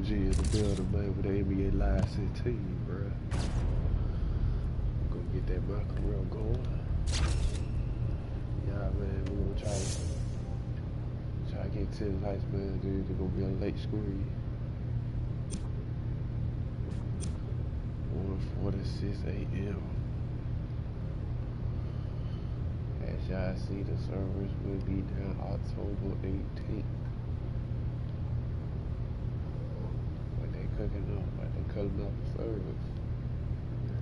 OG in the building, man, with the NBA Live 16, bro. Gonna get that mackerel going. Yeah, man, we're gonna try to get 10 lights, man, dude. They're gonna be on late screen. 1:46 a.m. As y'all see, the servers will be down October 18th. But they cooking up, like they cutting up the servers.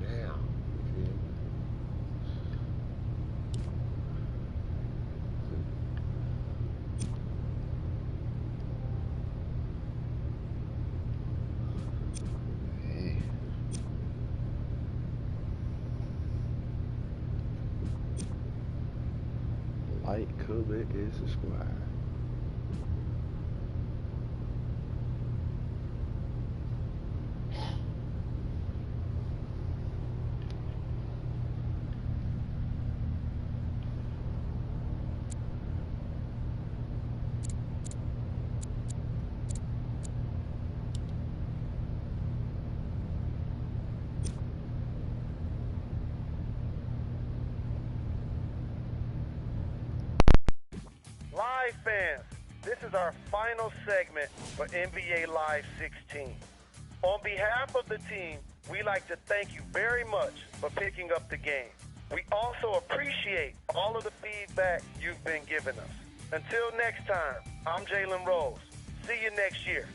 Now, you feel me? Hey. Like, comment, and subscribe. Live fans, this is our final segment for NBA Live 16. On behalf of the team, we like to thank you very much for picking up the game. We also appreciate all of the feedback you've been giving us. Until next time, I'm Jalen Rose. See you next year.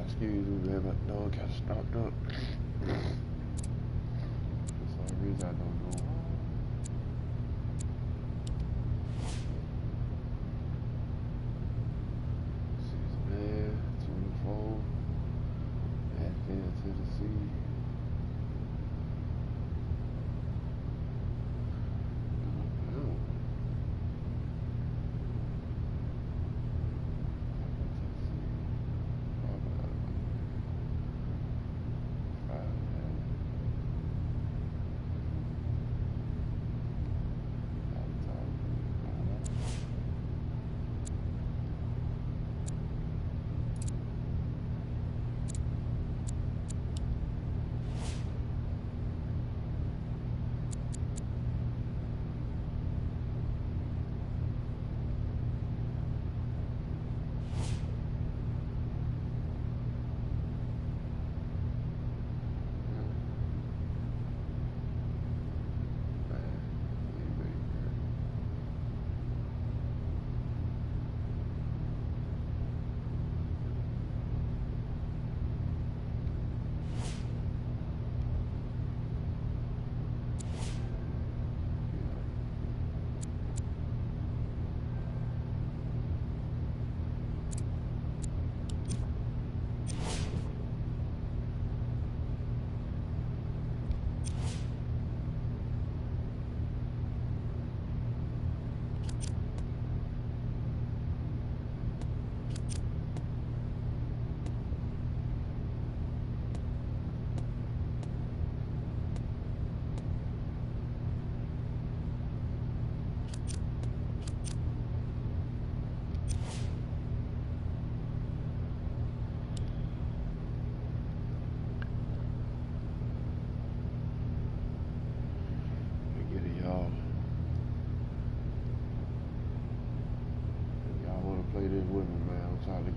Excuse me, man, my dog got stopped up. For some reason, I don't know. Six man, 24, back into the sea.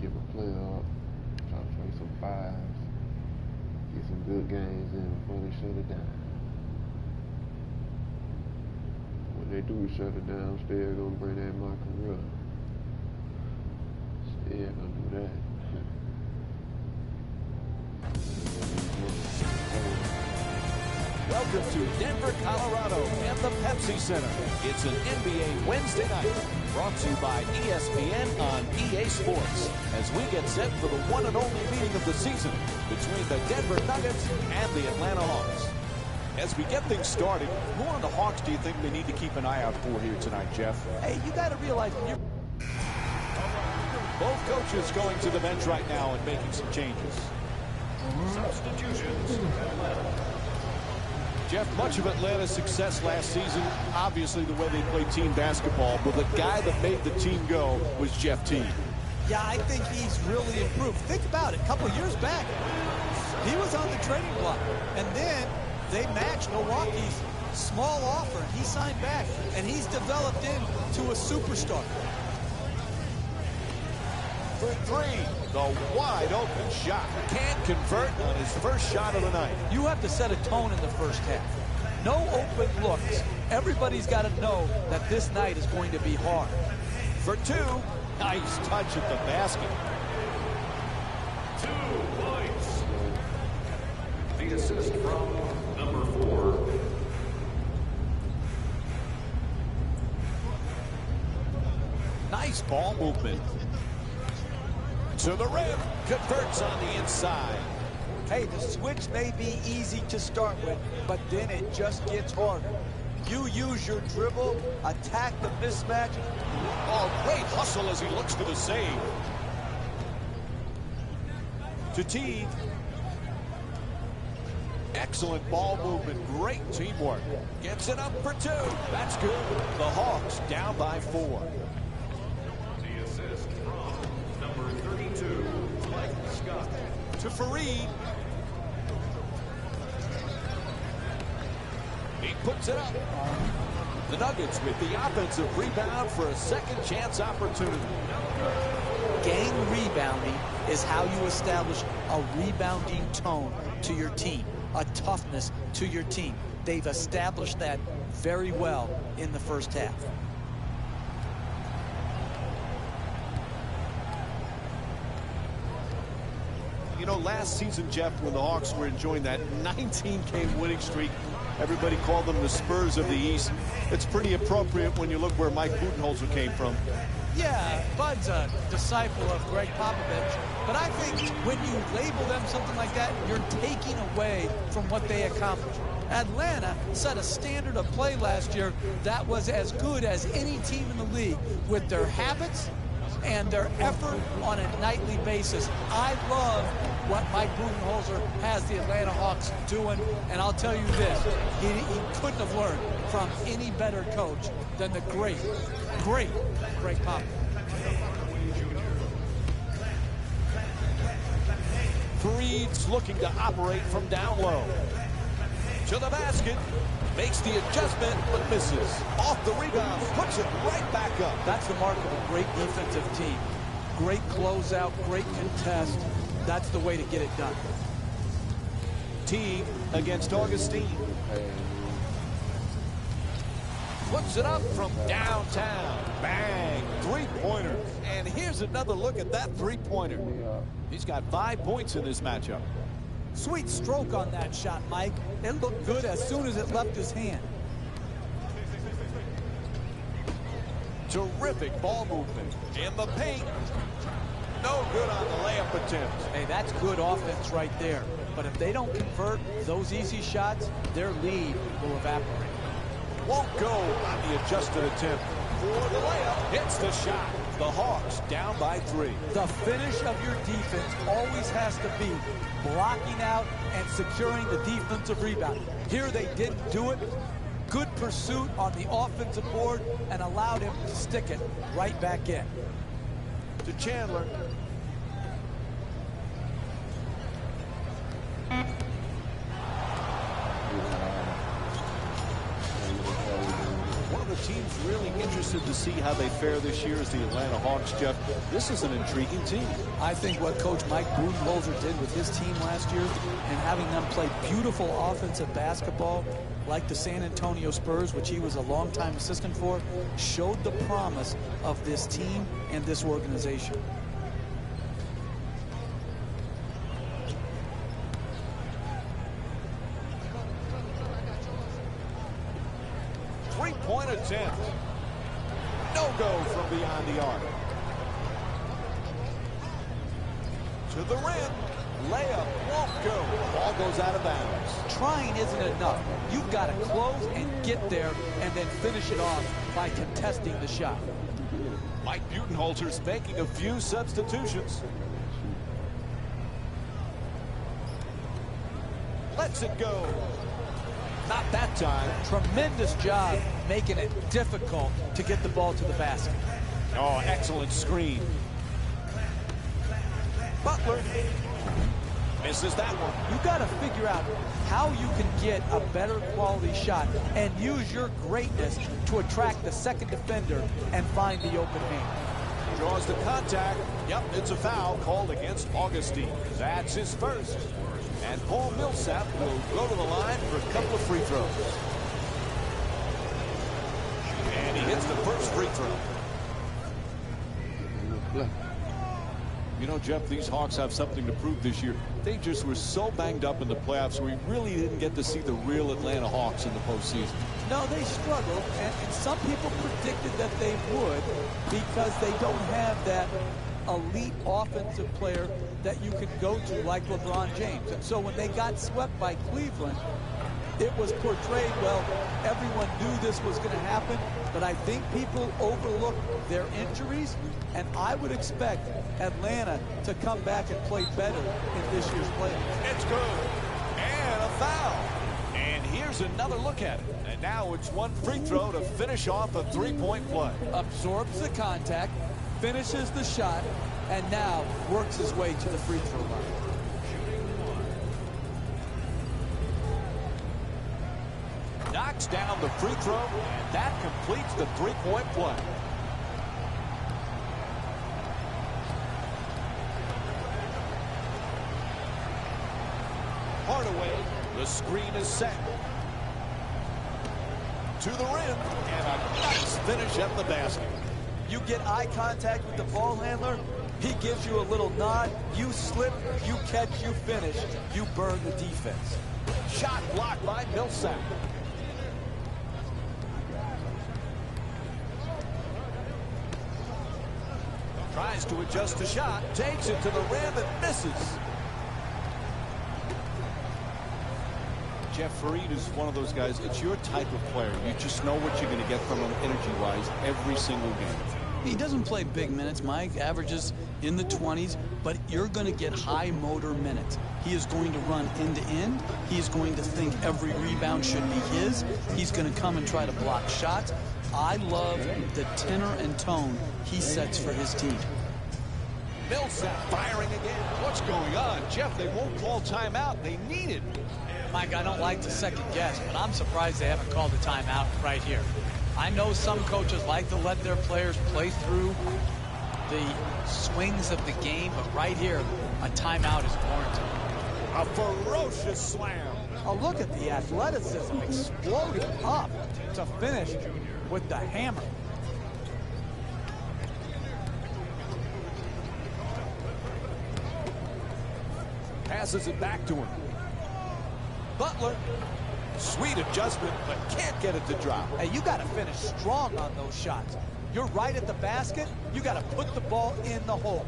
get my player up, try to play some fives, get some good games in before they shut it down. When they do shut it down, still gonna bring that Michael Rudd. Still gonna do that. Welcome to Denver, Colorado and the Pepsi Center. It's an NBA Wednesday night brought to you by ESPN on EA Sports as we get set for the one and only meeting of the season between the Denver Nuggets and the Atlanta Hawks. As we get things started, who on the Hawks do you think they need to keep an eye out for here tonight, Jeff? Hey, you got to realize when you're... Both coaches going to the bench right now and making some changes. Substitutions. Jeff, much of Atlanta's success last season, obviously the way they played team basketball, but the guy that made the team go was Jeff Teague. Yeah, I think he's really improved. Think about it. A couple of years back, he was on the trading block, and then they matched Milwaukee's small offer. He signed back, and he's developed into a superstar. For three, the wide open shot. Can't convert on his first shot of the night. You have to set a tone in the first half. No open looks. Everybody's got to know that this night is going to be hard. For two, nice touch at the basket. 2 points. The assist from number 4. Nice ball movement. To the rim, converts on the inside. Hey, the switch may be easy to start with, but then it just gets harder. You use your dribble, attack the mismatch. Oh, great hustle as he looks for the save. To Teague. Excellent ball movement, great teamwork. Gets it up for 2. That's good. The Hawks down by 4. The assist from number 32, Mike Scott. To Fareed. He puts it up. The Nuggets with the offensive rebound for a second chance opportunity. Gang rebounding is how you establish a rebounding tone to your team, a toughness to your team. They've established that very well in the first half. You know, last season, Jeff, when the Hawks were enjoying that 19-game winning streak, everybody called them the Spurs of the East. It's pretty appropriate when you look where Mike Budenholzer came from. Yeah, Bud's a disciple of Greg Popovich, but I think when you label them something like that, you're taking away from what they accomplished. Atlanta set a standard of play last year that was as good as any team in the league with their habits and their effort on a nightly basis. I love what Mike Budenholzer has the Atlanta Hawks doing, and I'll tell you this, he couldn't have learned from any better coach than the great Greg Popovich. Fareed's looking to operate from down low. To the basket, makes the adjustment, but misses. Off the rebound, puts it right back up. That's the mark of a great defensive team. Great closeout, great contest. That's the way to get it done. Teague against Augustine. Puts it up from downtown. Bang, three-pointer. And here's another look at that three-pointer. He's got 5 points in this matchup. Sweet stroke on that shot, Mike. It looked good as soon as it left his hand. Terrific ball movement. In the paint. No good on the layup attempt. Hey, that's good offense right there. But if they don't convert those easy shots, their lead will evaporate. Won't go on the adjusted attempt. For the layup, hits the shot. The Hawks down by 3. The finish of your defense always has to be blocking out and securing the defensive rebound. Here they didn't do it. Good pursuit on the offensive board and allowed him to stick it right back in. To Chandler. the teams really interested to see how they fare this year as the Atlanta Hawks, Jeff. This is an intriguing team. I think what Coach Mike Budenholzer did with his team last year and having them play beautiful offensive basketball like the San Antonio Spurs, which he was a longtime assistant for, showed the promise of this team and this organization. Three-point attempt. No go from beyond the arc. To the rim. Layup won't go. Ball goes out of bounds. Trying isn't enough. You've got to close and get there and then finish it off by contesting the shot. Mike Budenholzer's making a few substitutions. Lets it go. Not that time. Tremendous job making it difficult to get the ball to the basket. Oh, excellent screen. Butler misses that one. You got to figure out how you can get a better quality shot and use your greatness to attract the second defender and find the open man. Draws the contact. Yep, it's a foul called against Augustine. That's his first. And Paul Millsap will go to the line for a couple of free throws. And he hits the first free throw. You know, Jeff, these Hawks have something to prove this year. They just were so banged up in the playoffs, we really didn't get to see the real Atlanta Hawks in the postseason. No, they struggled, and some people predicted that they would because they don't have that elite offensive player that you can go to like LeBron James. And so when they got swept by Cleveland, it was portrayed, well, everyone knew this was going to happen, but I think people overlooked their injuries, and I would expect Atlanta to come back and play better in this year's playoffs. It's good. And a foul. And here's another look at it. And now it's one free throw to finish off a three-point play. Absorbs the contact, finishes the shot, and now works his way to the free throw line. Knocks down the free throw, and that completes the three-point play. Hardaway, the screen is set. To the rim, and a nice finish at the basket. You get eye contact with the ball handler, he gives you a little nod, you slip, you catch, you finish, you burn the defense. Shot blocked by Millsap. Tries to adjust the shot, takes it to the rim and misses. Jeff, Faried is one of those guys, it's your type of player. You just know what you're going to get from him energy-wise every single game. He doesn't play big minutes, Mike, averages in the 20s, but you're going to get high motor minutes. He is going to run end to end. He is going to think every rebound should be his. He's going to come and try to block shots. I love the tenor and tone he sets for his team. Millsap firing again. What's going on? Jeff, they won't call timeout. They need it. Mike, I don't like to second guess, but I'm surprised they haven't called a timeout right here. I know some coaches like to let their players play through the swings of the game, but right here, a timeout is warranted. A ferocious slam. Oh, look at the athleticism exploding up to finish with the hammer. Passes it back to him. Butler. Sweet adjustment, but can't get it to drop. Hey, you got to finish strong on those shots. You're right at the basket. You got to put the ball in the hole.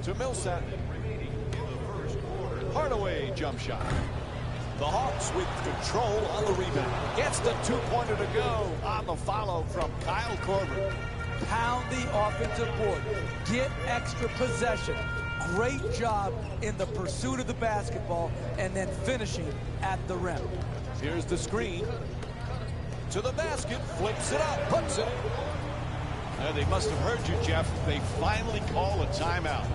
To Millsap. Hardaway jump shot. The Hawks with control on the rebound. Gets the two-pointer to go on the follow from Kyle Korver. Pound the offensive board. Get extra possession. Great job in the pursuit of the basketball and then finishing at the rim. Here's the screen. To the basket. Flips it up. Puts it in. They must have heard you, Jeff. They finally call a timeout.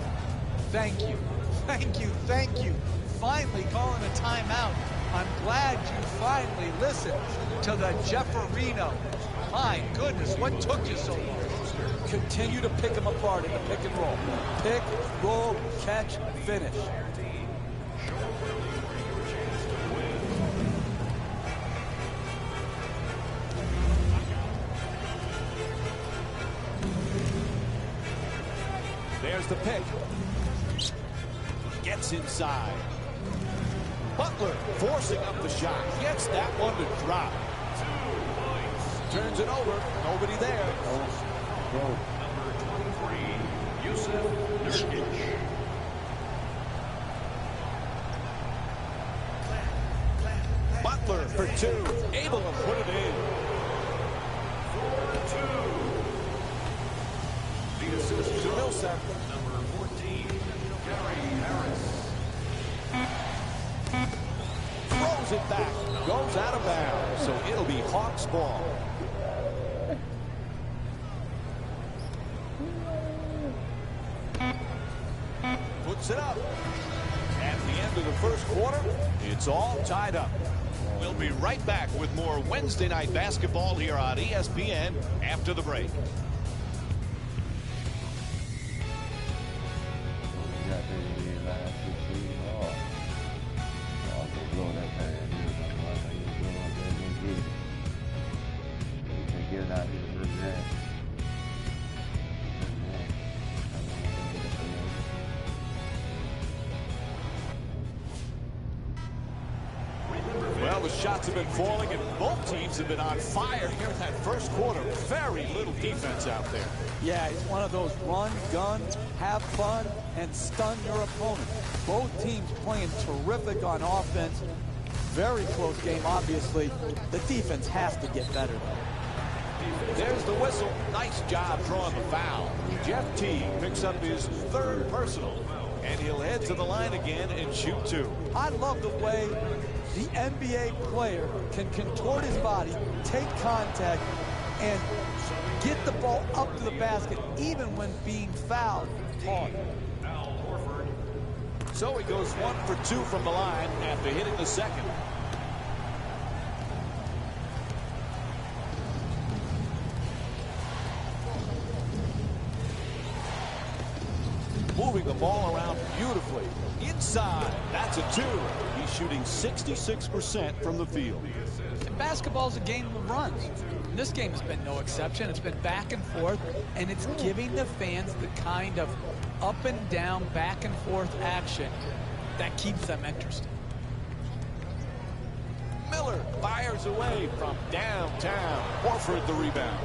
Thank you. Thank you. Thank you. Finally calling a timeout. I'm glad you finally listened to the Jefferino. My goodness, what took you so long? Continue to pick them apart in the pick and roll. Pick, roll, catch, finish. There's the pick. Gets inside. Butler forcing up the shot. Gets that one to drop. Turns it over. Nobody there. Number 23, Yusuf Nurkic. Butler for two. Able to put it in. 4-2. The assist To Millsap. number 14, Gary Harris. Throws it back. Goes out of bounds. So it'll be Hawks ball. Puts it up. At the end of the first quarter, it's all tied up. We'll be right back with more Wednesday night basketball here on ESPN after the break. Well, the shots have been falling, and both teams have been on fire here in that first quarter. Very little defense out there. Yeah, it's one of those run, gun, have fun, and stun your opponent. Both teams playing terrific on offense. Very close game, obviously. The defense has to get better, though. There's the whistle. Nice job drawing the foul. Jeff Teague picks up his third personal, and he'll head to the line again and shoot two. I love the way the NBA player can contort his body, take contact, and get the ball up to the basket, even when being fouled hard. So he goes 1 for 2 from the line after hitting the second. Moving the ball around beautifully. Inside, that's a 2. He's shooting 66% from the field. And basketball's a game of runs. And this game has been no exception. It's been back and forth, and it's giving the fans the kind of up and down, back and forth action that keeps them interested. Miller fires away from downtown. Horford the rebound.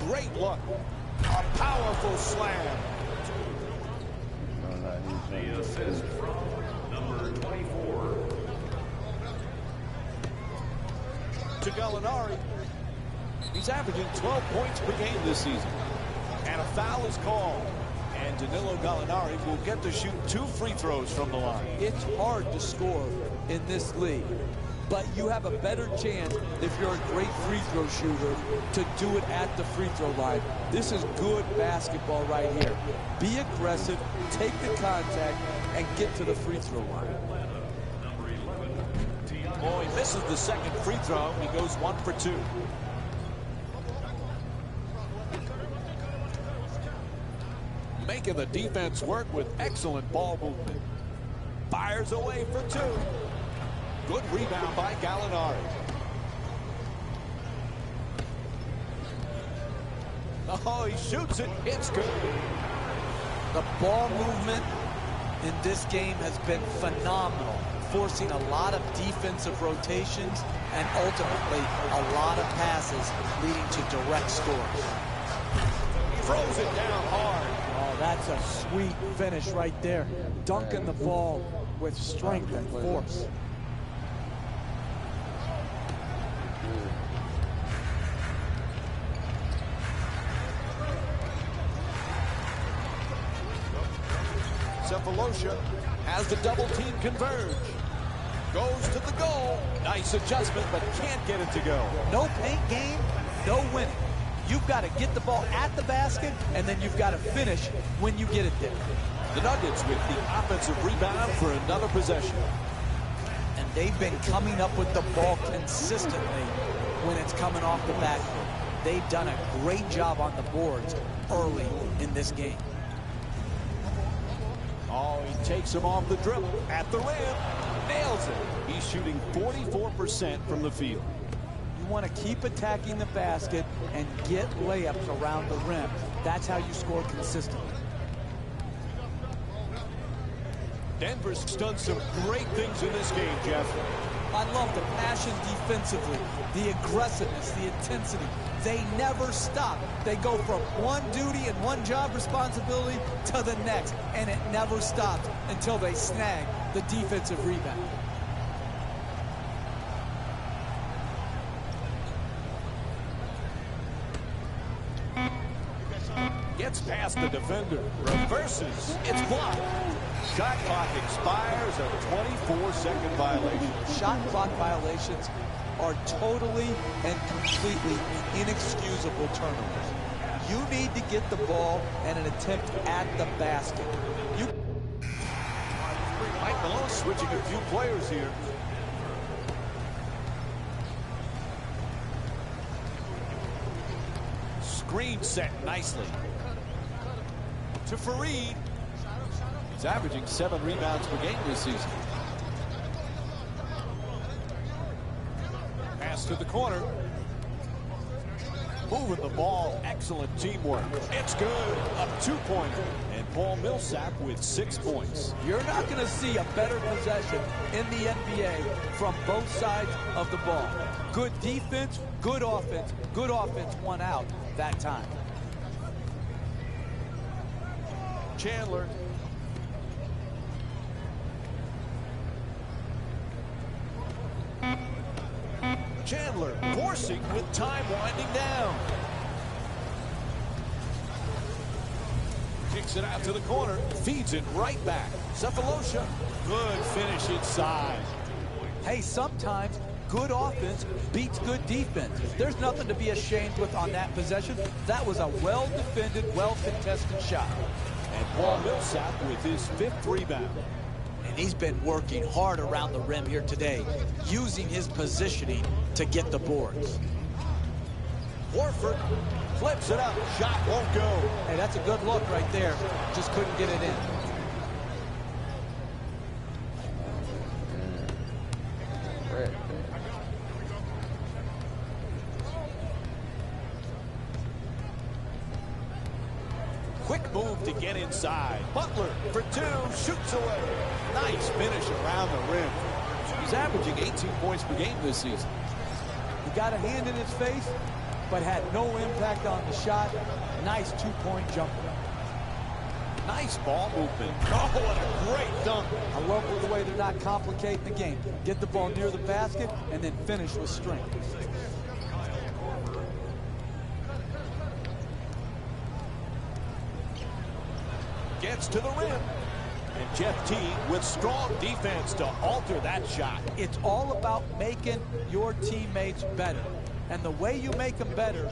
Great look. A powerful slam. The assist from number 24. To Gallinari. He's averaging 12 points per game this season. And a foul is called. And Danilo Gallinari will get to shoot 2 free throws from the line. It's hard to score in this league, but you have a better chance if you're a great free throw shooter to do it at the free throw line. This is good basketball right here. Be aggressive, take the contact, and get to the free throw line. Oh, he misses the second free throw. He goes 1 for 2. Making the defense work with excellent ball movement. Fires away for 2. Good rebound by Gallinari. Oh, he shoots it. It's good. The ball movement in this game has been phenomenal, forcing a lot of defensive rotations and ultimately a lot of passes leading to direct scores. Throws it down hard. Oh, that's a sweet finish right there. Dunking the ball with strength and force. Cephalosha has the double team converge. Goes to the goal. Nice adjustment, but can't get it to go. No paint game, no winning. You've got to get the ball at the basket, and then you've got to finish when you get it there. The Nuggets with the offensive rebound for another possession. And they've been coming up with the ball consistently when it's coming off the backboard. They've done a great job on the boards early in this game. Oh, he takes him off the dribble at the rim. Nails it. He's shooting 44% from the field. You want to keep attacking the basket and get layups around the rim. That's how you score consistently. Denver's done some great things in this game, Jeff. I love the passion defensively, the aggressiveness, the intensity. They never stop. They go from one duty and one job responsibility to the next, and it never stops until they snag the defensive rebound. Gets past the defender, reverses, it's blocked. Shot clock expires, a 24-second violation. Shot clock violations are totally and completely inexcusable turnovers. You need to get the ball and an attempt at the basket. Mike Malone switching a few players here. Screen set nicely. To Fareed. He's averaging 7 rebounds per game this season. Pass to the corner. Moving the ball. Excellent teamwork. It's good. A 2-pointer. And Paul Millsap with 6 points. You're not going to see a better possession in the NBA from both sides of the ball. Good defense, good offense won out that time. Chandler. Chandler forcing with time winding down. Kicks it out to the corner. Feeds it right back. Cephalosha. Good finish inside. Hey, sometimes good offense beats good defense. There's nothing to be ashamed with on that possession. That was a well-defended, well-contested shot. And Paul Millsap with his 5th rebound. And he's been working hard around the rim here today, using his positioning to get the boards. Horford flips it up. Shot won't go. Hey, that's a good look right there. Just couldn't get it in. Quick move to get inside. Butler for 2, shoots away. Nice finish around the rim. He's averaging 18 points per game this season. He got a hand in his face, but had no impact on the shot. Nice 2-point jumper. Nice ball movement. Oh, what a great dunk. I love the way they're not complicating the game. Get the ball near the basket and then finish with strength. Gets to the rim. And Jeff Teague with strong defense to alter that shot. It's all about making your teammates better. And the way you make them better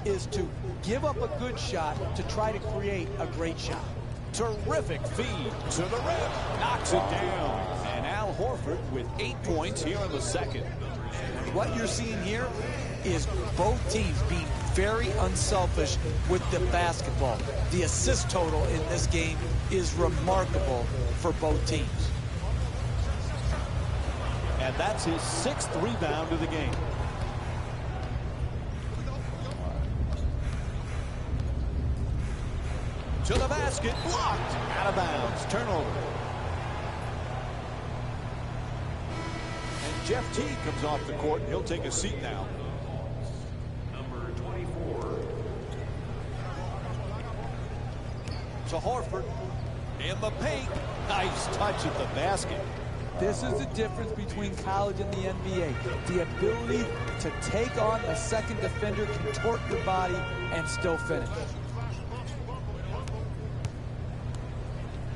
is to give up a good shot to try to create a great shot. Terrific feed to the rim. Knocks it down. And Al Horford with 8 points here in the second. What you're seeing here is both teams being very unselfish with the basketball. The assist total in this game is remarkable for both teams. And that's his 6th rebound of the game. To the basket, blocked, out of bounds, turnover. And Jeff Teague comes off the court, and he'll take a seat now. Number 24. To Horford, in the paint, nice touch at the basket. This is the difference between college and the NBA. The ability to take on the second defender, contort your body, and still finish.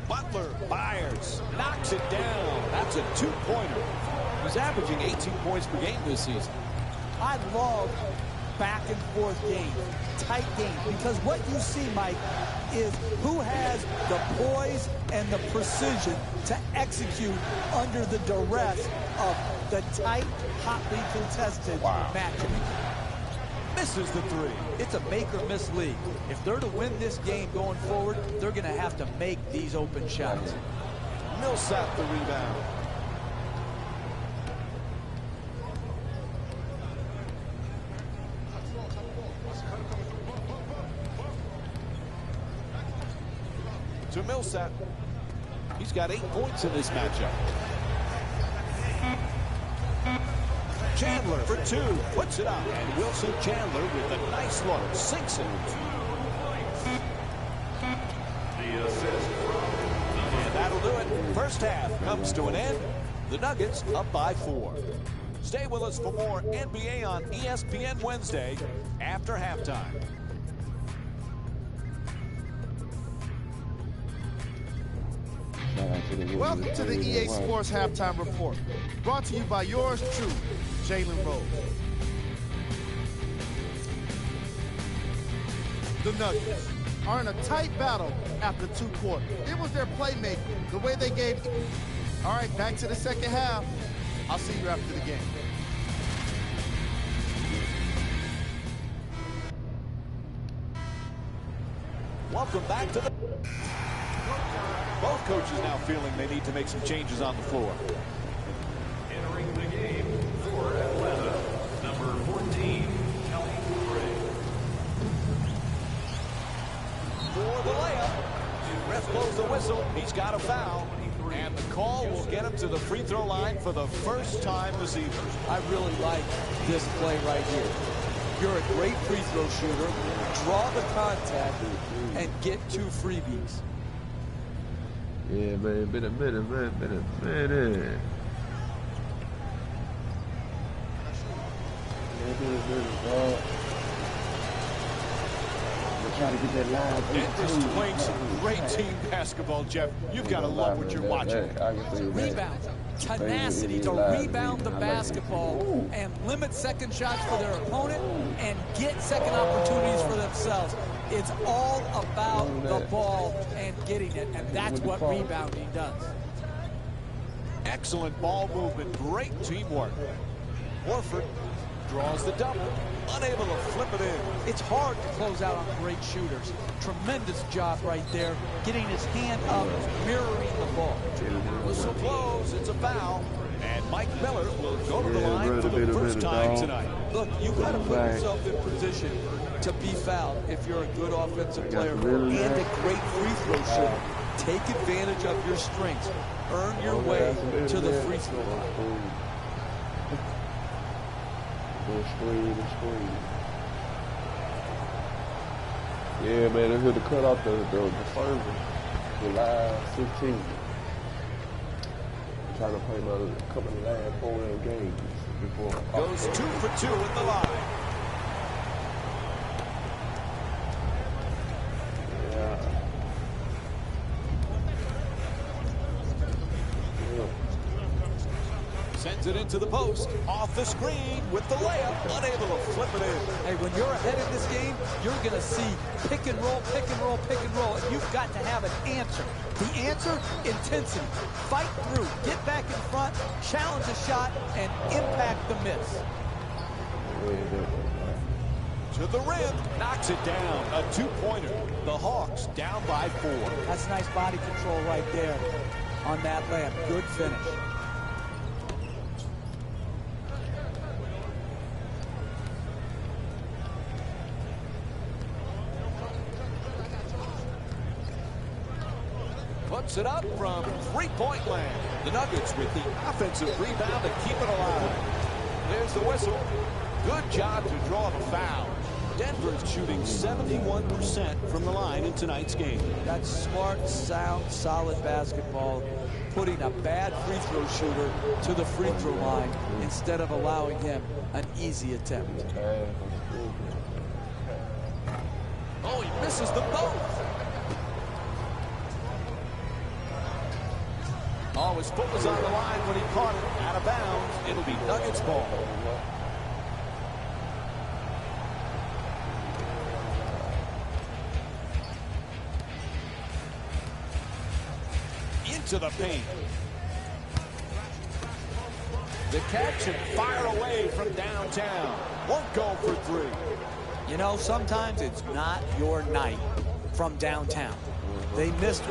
Butler fires, knocks it down. That's a 2-pointer. He's averaging 18 points per game this season. I love back-and-forth game, tight game. Because what you see, Mike, is who has the poise and the precision to execute under the duress of the tight, hotly contested matchup. Misses the three. It's a make-or-miss league. If they're to win this game going forward, they're going to have to make these open shots. Millsap the rebound. To Millsap. He's got 8 points in this matchup. Chandler for 2. Puts it up. And Wilson Chandler with a nice look. Sinks it. The assist from And that'll do it. First half comes to an end. The Nuggets up by 4. Stay with us for more NBA on ESPN Wednesday after halftime. Welcome to the EA Sports Halftime Report, brought to you by yours truly, Jalen Rose. The Nuggets are in a tight battle after 2 quarters. It was their playmaking, the way they gave. All right, back to the second half. I'll see you after the game. Welcome back to the... Both coaches now feeling they need to make some changes on the floor. entering the game for Atlanta, number 14, Kelly Oubre. For the layup. Ref blows the whistle. He's got a foul. And the call will get him to the free throw line for the first time this evening. I really like this play right here. You're a great free throw shooter. Draw the contact and get 2 freebies. Yeah, man, been a minute, man, been a minute. Try to get that line. Denver's playing some great team basketball, Jeff. You've got to love what you're watching. Rebound, tenacity to rebound the basketball and limit second shots for their opponent and get second opportunities for themselves. It's all about the ball and getting it, and that's what rebounding does. Excellent ball movement, great teamwork. Horford draws the double, unable to flip it in. It's hard to close out on great shooters. Tremendous job right there, getting his hand up, mirroring the ball. Whistle blows, it's a foul, and Mike Miller will go to the line for the first time tonight. Look, you've got to put yourself in position to be fouled if you're a good offensive player and a great free throw shooter. Take advantage of your strengths. Earn your way to the free throw line. Yeah, man, they're here to cut off the server. July 16th. Trying to play another couple of last 4 games before. Goes 2 for 2 at the line. Sends it into the post, off the screen with the layup, unable to flip it in. Hey, when you're ahead in this game, you're going to see pick and roll, pick and roll, pick and roll, and you've got to have an answer. The answer, intensity. Fight through, get back in front, challenge a shot, and impact the miss. To the rim, knocks it down, a 2-pointer. The Hawks down by 4. That's nice body control right there on that layup. Good finish. Puts it up from 3-point land. The Nuggets with the offensive rebound to keep it alive. There's the whistle. Good job to draw the foul. Denver's shooting 71% from the line in tonight's game. That's smart, sound, solid basketball. Putting a bad free throw shooter to the free throw line instead of allowing him an easy attempt. Oh, he misses them both. Oh, his foot was on the line when he caught it. Out of bounds. It'll be Nuggets ball. into the paint. The catch and fire away from downtown. Won't go for three. You know, sometimes it's not your night from downtown. They missed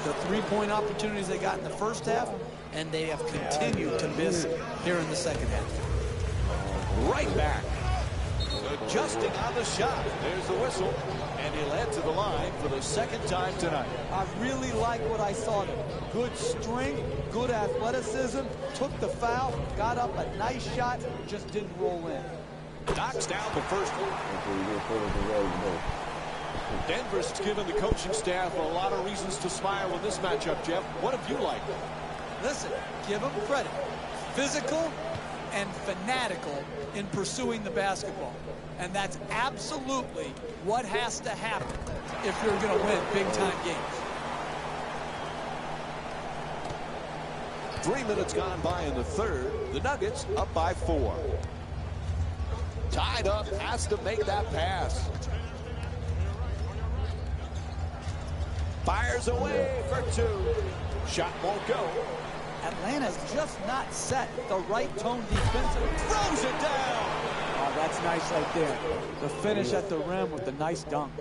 the three-point opportunities they got in the first half, and they have continued to miss here in the second half. Right back. Adjusting on the shot. There's the whistle. And he'll head to the line for the second time tonight. I really like what I saw there. Good strength, good athleticism, took the foul, got up a nice shot, just didn't roll in. Knocks down the first one. Denver's given the coaching staff a lot of reasons to smile in this matchup, Jeff. What have you liked? Listen, give them credit. Physical and fanatical in pursuing the basketball. And that's absolutely what has to happen if you're going to win big-time games. 3 minutes gone by in the third. The Nuggets up by 4. Tied up, has to make that pass. Fires away for 2. Shot won't go. Atlanta's just not set the right tone defensively. Throws it down. Oh, that's nice right there. The finish at the rim with the nice dunk.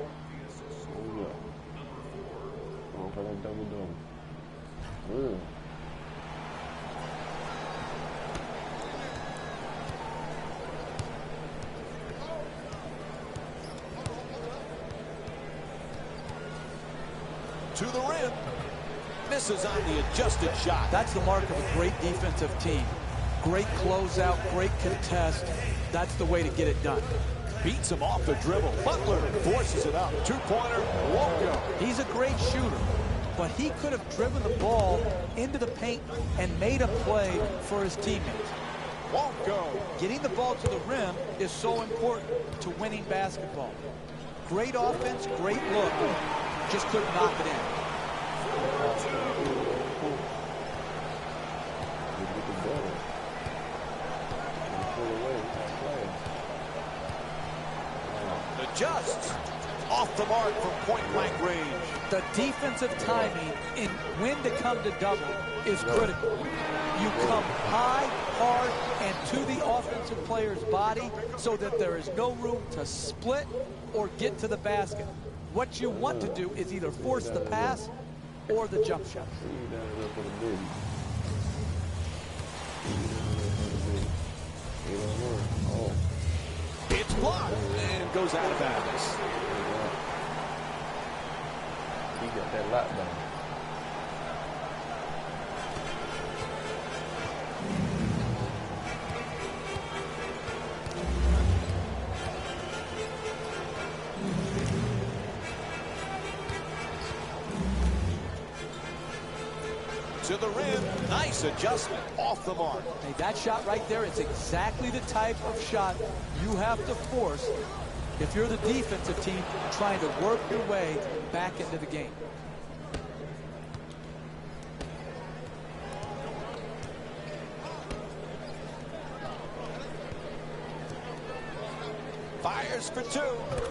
To the rim. Misses on the adjusted shot. That's the mark of a great defensive team. Great closeout, great contest. That's the way to get it done. Beats him off the dribble. Butler forces it up. Two-pointer won't go. He's a great shooter, but he could have driven the ball into the paint and made a play for his teammates. Won't go. Getting the ball to the rim is so important to winning basketball. Great offense, great look. Just couldn't knock it in. Adjusts. Off the mark from point-blank range. The defensive timing in when to come to double is critical. You come high, hard, and to the offensive player's body so that there is no room to split or get to the basket. What you want to do is either force the pass or the jump shot. It's blocked and goes out of bounds. He got that lockdown. To the rim, nice adjustment, off the mark. Hey, that shot right there is exactly the type of shot you have to force if you're the defensive team trying to work your way back into the game. Fires for 2.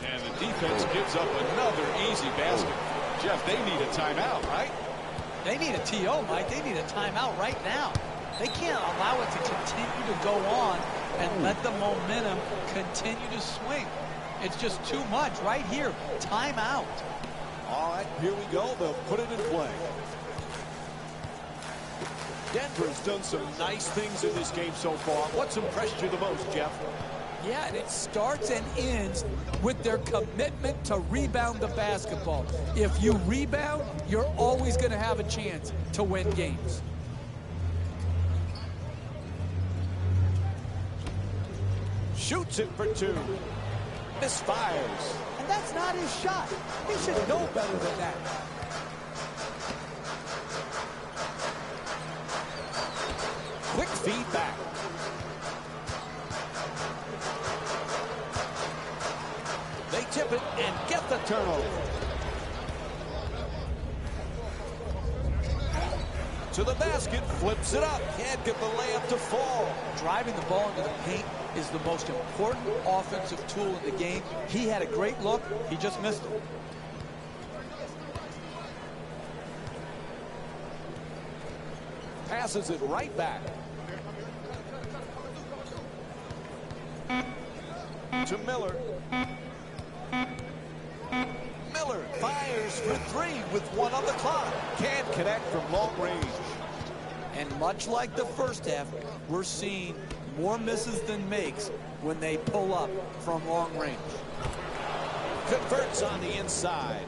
And the defense gives up another easy basket. Jeff, they need a timeout, right? They need a TO, Mike. They need a timeout right now. They can't allow it to continue to go on and let the momentum continue to swing. It's just too much right here. Timeout. All right, here we go. They'll put it in play. Denver's done some nice things in this game so far. What's impressed you the most, Jeff? Yeah, and it starts and ends with their commitment to rebound the basketball. If you rebound, you're always going to have a chance to win games. Shoots it for 2. Misfires. And that's not his shot. He should know better than that. Quick feedback. They tip it and get the turnover. To the basket, flips it up. Can't get the layup to fall. Driving the ball into the paint is the most important offensive tool in the game. He had a great look. He just missed it. passes it right back. To Miller. Miller fires for three with 1 on the clock. Can't connect from long range. And much like the first half, we're seeing more misses than makes when they pull up from long range. Converts on the inside.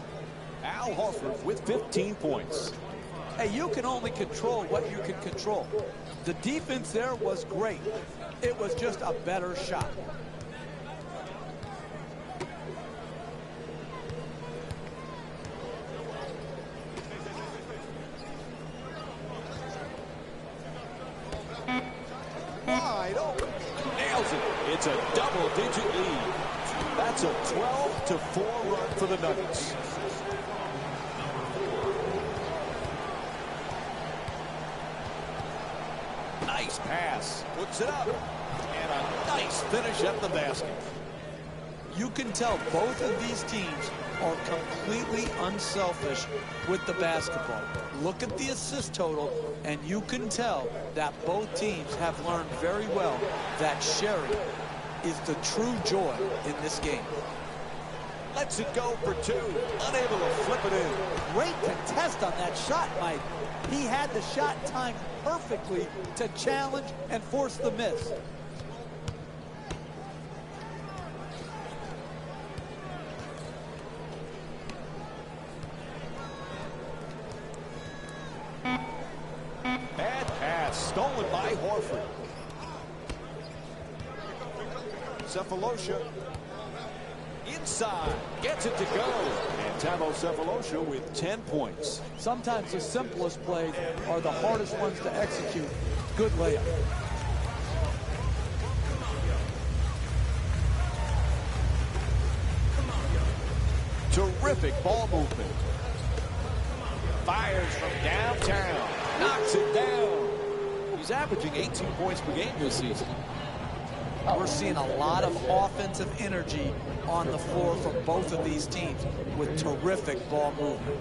Al Horford with 15 points. Hey, you can only control what you can control. The defense there was great. It was just a better shot. Wide open. Nails it. It's a double-digit lead. That's a 12-4 run for the Nuggets. Nice pass. Puts it up. And a nice finish at the basket. You can tell both of these teams are completely unselfish with the basketball. Look at the assist total, and you can tell that both teams have learned very well that sharing is the true joy in this game. Lets it go for 2. Unable to flip it in. Great contest on that shot, Mike. He had the shot timed perfectly to challenge and force the miss. Bad pass. Stolen by Horford. Cephalosha. Inside. Gets it to go. And Tavo Cephalosha with 10 points. Sometimes the simplest plays are the hardest ones to execute. Good layup. Terrific ball movement. Fires from downtown. Knocks it down. He's averaging 18 points per game this season. We're seeing a lot of offensive energy on the floor from both of these teams with terrific ball movement.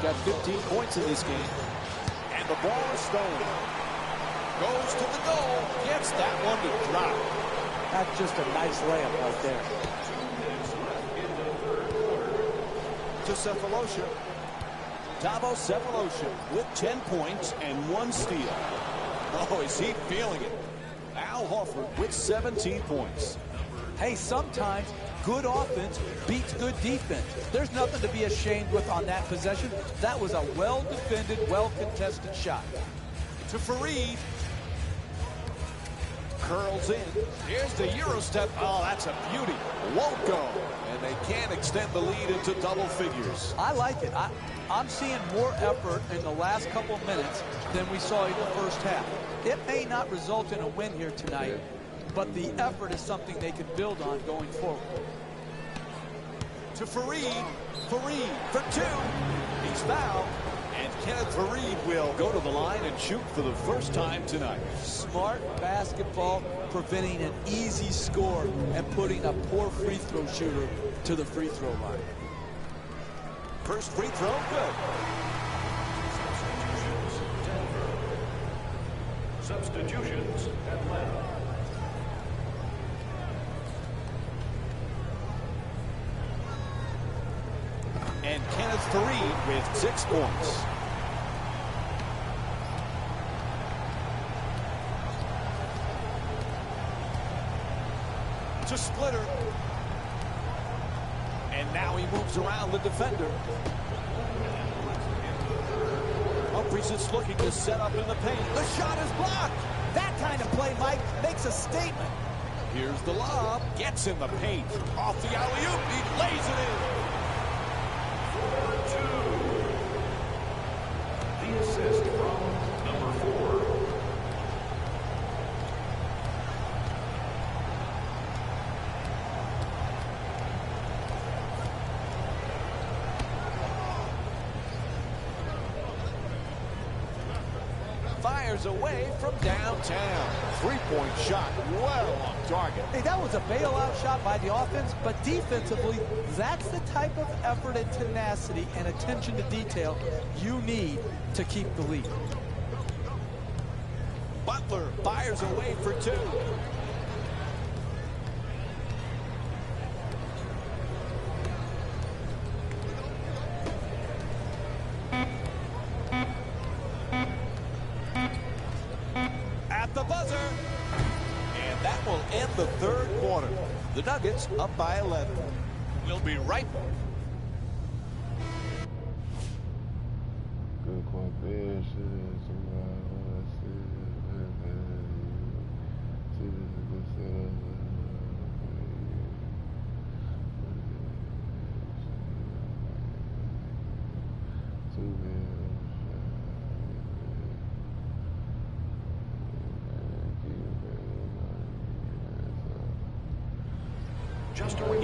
Got 15 points in this game. And the ball is stolen. Goes to the goal. Gets that one to drop. That's just a nice layup right there. To Cephalosha. Tavo Cephalosha with 10 points and 1 steal. Oh, is he feeling it? Al Horford with 17 points. Hey, sometimes good offense beats good defense. There's nothing to be ashamed with on that possession. That was a well-defended, well-contested shot. To Faried. Curls in. Here's the Euro step. Oh, that's a beauty. Won't go. And they can't extend the lead into double figures. I like it. I'm seeing more effort in the last couple of minutes than we saw in the first half. It may not result in a win here tonight, but the effort is something they can build on going forward. To Faried. Faried for 2. He's fouled. And Kenneth Faried will go to the line and shoot for the first time tonight. Smart basketball, preventing an easy score and putting a poor free throw shooter to the free throw line. First free throw, good. Substitutions, Atlanta. And Kenneth Faried with 6 points. To Splitter. And now he moves around the defender. Humphries is looking to set up in the paint. The shot is blocked. That kind of play, Mike, makes a statement. Here's the lob. Gets in the paint. Off the alley-oop. He lays it in. The assist from number 4. fires away from downtown. Three-point shot well off target. Hey, that was a bailout shot by the offense, but defensively, that's the type of effort and tenacity and attention to detail you need to keep the lead. Butler fires away for two. At the buzzer. And that will end the third quarter. The Nuggets up by 11. We'll be right back. Good cooperation,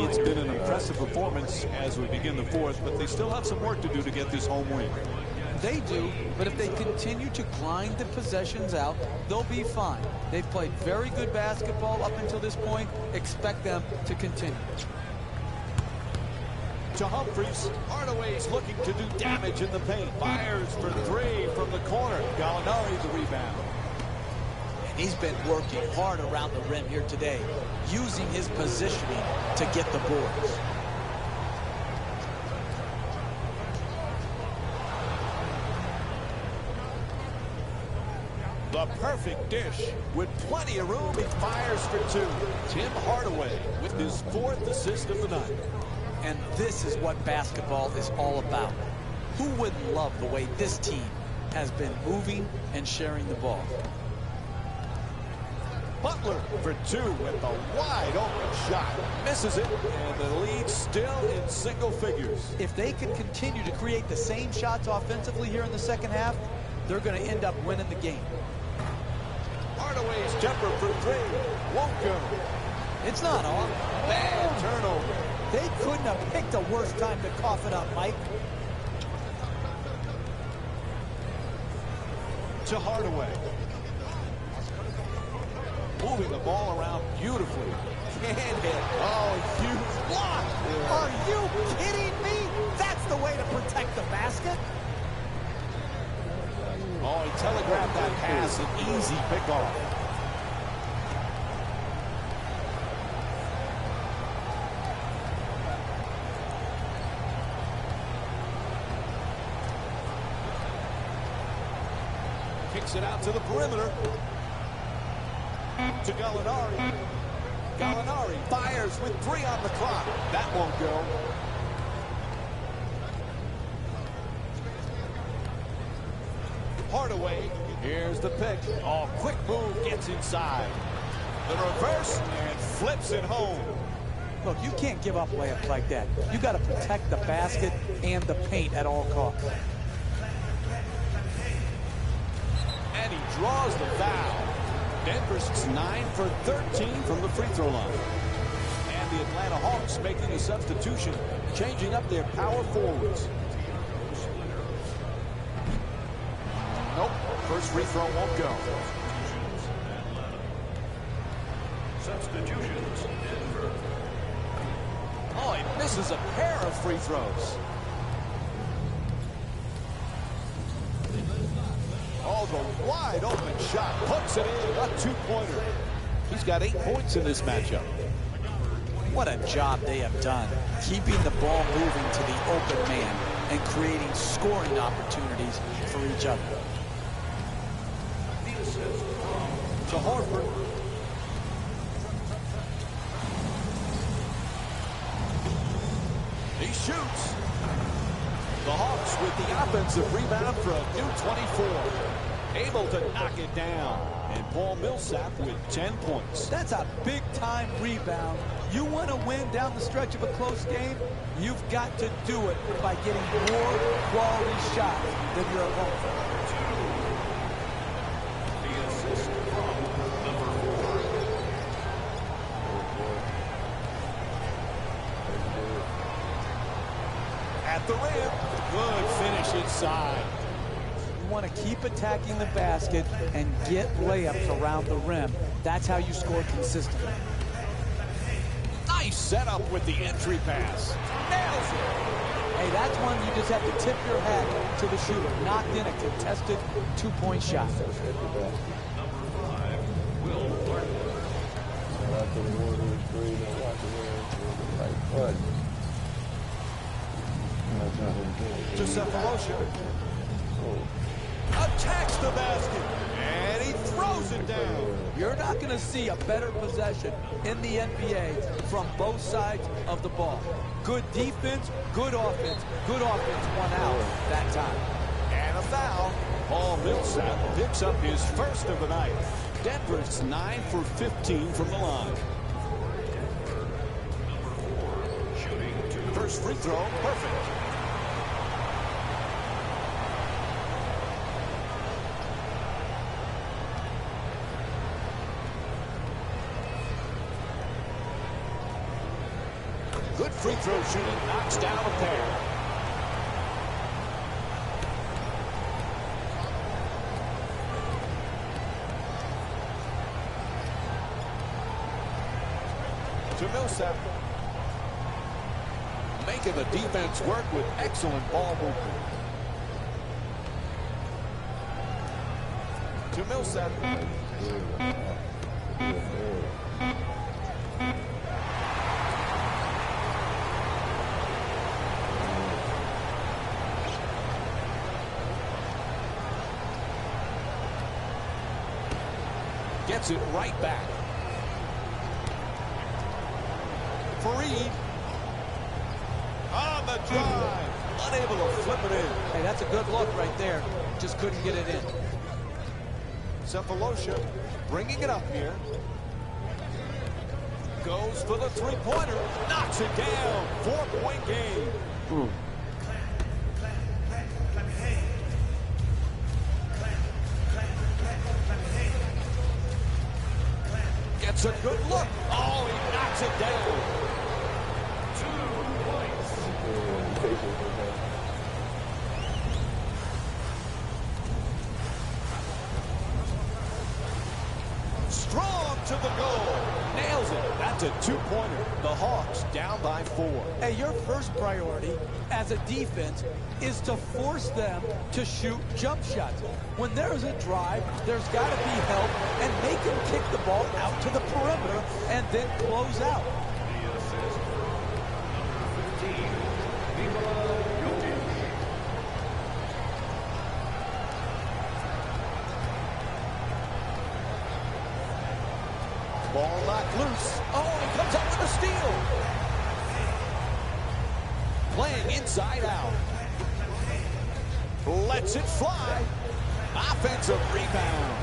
It's been an impressive performance as we begin the fourth, but they still have some work to do to get this home win. They do, but if they continue to grind the possessions out, they'll be fine. They've played very good basketball up until this point. Expect them to continue. To Humphries. Hardaway's looking to do damage in the paint. Fires for three from the corner. Gallinari the rebound. And he's been working hard around the rim here today, using his positioning to get the boards. The perfect dish. With plenty of room, he fires for two. Tim Hardaway with his fourth assist of the night. And this is what basketball is all about. Who wouldn't love the way this team has been moving and sharing the ball? Butler for two with a wide open shot. Misses it, and the lead still in single figures. If they can continue to create the same shots offensively here in the second half, they're going to end up winning the game. Hardaway's jumper for three. Won't go. It's not off. Bad turnover. They couldn't have picked a worse time to cough it up, Mike. To Hardaway. Moving the ball around beautifully. Can't hit. Oh, huge block. Are you kidding me? That's the way to protect the basket. Oh, he telegraphed that pass. An easy pickoff. Kicks it out to the perimeter. To Gallinari. Gallinari fires with three on the clock. That won't go. Hardaway. Here's the pick. Oh, quick move gets inside. The reverse and flips it home. Look, you can't give up layups like that. You got to protect the basket and the paint at all costs. And he draws the foul. Denver's 9 for 13 from the free throw line. And the Atlanta Hawks making a substitution, changing up their power forwards. Nope, first free throw won't go. Substitutions, Denver. Oh, he misses a pair of free throws. Oh, the wide open shot. Puts it in. A two-pointer. He's got 8 points in this matchup. What a job they have done, keeping the ball moving to the open man and creating scoring opportunities for each other. To Horford. He shoots. The Hawks with the offensive rebound for a new 24. Able to knock it down. And Paul Millsap with 10 points. That's a big-time rebound. You want to win down the stretch of a close game, you've got to do it by getting more quality shots than your opponent. The assist from number 4. At the rim. Good finish inside. want to keep attacking the basket and get layups around the rim. That's how you score consistently. Nice setup with the entry pass. Nails it. Hey, that's one you just have to tip your hat to the shooter. Knocked in a contested two-point shot. Number 5, Will Barton. Cephalosha attacks the basket, and he throws it down. You're not going to see a better possession in the NBA from both sides of the ball. Good defense, good offense. Good offense won out that time. And a foul. Paul Millsap picks up his first of the night. Denver's 9 for 15 from the line. Number 4, shooting 2. First free throw, perfect. Good free throw shooting, knocks down a pair. To Millsap. Making the defense work with excellent ball movement. To Millsap. Gets it right back. Fareed on the drive, unable to flip it in. Hey, that's a good look right there. Just couldn't get it in. Cephalosha bringing it up here. Goes for the three-pointer, knocks it down. 4-point game. Gets a good look. Oh, he knocks it down. 2 points. Strong to the goal. Nails it. That's a two-pointer. The Hawks down by 4. Hey, your first priority as a defense is to force them to shoot jump shots. When there's a drive, there's got to be help, and make them kick the ball out to the perimeter and then close out. The assist. Number 15, Nikola Jokic. Ball knocked loose. Oh, he comes up with a steal. Playing inside out. Lets it fly. Offensive rebound.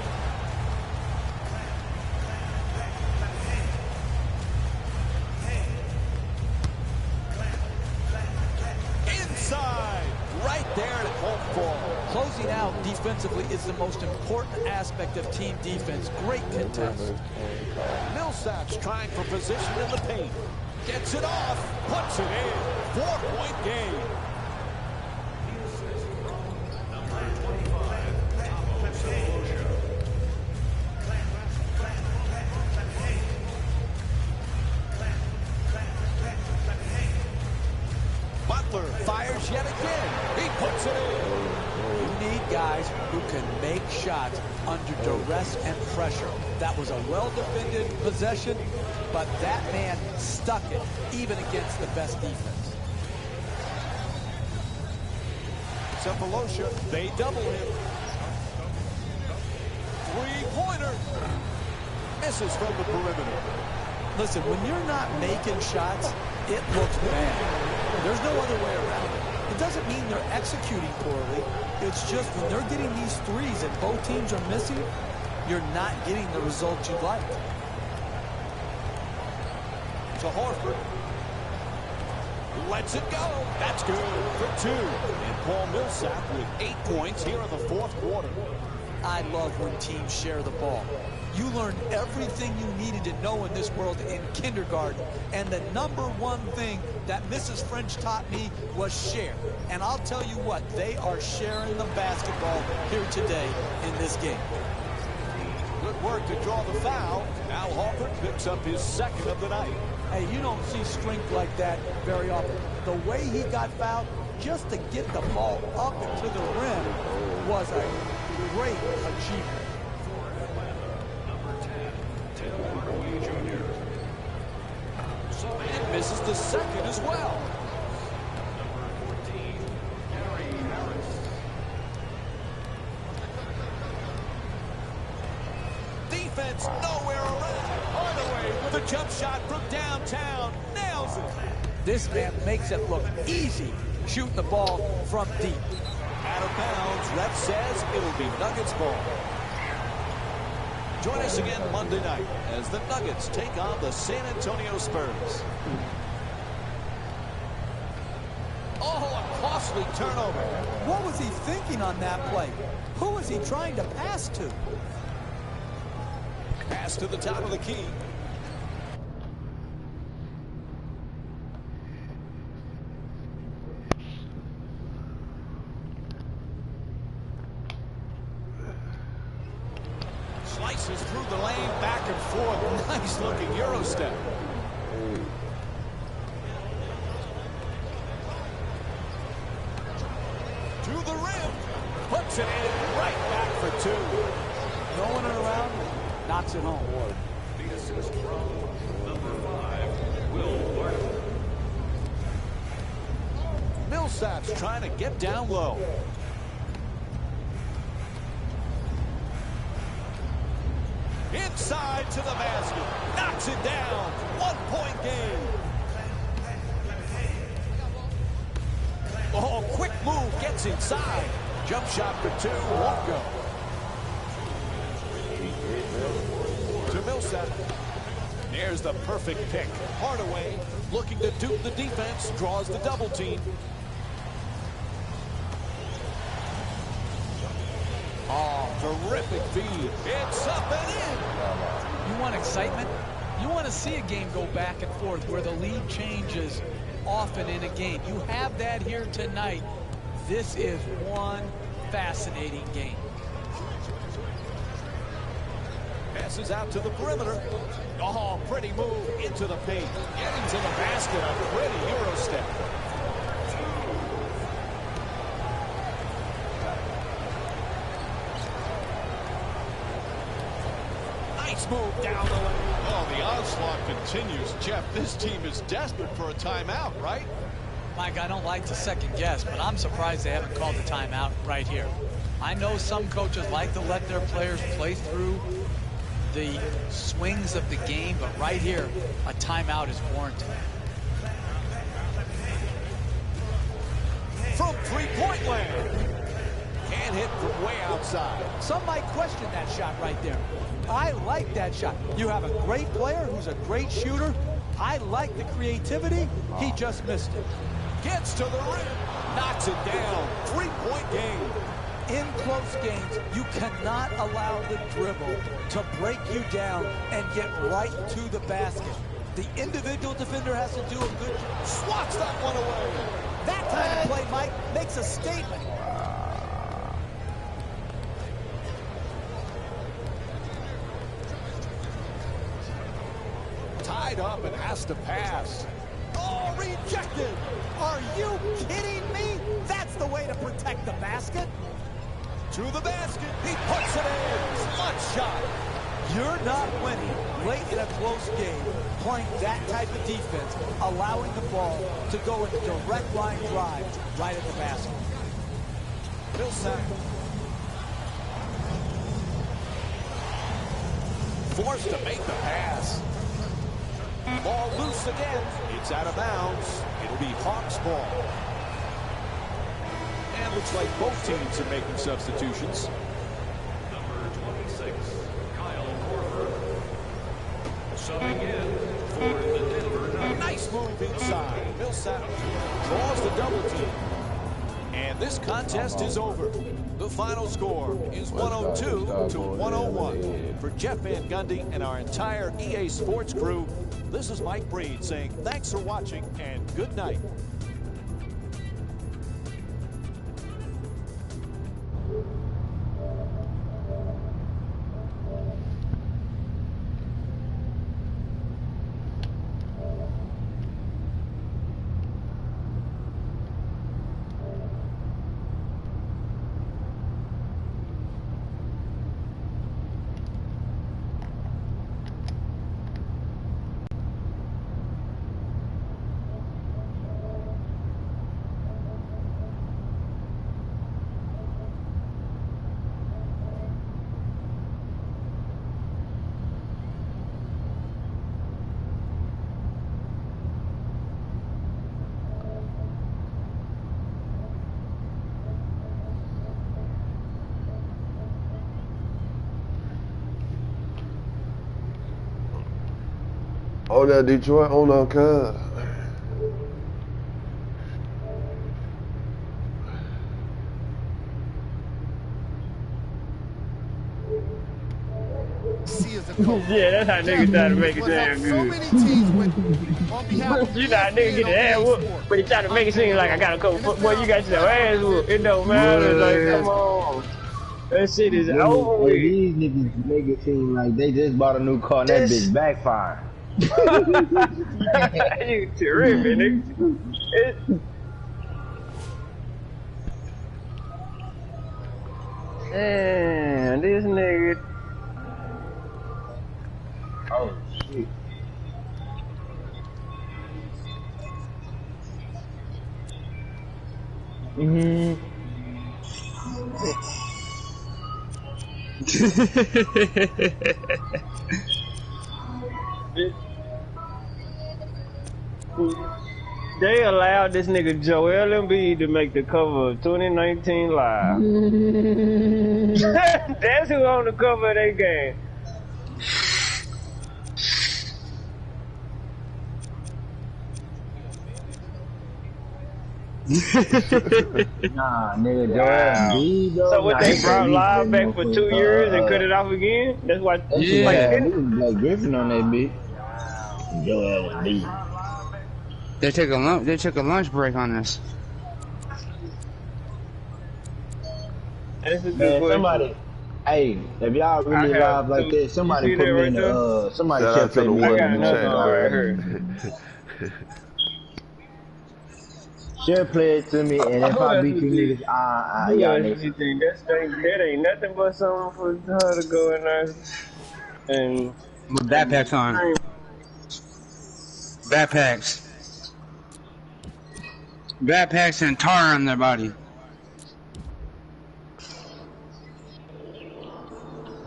Inside. Right there at home ball. Closing out defensively is the most important aspect of team defense. Great contest. Millsap's trying for position in the paint. Gets it off. Puts it in. 4-point game. Number 25, Thabo Sefolosha. Butler fires yet again. He puts it in. You need guys who can make shots under duress and pressure. That was a well-defended possession, but that man stuck it even against the best defense. Cephalosha, they double him. Three-pointer. Misses from the perimeter. Listen, when you're not making shots, it looks bad. There's no other way around it. It doesn't mean they're executing poorly. It's just when they're getting these threes and both teams are missing, you're not getting the results you'd like. To Horford. Lets it go. That's good for 2. And Paul Millsap with 8 points here in the fourth quarter. I love when teams share the ball. you learned everything you needed to know in this world in kindergarten. And the number one thing that Mrs. French taught me was share. And I'll tell you what, they are sharing the basketball here today in this game. Good work to draw the foul. Al Horford picks up his second of the night. Hey, you don't see strength like that very often. The way he got fouled, just to get the ball up and to the rim, was a great achievement. And misses the second as well. Defense nowhere around. Hardaway with a jump shot from downtown. Nails it. This man makes it look easy shooting the ball from deep. Out of bounds. Ref says it'll be Nuggets ball. Join us again Monday night as the Nuggets take on the San Antonio Spurs. Oh, a costly turnover. What was he thinking on that play? Who was he trying to pass to? Pass to the top of the key. Slices through the lane, back and forth. Nice looking Euro step. To the rim. Puts it in right back for two. Throwing it around, knocks it home. The assist from number 5, Will Barton. Millsap's trying to get down low. Inside to the basket. Knocks it down. 1-point game. Oh, quick move. Gets inside. Jump shot for two. Won't go. To Millsap. There's the perfect pick. Hardaway looking to dupe the defense. Draws the double team. Oh, terrific feed. It's up and in. You want excitement? You want to see a game go back and forth where the lead changes often in a game. You have that here tonight. This is one fascinating game. Passes out to the perimeter. Oh, pretty move into the paint. Getting to the basket. A pretty Euro step. Nice move down the lane. Oh, the onslaught continues. Jeff, this team is desperate for a timeout, right? Mike, I don't like to second guess, but I'm surprised they haven't called a timeout right here. I know some coaches like to let their players play through the swings of the game, but right here, a timeout is warranted. From three-point land. Can't hit from way outside. Some might question that shot right there. I like that shot. You have a great player who's a great shooter. I like the creativity. He just missed it. Gets to the rim. Knocks it down. Three-point game. In close games, you cannot allow the dribble to break you down and get right to the basket. The individual defender has to do a good job. Swats that one away. That kind of play, Mike, makes a statement. Tied up and has to pass. Oh, rejected. Are you kidding me? That's the way to protect the basket. To the basket. He puts it in. Clutch shot. You're not winning late in a close game playing that type of defense, allowing the ball to go in a direct line drive right at the basket. Millsap. Forced to make the pass. Ball loose again. It's out of bounds. It'll be Hawks ball. And looks like both teams are making substitutions. Number 26, Kyle Korver. Subbing in for the Denver Nuggets. Nice move inside. Millsap draws the double team. And this contest is over. The final score is 102 to 101. For Jeff Van Gundy and our entire EA Sports crew, this is Mike Breed saying thanks for watching and good night. Oh, that Detroit on our car. Yeah, that's how niggas try to make it damn good. So many teams went on behalf of You know how niggas get their ass whooped, but they try to make it seem like I got a couple foot. Boy, you got your ass whooped. It don't matter. Like, come on. That shit is over with. These niggas make it seem like they just bought a new car and that bitch backfired. You terrific, nigga. Man, this nigga. Oh shit. They allowed this nigga Joel Embiid to make the cover of 2019 Live. That's who on the cover of that game. Nah, nigga, Joel Embiid, though. So what, they brought Live back for 2 years and cut it off again? That's why. Yeah, like Griffin on that bitch. Joel Embiid. They took a lunch break on this. That's a good Man, question. somebody, hey, if y'all really live like that, somebody put me in the somebody Shout out should to play the me one in in the chat, the Share play it to me, and if I beat you niggas, y'all niggas. That ain't nothing but something for her to go in there and With backpacks on. Backpacks and tar on their body.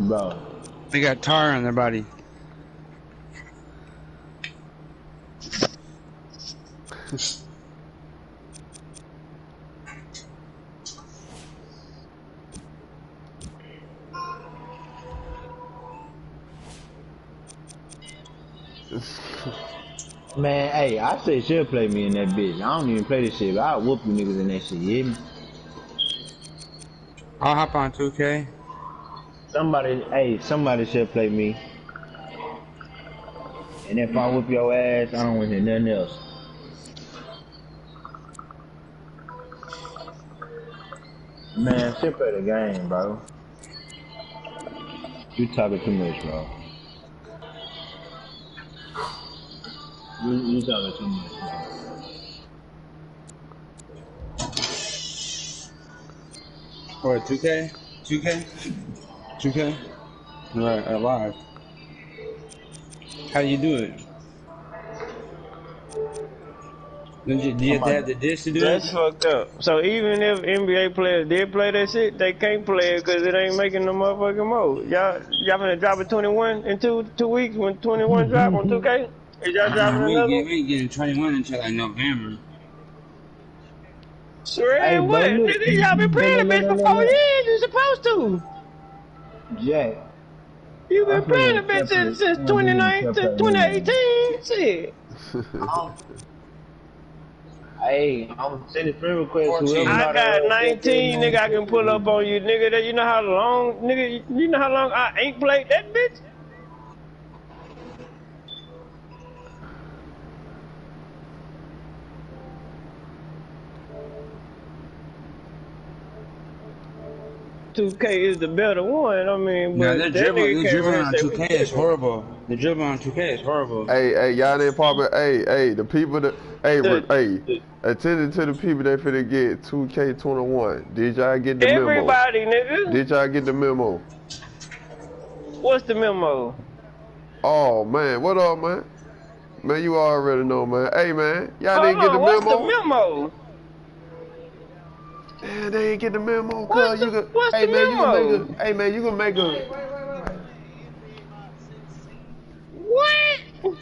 Bro. They got tar on their body. Man, hey, I say she'll play me in that bitch. I don't even play this shit, but I'll whoop you niggas in that shit, you hear me? I'll hop on 2K. Somebody should play me. And if I whoop your ass, I don't want to hear nothing else. Man, she'll play the game, bro. You talking too much, bro. You talking too much, bro. Or 2K? 2K? 2K? Right, live. How do you do it? Do you have to have the dish to do That's it? fucked up. So even if NBA players did play that shit, they can't play it because it ain't making no motherfucking mode. Y'all gonna drop a 21 in two weeks when 21 drop on 2K? Is y'all dropping We another? ain't getting 21 until like November. Sure, Hey, what? bro, look. Nigga, y'all been playing the bitch for 4 years. You supposed to. Jack. You been I'm playing the playing bitch since separate. 2018. Shit. Hey, I'm sending friend requests. 14. I got 19, nigga. I can pull up on you, nigga. That you know how long, nigga. You know how long I ain't played that bitch. $2K is the better one. I mean, but the dribbling on 2K is horrible. The dribbling on 2K is horrible. Hey, y'all didn't pop it. Hey, the people that, attending to the people that finna get 2K21. Did y'all get the memo? Everybody, nigga. Did y'all get the memo? What's the memo? Oh man, what up, man? Man, you already know, man. Hey, man, y'all didn't get the what's memo? The memo? Man, they ain't get the memo. What's you the memo? Hey, you can make a. What?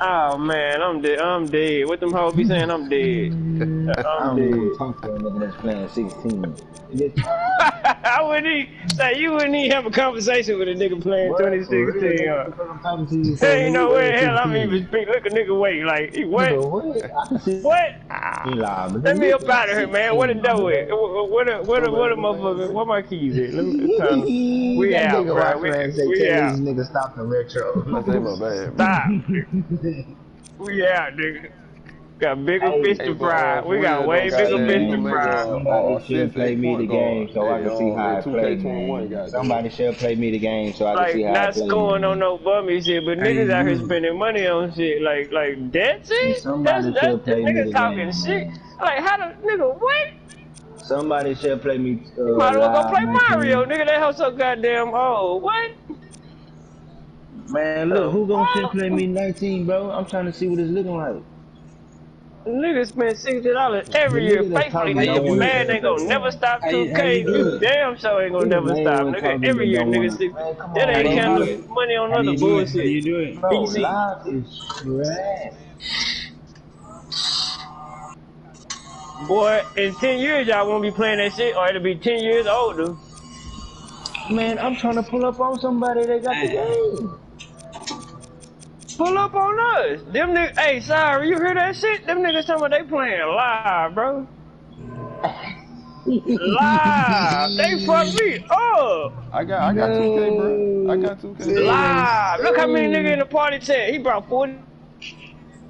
Oh man, I'm dead. I'm dead. What them hoes be saying? I'm dead. I'm dead. Talk to a nigga that's playing 16. I wouldn't even, you wouldn't even have a conversation with a nigga playing 2016. There ain't no way in hell I'm even speak. Look a nigga wait like what? What? Let me up out of here, man. What the dough at? What a motherfucker? Where my keys at? Let me. We out, bro. We out. These niggas stop the retro. Stop. We out, nigga. Got bigger fish to fry. We got way bigger fish to fry. Somebody should play me the game so I can see how I play. Somebody should play me the game so I can see how I play. Not scoring on no bummy shit, but niggas out here spending money on shit like that shit. That's niggas talking shit. Like how the nigga what? Somebody should play me. Might as well go play Mario, nigga. That house so goddamn old. What? Man, look, who gonna shit play me 19, bro? I'm trying to see what it's looking like. Niggas spend $60 every year faithfully, nigga. Man ain't gonna never stop 2K. You damn sure ain't gonna never stop, nigga. Every year, nigga. That ain't counting money on other bullshit. How you doing? Bro, live is trash. Boy, in 10 years, y'all won't be playing that shit, or it'll be 10 years older. Man, I'm trying to pull up on somebody that got the game. Pull up on us. Them niggas, hey, sorry, you hear that shit? Them niggas talking about they playing live, bro. Live. They fucked me up. I got 2K, bro. I got 2K. Live. Look how many niggas in the party chat. He brought 40.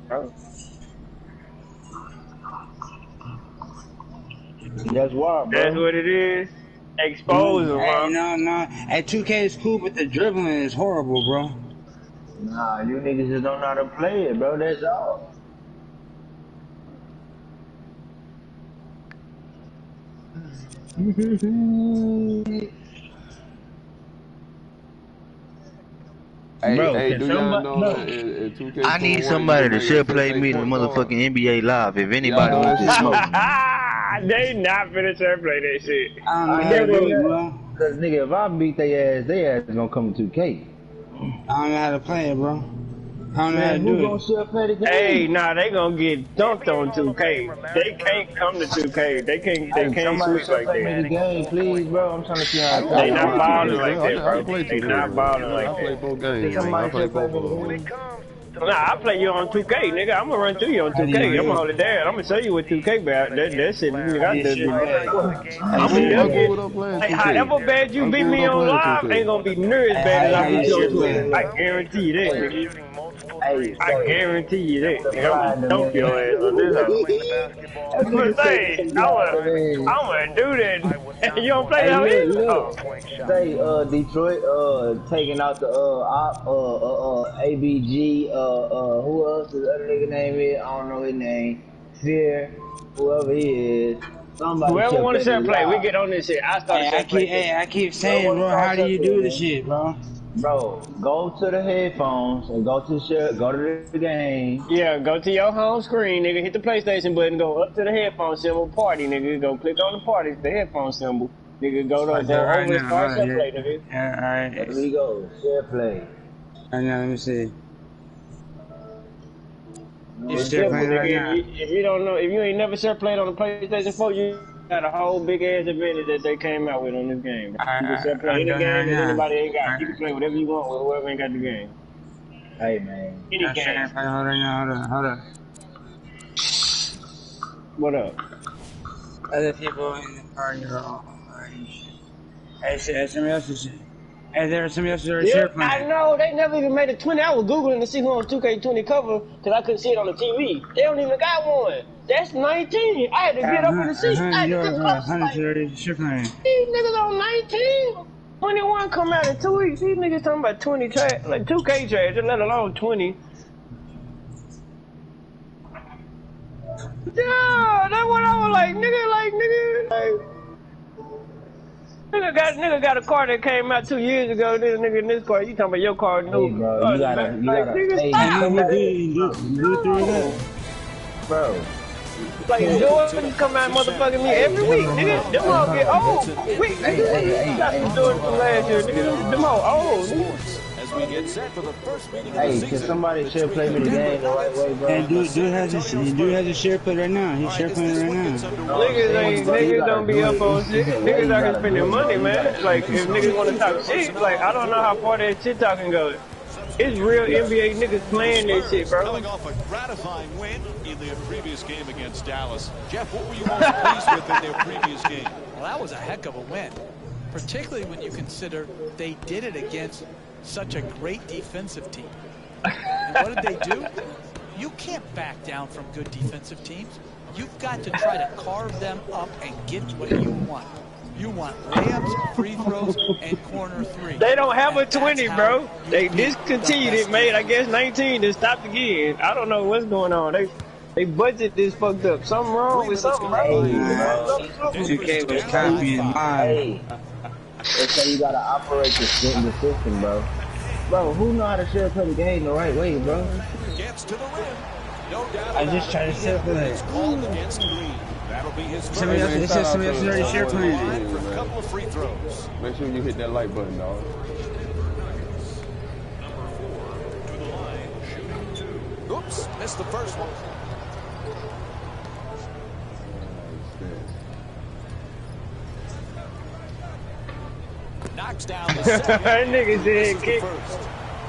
Bro. That's why, bro. That's what it is. Expose them, bro. No. Hey, 2K is cool, but the dribbling is horrible, bro. Nah, you niggas just don't know how to play it, bro. That's all. Hey, do y'all know that in 2K? I need somebody to should play me the motherfucking NBA Live if anybody wants to smoke. They not finna try to play that shit. Cause nigga, if I beat their ass gonna come to 2K. I don't know how to play it, bro. I don't know how to do it. Hey, nah, they gonna get dunked on 2K. They can't come to 2K. They can't switch like that. Me the game, please, bro. I'm trying to see how I They not balling like that, bro. They not balling like that. I play both games. I play both of them. Nah, I play you on 2K, nigga. I'm gonna run through you on 2K. I'm gonna hold it down. I'm gonna show you what 2K about. That shit, nigga, I done. Hey, however bad you beat me on live, ain't gonna be near as bad as I beat you on Twitter. I guarantee you that, nigga. I guarantee you that. Nigga, I'm gonna dunk your ass on this. But say, I wanna do that. You don't play that yet? Say, Detroit, taking out the ABG, who else the other nigga name is? I don't know his name. Fear, whoever he is. Whoever want to share play, we get on this shit. I keep saying, bro, how do you do this shit, bro? Bro, go to the headphones and go to the game. Yeah, go to your home screen, nigga. Hit the PlayStation button. Go up to the headphone symbol. Party, nigga. Go click on the party. The headphone symbol. Nigga, go over to start share play, nigga. Alright. There we go. Share play. Alright, now let me see. It's simple, nigga. If you don't know, if you ain't never share played on the PlayStation 4, you got a whole big ass advantage that they came out with on this game. You can share play any game that anybody ain't got. You can play whatever you want with whoever ain't got the game. Hey, man. Any game. Hold on. What up? Other people in the party are all. Hey, shit, somebody else is. Hey, there's somebody else already share playing. I know, they never even made a 20. I was Googling to see who on 2K20 cover because I couldn't see it on the TV. They don't even got one. That's 19. I had to get up in the seat. I had to get close. Share playing. These niggas on 19. 21 come out in 2 weeks. These niggas talking about 20 trash, like 2K trash, let alone 20. Yeah, that's what I was like, nigga. Nigga got a car that came out 2 years ago. This nigga in this car, you talking about your car new? Hey, bro, you gotta. Bro. Like Jordan come out motherfucking me every week, nigga. Them all get old. Quick, nigga. Got some Jordan from last year, nigga. Them all old, nigga. As we get set for the first meeting of the Hey, season. can somebody share play me the game the right way, bro? Hey, dude has a share play right now. He's share playing right now. Niggas don't be up on shit. Niggas out here spending money, man. Like, if niggas want to talk shit, like, I don't know how far that shit talking goes. It's real NBA niggas playing this shit, bro. Coming off a gratifying win in their previous game against Dallas. Jeff, what were you most pleased with in their previous game? Well, that was a heck of a win, particularly when you consider they did it against such a great defensive team. And what did they do? You can't back down from good defensive teams. You've got to try to carve them up and get what you want. You want layups, free throws, and corner three. They don't have a 20, bro. They discontinued it, made, I guess, 19 to stop again. I don't know what's going on. They budget this fucked up. Something wrong with something, bro. 2K was copying mine. They say you gotta operate the system, bro. Bro, who know how to share play the game the right way, bro? Gets to the rim. No doubt. I just tried to share play. Called against Green. That'll be his first. Somebody else already share playing. For a couple of free throws. Make sure you hit that like button, dog. Oops, missed the first one. Knocks down the second. That nigga said kick.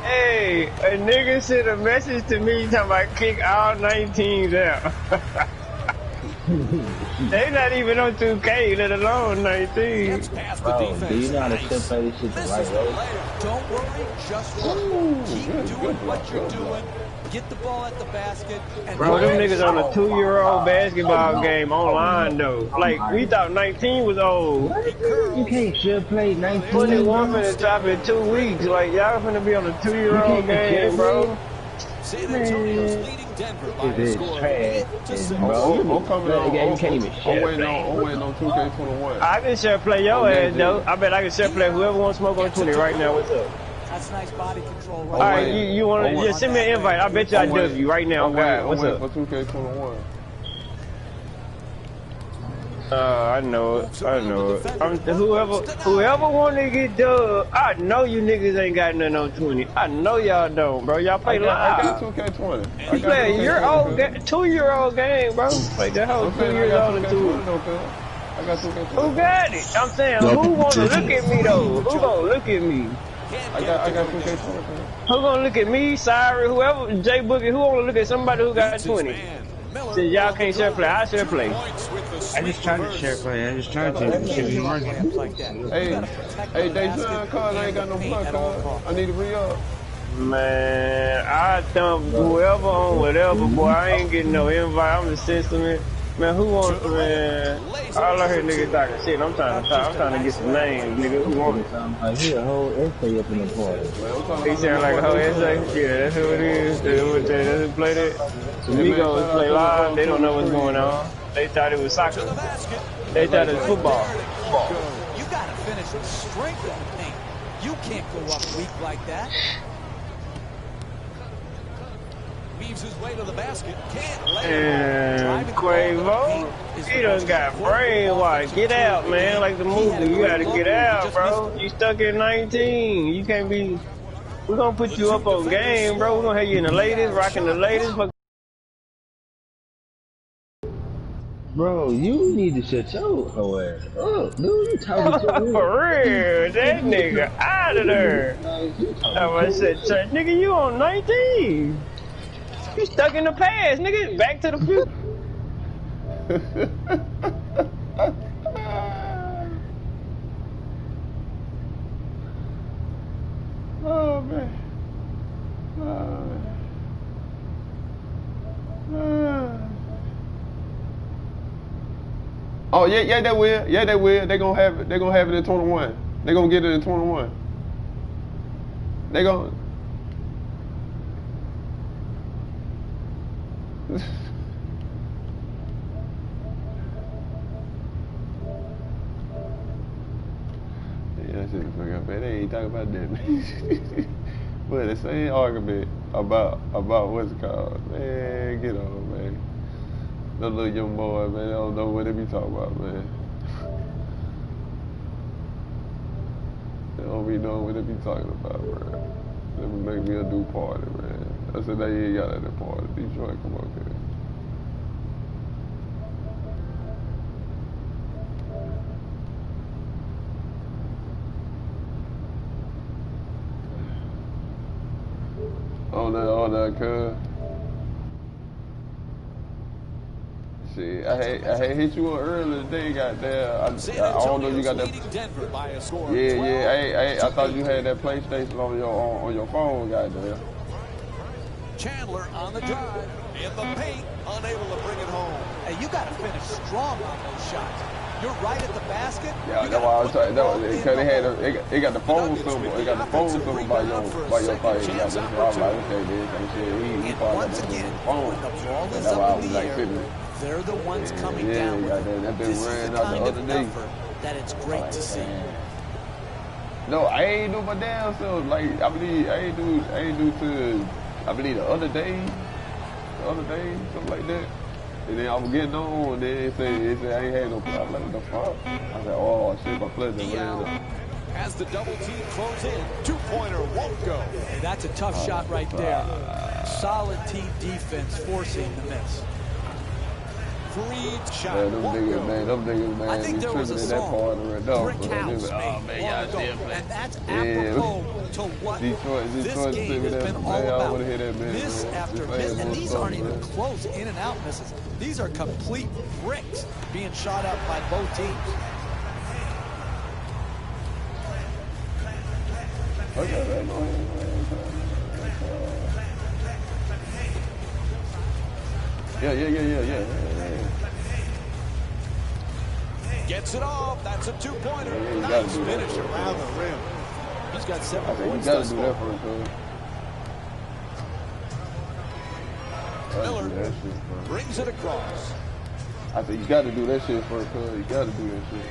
Hey, a nigga sent a message to me talking about kick all 19s out. They not even on 2K, let alone 19. Bro, do you know how to share play this shit the right way? Don't worry, just work. Keep doing what you're doing. Get the ball at the basket. And Bro, them niggas on a 2-year-old basketball game online though. Like, we thought 19 was old. You can't share play 19. 21 finna drop in 2 weeks. Like, y'all finna be on a 2-year-old game, bro. San Antonio's leading Denver by It a is score of trash. 8-6. I'm coming on. You can't even share I'm waiting on 2K21. I can share play your ass though. I bet I can share play whoever wants to smoke on 20 right now. What's up? That's nice body control. Right? All right, you want to just send me an invite? I bet you I W right now. God, what's up? For 2K21. I know it. Whoever want to get dub, I know you niggas ain't got nothing on 20. I know y'all don't, bro. Y'all play live. I got 2K20. You play a 2-year-old game, bro. Like that whole 2 years old and 2. I got 2K20. Who got it? I'm saying, who want to look at me though? Who gonna look at me? I got 2K20. Who gonna look at me, Cyrus, whoever, J Boogie, who wanna look at somebody who got 20? Since y'all can't share play, I share play. I just tried to share play. I just tried to. It should be working. Hey, Dayson, cuz I ain't got no blood, cuz. I need to re-up. Man, I thump whoever on whatever, boy. I ain't getting no invite. I'm the system. Man, who wants, man? All I hear niggas talking shit. I'm trying to get some names, nigga. Who wants it? I hear a whole essay up in the party. He sound like a whole essay? Yeah, that's who it is. That's who play that. The Migos play live. They don't know what's going on. They thought it was soccer. They thought it was football. You gotta finish with strength in the paint. You can't go up weak like that. Weaves his way to the basket. Can't lay And Quavo, he done got brainwashed. Get out, man. Like the movie, you gotta get out, bro. You stuck at 19. You can't be. We're gonna put you up on game, bro. We're gonna have you in the latest, rocking the latest. Bro, you need to shut your whole ass up, dude. You talking to me. For real, that nigga out of there. I said, nigga, you on 19. You stuck in the past, nigga. Back to the future. Oh man. Oh yeah, they will. Yeah, they will. They gonna have it. They gonna have it in 21. They gonna get it in 21. They gonna. Yeah, I should've forgot, man. They ain't talking about that. But the same argument about what's it called, man. Get on, man. That little young boy, man. I don't know what they be talking about, man. They don't be knowing what they be talking about, bro. They make me a new party, man. I said they ain't got at the party. Detroit, come on, kid. On that, cuz. See, I had hit you up earlier today, goddamn. I don't know if you got that. Yeah. I thought you had that PlayStation on your phone, goddamn. Chandler on the drive, in the paint, unable to bring it home. Hey, you got to finish strong on those shots. You're right at the basket. Yeah, that's why I was talking. Because it got the phone symbol. It got the phone symbol by your thing. I was like, okay, man, he probably once got again, the phone. when the ball is That's why I up was in the like air, sitting. they're the ones coming down with it. This is the kind of effort that it's great to see. No, I ain't do my damn self. Like I believe I ain't do to. I believe the other day, something like that. And then I was getting on, and then it said I ain't had no problem. Like, what the fuck? I said, oh shit, my pleasure. As the double team close in, two-pointer won't go. Hey, that's a tough shot right there. Solid team defense forcing the miss. Freed shot. Man, them niggas, man. I think there was a song, Brick House, and that's apropos to what this game has been all about. Miss after miss, and these aren't even close in and out misses. These are complete bricks being shot up by both teams. Yeah. Gets it off. That's a two-pointer. Nice finish around the rim. He's got 7 points. You gotta do that for it, Miller brings it across. I said you gotta do that shit for it, cuz. You gotta do that shit.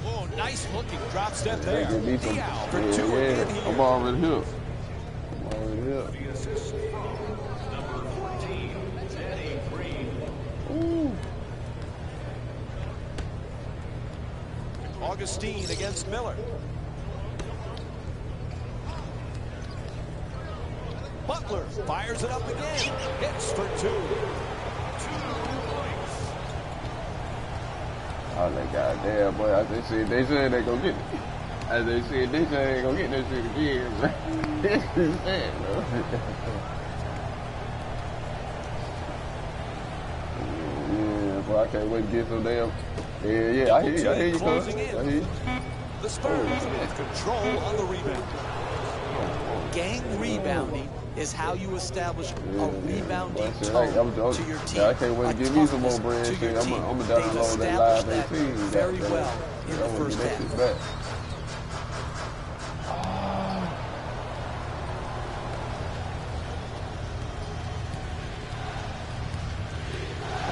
Oh, nice looking drop step there. Diao for two again here. I'm already here. Number 14, Danny Green. Ooh. Augustine against Miller. Butler fires it up again. Hits for two. 2 points. Oh, my goddamn, boy. As they said they gonna get it. As they said they ain't gonna get that shit again, man. This is sad, bro. Yeah, boy, I can't wait to get some damn. Yeah, I hear you, cuz. I hear you. The Spurs with control on the rebound. Gang rebounding is how you establish a rebounding tone to your team. I can't wait to give me some more bread. I'm gonna download that live 18. Very well in the first half.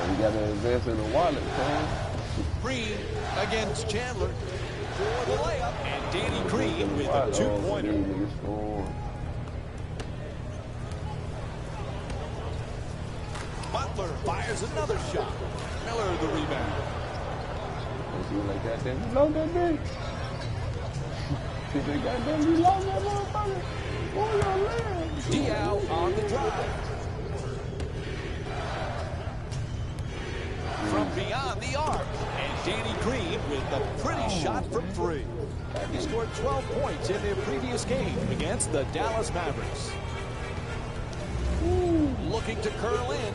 You gotta invest in the wallet, man. Green against Chandler for the layup, and Danny Green with a two-pointer. Butler fires another shot. Miller the rebound. You like goddamn, you love that bitch. She said, goddamn, you love that motherfucker. Oh, your legs. Diao on the drive. From beyond the arc, and Danny Green with a pretty shot from three. He scored 12 points in their previous game against the Dallas Mavericks. Ooh, looking looking to curl in.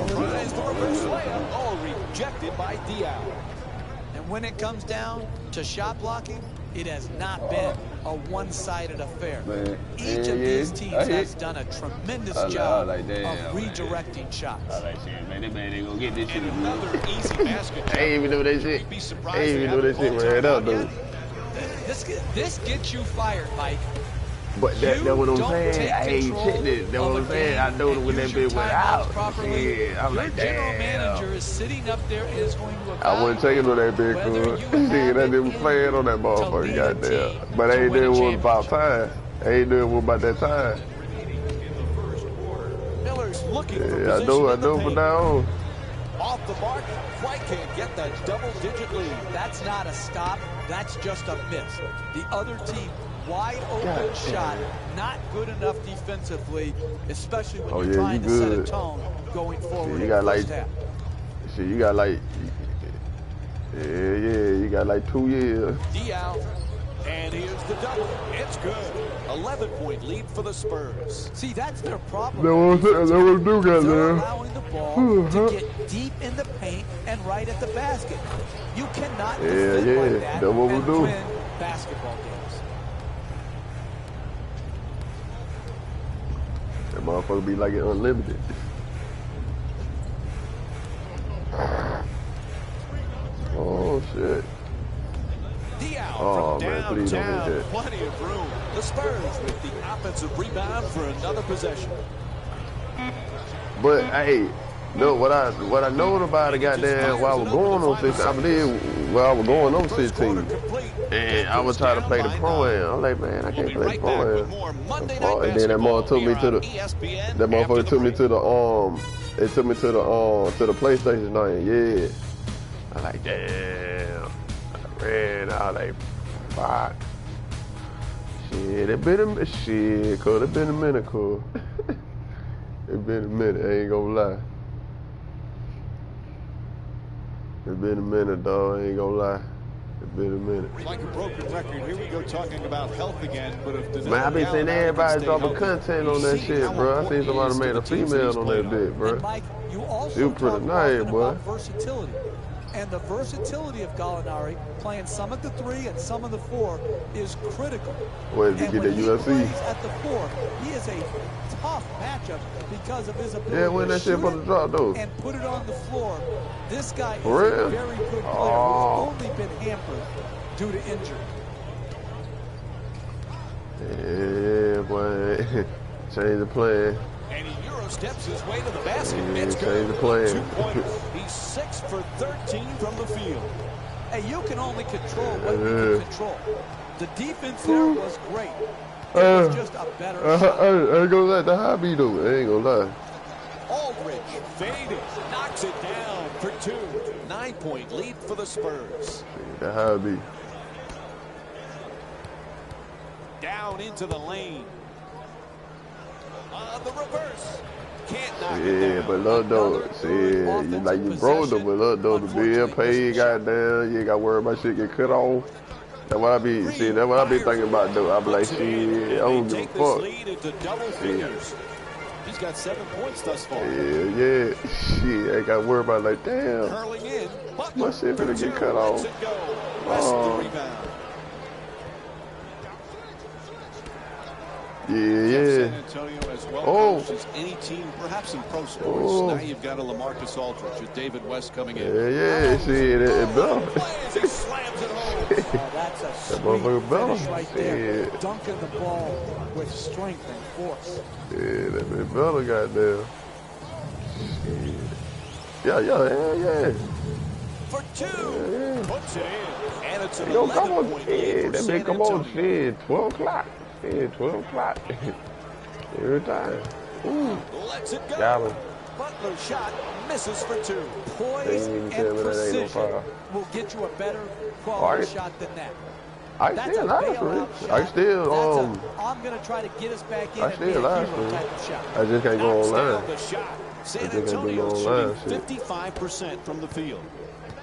Tries the reverse layup. Oh, rejected by Diaw. And when it comes down to shot blocking, it has not been a one-sided affair. Man. Each of these teams has done a tremendous job of redirecting shots. I like shit, man. They gonna get this shit. Another easy basket. I ain't even do that shit. You'd be I surprised ain't they even do that shit haven't right all up, dude. This gets you fired, Mike. But that's what I'm don't saying. take I ain't control checked it. That's of what a I'm saying. game I know and when that use your bitch went timeouts out. properly. Yeah, I'm Your like, general damn. manager is sitting up there and is going to I wasn't taking on that bitch, whether cuz. you See, have that it nigga was in playing you on that to motherfucker, lead a goddamn. team But I to ain't win a doing what about championship. time. I ain't doing what about that time. Miller's looking for Yeah, I position know in the from paint. now on. Off the mark, quite can't get that double-digit lead. That's not a stop. That's just a miss. The other team, wide open shot, not good enough defensively, especially when you're trying to set a tone going forward in the first half. Shit, you got like, you got like 2 years. Diaw, and here's the double. It's good. 11-point lead for the Spurs. See, that's their problem. That's what I do, They're goddamn. allowing the ball to get deep in the paint and right at the basket. You cannot defend like that that's what we and do. win basketball games. That motherfucker be like it unlimited. Oh shit. Diaw Oh from man, please don't downtown. hit that. Plenty of room. The Spurs with the offensive rebound for another possession. But hey, no, what I know about it, goddamn, while I was going on 16, I believe while I was going on 16, and I was trying to play the pro-am. I'm like, man, I can't play the pro-am. And then that motherfucker took me to the, that motherfucker took me to the it took me to the PlayStation night. Yeah, I'm like, damn. I ran out like, fuck. Shit, could have been a minute, cool. It been a minute, I ain't gonna lie. It been a minute, dog, I ain't gonna lie. It been a minute. Like a broken record, here we go talking about health again, but if the Man, I been seeing everybody dropping content on that shit, bro. I seen somebody made a female on that bit, bro. And Mike, you also She was pretty talk nice, often boy. about versatility. And the versatility of Gallinari, playing some at the 3 and some at the 4, is critical. Where did he And get when that he UFC? plays at the 4, he is a tough matchup because of his ability Yeah, when to that shit shoot supposed to it drop, though? and put it on the floor. This guy For is a real? very good player Oh. who's only been hampered due to injury. Yeah, boy. Change the plan. And he Euro steps his way to the basket. Yeah, It's change good. the plan. 2-pointer. He's 6 for 13 from the field. Hey, you can only control what you can control. The defense there was great. It was just a better shot. I ain't gonna let the hobby though. I ain't gonna lie. Aldridge faded, knocks it down for 2. 9-point lead for the Spurs. The hobby. Down into the lane. The reverse. Can't knock it down. Yeah, but look though, see, you like you broke them, but look though, the bill paid, goddamn, you ain't gotta worry about shit get cut off. That's what I be, see, that's what I be thinking about though. I be like, shit, I don't give a fuck. Lead into double figures. He's got 7 points thus far. Yeah, shit, I ain't gotta worry about like, damn, Curling in. my shit finna get cut off. Lets it go. West the rebound. Yeah. San Antonio as well coached as any team, perhaps in pro sports. Now you've got a LaMarcus Aldridge with David West coming in. Yeah, see, it better. He slams it home. That's a That sweet motherfucker better. finish right there. Yeah. Dunking the ball with strength and force. Yeah, that bit better, goddamn. Yeah. For 2. Puts it in. And it's an Yo, come on, 11-point lead shit. for That San bitch come on, Antonio. shit. 12 o'clock. Yeah, 12 o'clock. Every time. Ooh. Lets it go. Got him. Butler's shot misses for 2. Poise They and didn't tell me that ain't no precision foul. will get you a better quality Alright. shot than that. I That's still a live bailout for it. shot. I still, I'm going to try to get us back in I and be a still live hero for type it. of shot. I just can't go Knocks online. down the shot. San I think I do Antonio go online, shooting 55% from the field.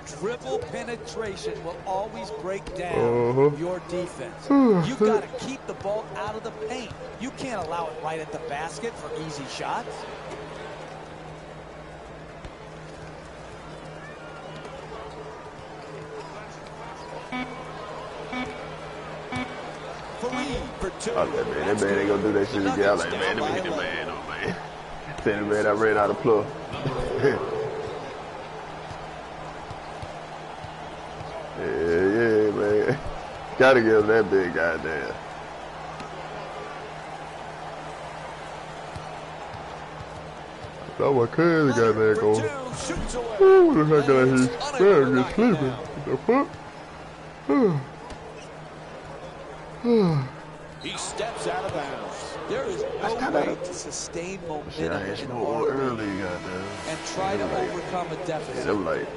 dribble penetration will always break down your defense. You've got to keep the ball out of the paint. You can't allow it right at the basket for easy shots. I was like, man, that man ain't gonna do that shit again. I was like, man, let me hit the man, oh man. Tell the man I ran out of plug. yeah, man. Gotta give him that big goddamn. That's what cousin got there going. Ooh, the heck out here. Man, get sleeping. What the fuck? He steps out of bounds. There is no way to sustain momentum in ball early, and try to overcome a deficit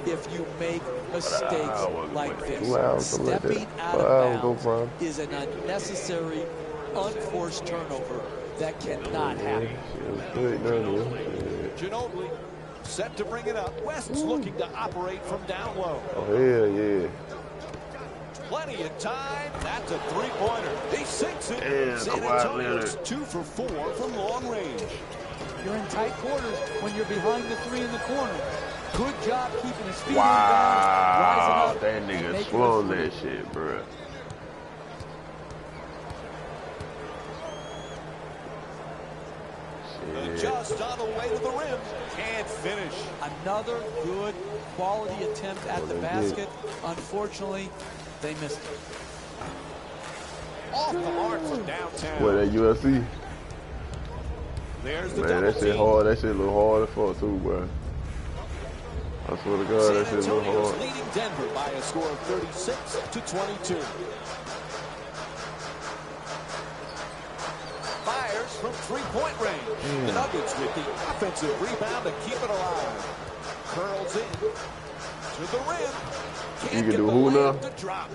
if you make mistakes like this. Stepping out of bounds is an unnecessary, unforced turnover that cannot happen. Ginobili set to bring it up. West's looking to operate from down low. Oh, yeah. Plenty of time. That's a three-pointer. He sinks it. Yeah, San Antonio's 2 for 4 from long range. You're in tight quarters when you're behind the three in the corner. Good job keeping his feet wow, in bounds, that nigga swung that shit, bro. Just on the way to the rim. Can't finish. Another good quality attempt at the basket. Unfortunately, they missed it. Off the mark from downtown. What, at USC? There's the man, that shit hard. That shit look hard as fuck too, bro. I swear to God, that shit look hard. Leading Denver by a score of 36-22. Fires from three-point range. The Nuggets with the offensive rebound to keep it alive. Curls in to the rim. You can do who now?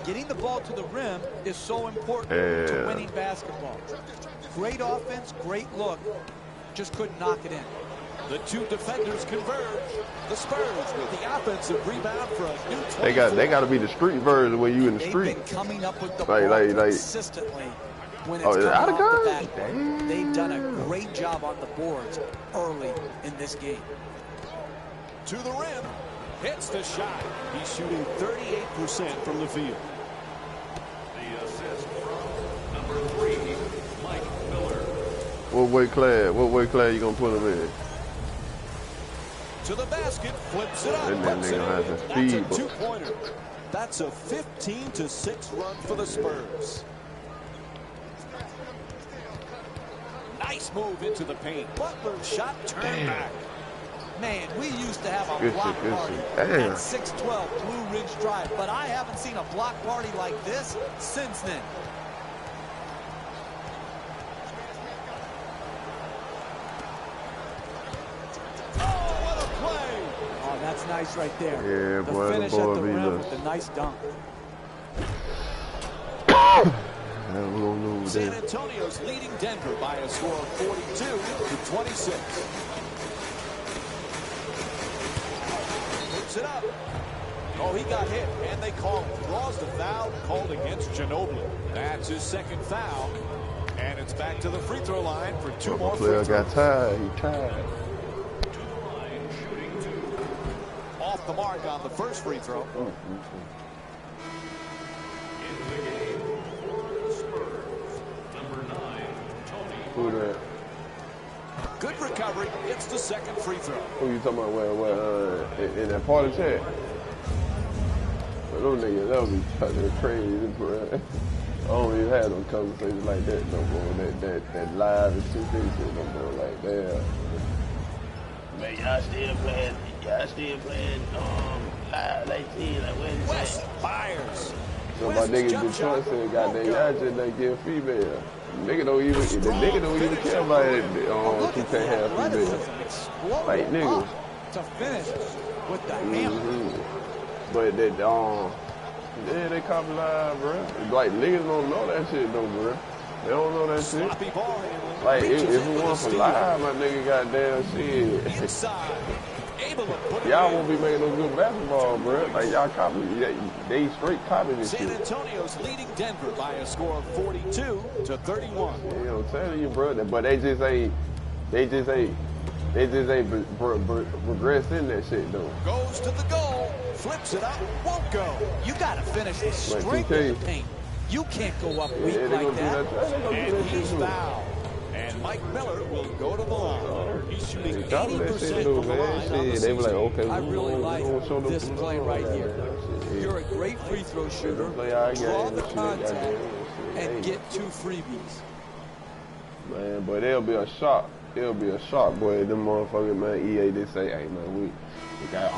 Getting the ball to the rim is so important to winning basketball. Great offense, great look. Just couldn't knock it in. The two defenders converge. The Spurs with the offensive rebound for a new 24. They got to be the street version when you in the street. They've been coming up with the ball consistently. When it's coming off the backboard. They've done a great job on the boards early in this game. To the rim. Hits the shot. He's shooting 38% from the field. The assist from number 3, Mike Miller. What weight class you gonna put him in? To the basket, flips it up. That's a two-pointer. That's a 15-6 run for the Spurs. Nice move into the paint. Butler's shot turned back. Man, we used to have a block party at 612 Blue Ridge Drive, but I haven't seen a block party like this since then. Oh, what a play! Oh, that's nice right there. Yeah, the boy, finish the boy at the rim us. with the nice dunk. San Antonio's leading Denver by a score of 42-26. Puts it up. Oh, he got hit, and they call it. Draws the foul called against Ginobili. That's his second foul, and it's back to the free throw line for two more free throws. Got tired. He tired. Off the mark on the first free throw. Who that? Good recovery. It's the second free throw. Who you talking about? In that party chat? Those niggas, that would be fucking crazy, bro. I don't even have no conversations like that no more. That live and shit, no more. Like, damn. Man, y'all still playing live like this, like when West fires. So my niggas Detroit said, goddamn, y'all just like get a female. The nigga don't even care about it. He can't have female. Like niggas. To finish with the hammer. But that yeah, they copy live, bro. Like niggas don't know that shit though, bro. They don't know that shit. Like if it wasn't for live, my nigga goddamn shit. Inside. able to put it Y'all in. won't be making no good basketball, bro. Like y'all copy, they straight copy this San shit. Antonio's leading Denver by a score of 42-31. You know what I'm telling you, bro. But they just ain't progress in that shit though. Goes to the goal, flips it up, won't go. You got to finish with strength in the paint. You can't go up weak like that. And he's fouled. And Mike Miller will go to the line. He's shooting 80% from the line on the season. They were like, okay, I really like this play right here. You're a great free throw shooter. Draw the contact and get 2 freebies. Man, but it'll be a shock. It'll be a shock, boy. Them motherfuckers, man. EA, they say, hey, man, we got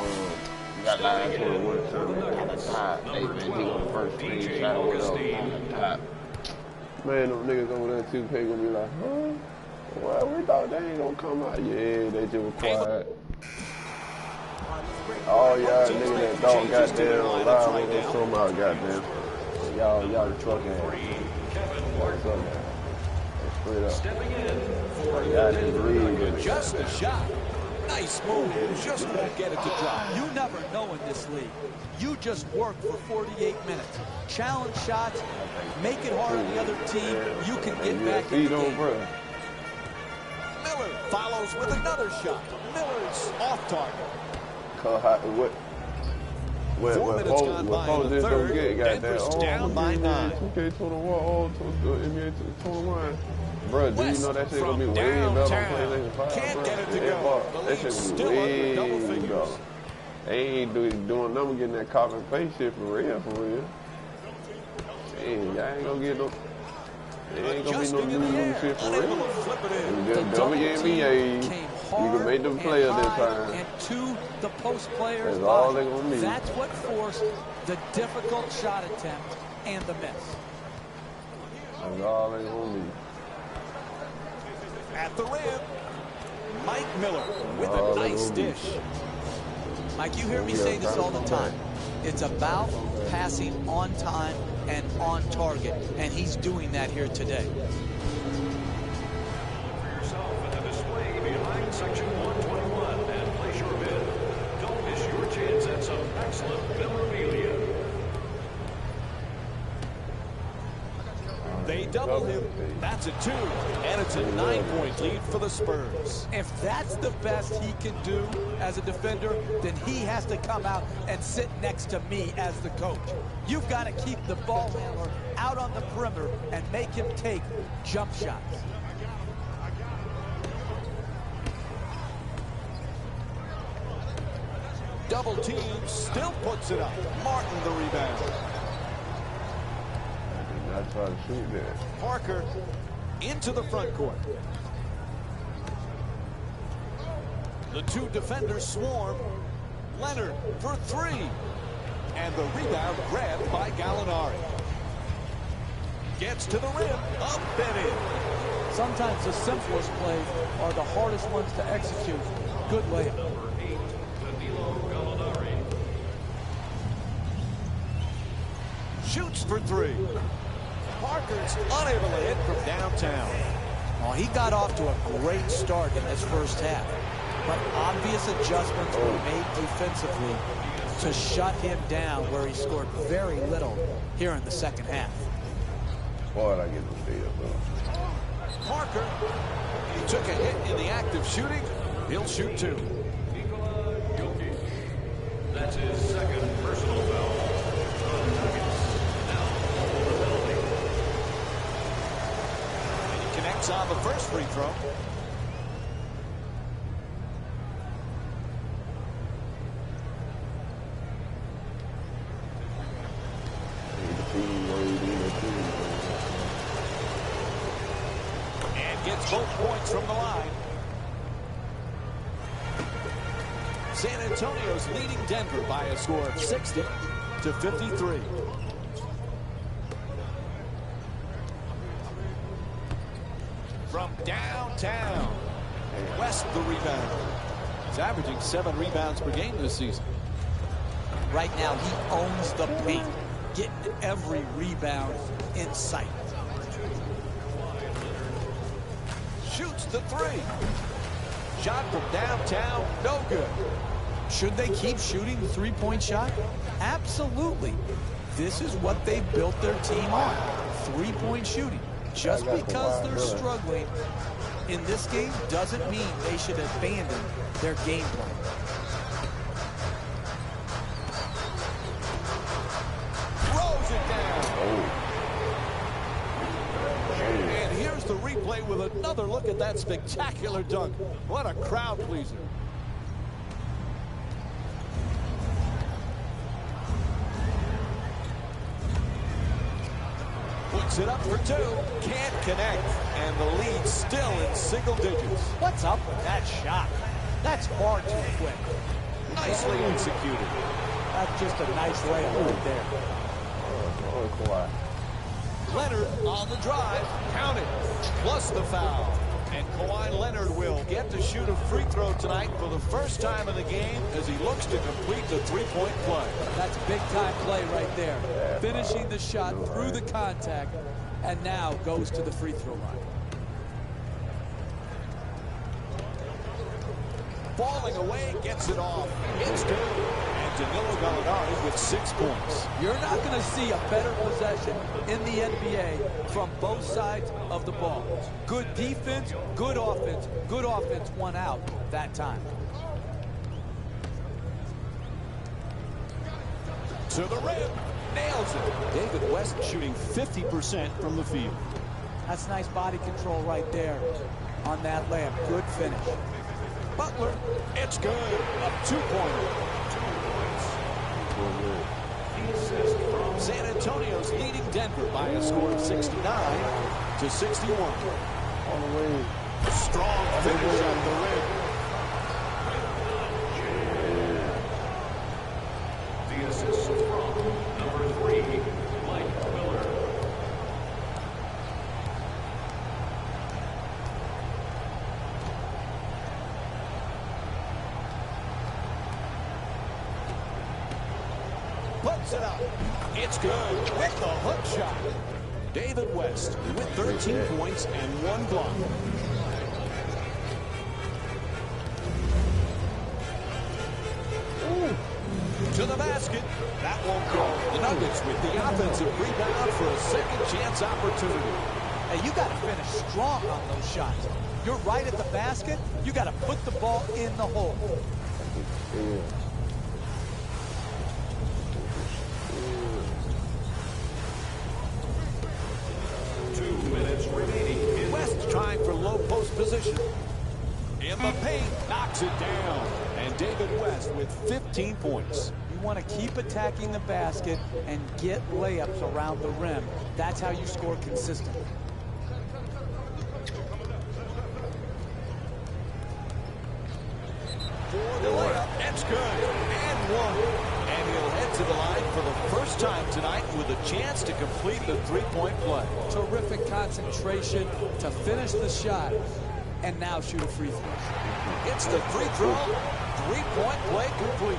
line 21 something on the top. Hey, man, he on the first team. Shot on the top. Man, them niggas over there, 2K, gonna be like, huh? Well, we thought they ain't gonna come out. Yeah, they just were quiet. All y'all niggas that don't goddamn live when they come out, goddamn. Y'all the truck ass. What's up, man? Straight up. Y'all can breathe. Just a shot. Nice move. Just won't get it to drop. You never know in this league. You just work for 48 minutes. Challenge shots. Make it hard on the other team. You can get back in the game. Miller follows with another shot. Miller's off target. What 4 minutes gone by in the third. Denver's down by 9. 2K21, NBA 21. Bro, do you know that shit gonna be way better on PlayStation 5? Can't get it to go. That shit gonna be way better. They ain't doing nothing getting that copy and paste shit for real, Hey, y'all ain't gonna get no. There ain't gonna be no new shit for real. WNBA, you can make them players this time. And to the post players. That's all they gonna need. That's what forced the difficult shot attempt and the miss. That's all they gonna need. At the rim, Mike Miller with a nice dish. Mike, you hear me say this all the time. It's about passing on time and on target, and he's doing that here today. For yourself in the display behind section 121 and place your bid. Don't miss your chance at some excellent memorabilia. They double him. That's a 2. And it's a 9-point lead for the Spurs. If that's the best he can do as a defender, then he has to come out and sit next to me as the coach. You've got to keep the ball handler out on the perimeter and make him take jump shots. Double team, still puts it up. Martin the rebound. I try to shoot that. Parker into the front court. The 2 defenders swarm. Leonard for 3. And the rebound grabbed by Gallinari. Gets to the rim, up and in. Sometimes the simplest plays are the hardest ones to execute. Good layup. Number 8, Danilo Gallinari. Shoots for 3. Parker's unable to hit from downtown. Well, he got off to a great start in this first half, but obvious adjustments were made defensively to shut him down, where he scored very little here in the second half. Boy, I get the deal, bro. Parker, he took a hit in the act of shooting. He'll shoot 2. Nikola Jokic. That's his second personal foul. The Nuggets now hold the penalty. And he connects on the first free throw. And gets both points from the line. San Antonio's leading Denver by a score of 60-53. From downtown, West the rebound. He's averaging 7 rebounds per game this season. Right now, he owns the paint, getting every rebound in sight. Shoots the 3. Shot from downtown, no good. Should they keep shooting the three-point shot? Absolutely. This is what they built their team on, three-point shooting. Just because they're struggling in this game doesn't mean they should abandon their game plan. Throws it down. And here's the replay with another look at that spectacular dunk. What a crowd pleaser. Puts it up for two. Can't connect. And the lead still in single digits. What's up with that shot? That's far too quick. Nicely executed. That's just a nice layup right there. Leonard on the drive. Count it. Plus the foul. And Kawhi Leonard will get to shoot a free throw tonight for the first time in the game as he looks to complete the three-point play. That's big-time play right there. Finishing the shot through the contact, and now goes to the free throw line. Falling away, gets it off. It's good. And Danilo Gallinari with 6 points. You're not going to see a better possession in the NBA from both sides of the ball. Good defense, good offense won out that time. To the rim. Nails it. David West shooting 50% from the field. That's nice body control right there on that layup. Good finish. Butler, it's good. A two-pointer. San Antonio's leading Denver by a score of 69 to 61. Strong finish at the rim. The assist from number 3, Mike Miller. Puts it up. It's good with the hook shot. David West with 13 points and 1 block. To the basket. That won't go. The Nuggets with the offensive rebound for a second chance opportunity. Hey, you got to finish strong on those shots. You're right at the basket. You got to put the ball in the hole. West trying for low post position. In the paint, knocks it down. And David West with 15 points. You want to keep attacking the basket and get layups around the rim. That's how you score consistently. For the layup, it's good. And one. And he'll head to the line for the first time tonight with a chance to complete the three-point play. Terrific concentration to finish the shot and now shoot a free throw. It's the free throw. Three-point play complete.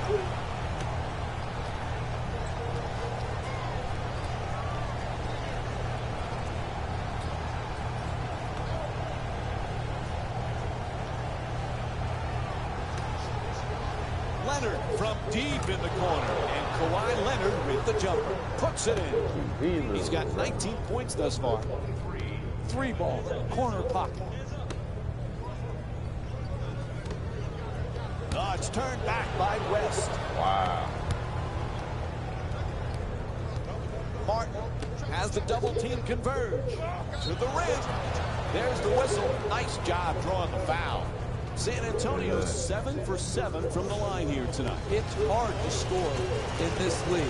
Leonard from deep in the corner. And Kawhi Leonard with the jumper. Puts it in. He's got 19 points thus far. Three ball, corner pocket. Oh, it's turned back by West. Wow. Martin has the double team converge. To the rim. There's the whistle. Nice job drawing the foul. San Antonio's 7 for 7 from the line here tonight. It's hard to score in this league,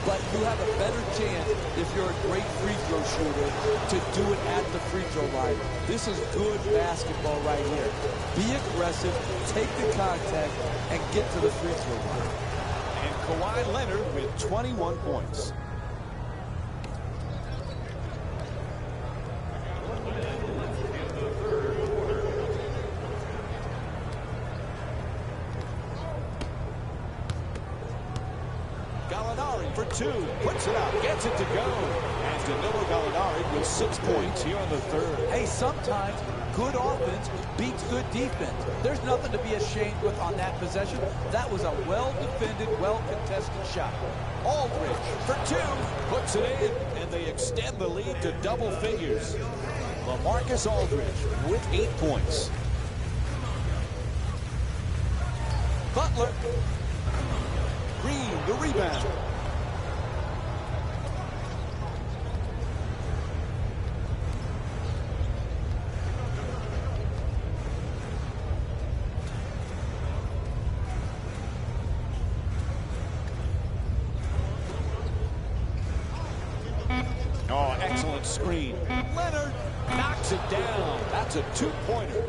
but you have a better chance if you're a great free throw shooter to do it at the free throw line. This is good basketball right here. Be aggressive, take the contact, and get to the free throw line. And Kawhi Leonard with 21 points. Gallinari for two. Puts it out. Gets it to go. And Danilo Gallinari with 6 points here in the third. Hey, sometimes good offense beats good defense. There's nothing to be ashamed with on that possession. That was a well-defended, well-contested shot. Aldridge for two, puts it in, and they extend the lead to double figures. LaMarcus Aldridge with 8 points. Butler. Green, the rebound. Oh, excellent screen. Leonard knocks it down. That's a two-pointer.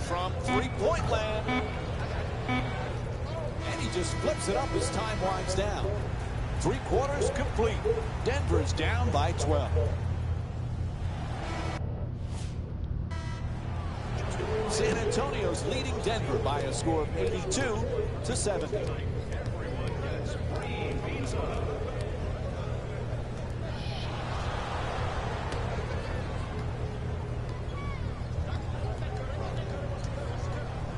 From three-point land. And he just flips it up as time winds down. 3 quarters complete. Denver's down by 12. San Antonio's leading Denver by a score of 82-70.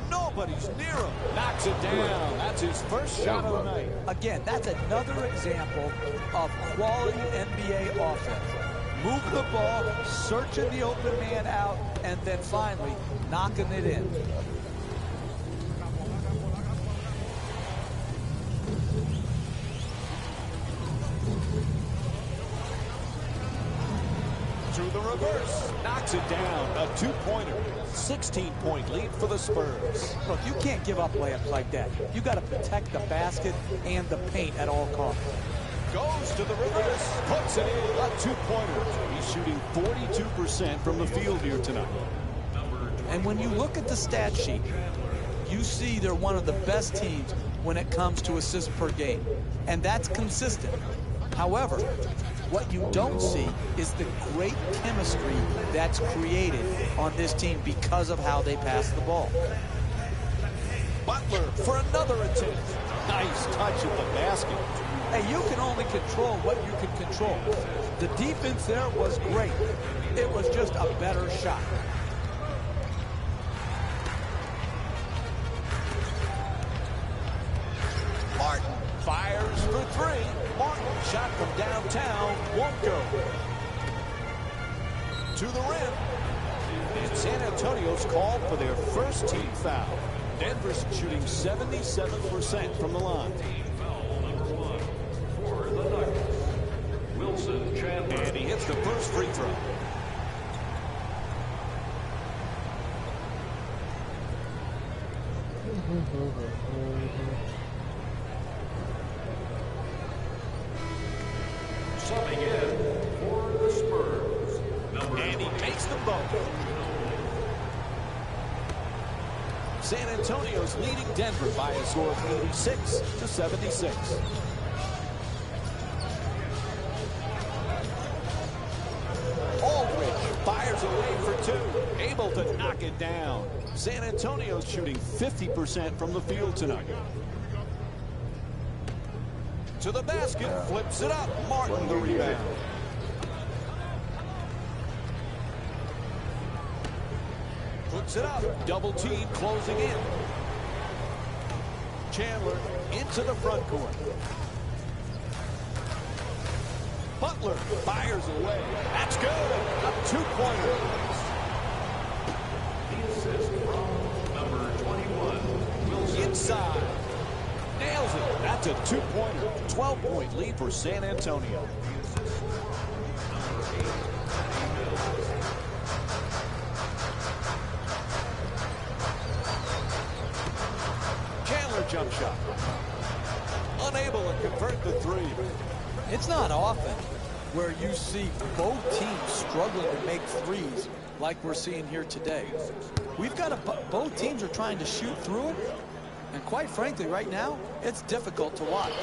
Nobody's near him. Knocks it down. That's his first shot of the night. Again, that's another example of quality NBA offense. Move the ball, searching the open man out, and then finally knocking it in. To the reverse. Knocks it down. A two-pointer. 16-point lead for the Spurs. Look, you can't give up layups like that. You got to protect the basket and the paint at all costs. Goes to the reverse. Puts it in. A two-pointer. He's shooting 42% from the field here tonight. And when you look at the stat sheet, you see they're one of the best teams when it comes to assists per game. And that's consistent. However, what you don't see is the great chemistry that's created on this team because of how they pass the ball. Butler for another attempt. Nice touch at the basket. Hey, you can only control what you can control. The defense there was great. It was just a better shot. Martin fires for three. Martin, shot from downtown, won't go. To the rim. And San Antonio's called for their first team foul. Denver's shooting 77% from the line. Wilson Chandler. And he hits the first free throw. Subbing in for the Spurs. And he makes them both. San Antonio's leading Denver by a score of 86-76. Aldridge fires away for two. Able to knock it down. San Antonio's shooting 50% from the field tonight. To the basket, flips it up. Martin the rebound. Puts it up. Double team closing in. Chandler into the front court. Butler fires away. That's good. A two-pointer. The assist from number 21, Wilson. Inside. Nails it. That's a two-pointer. 12-point lead for San Antonio. Chandler jump shot. Unable to convert the three. It's not often where you see both teams struggling to make threes like we're seeing here today. We've got both teams are trying to shoot through them, and quite frankly, right now, it's difficult to watch.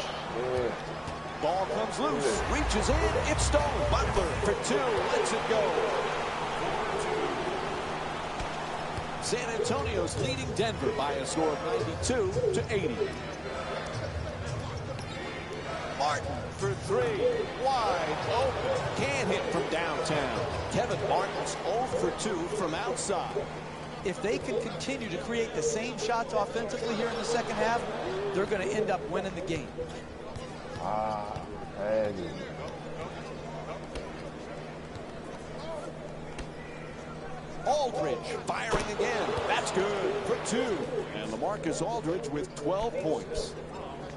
Ball comes loose, reaches in, it's stolen. Butler for two, lets it go. San Antonio's leading Denver by a score of 92-80. Martin for three. Wide open. Can't hit from downtown. Kevin Martin's 0 for 2 from outside. If they can continue to create the same shots offensively here in the second half, they're going to end up winning the game. Aldridge firing again. That's good for 2. And LaMarcus Aldridge with 12 points.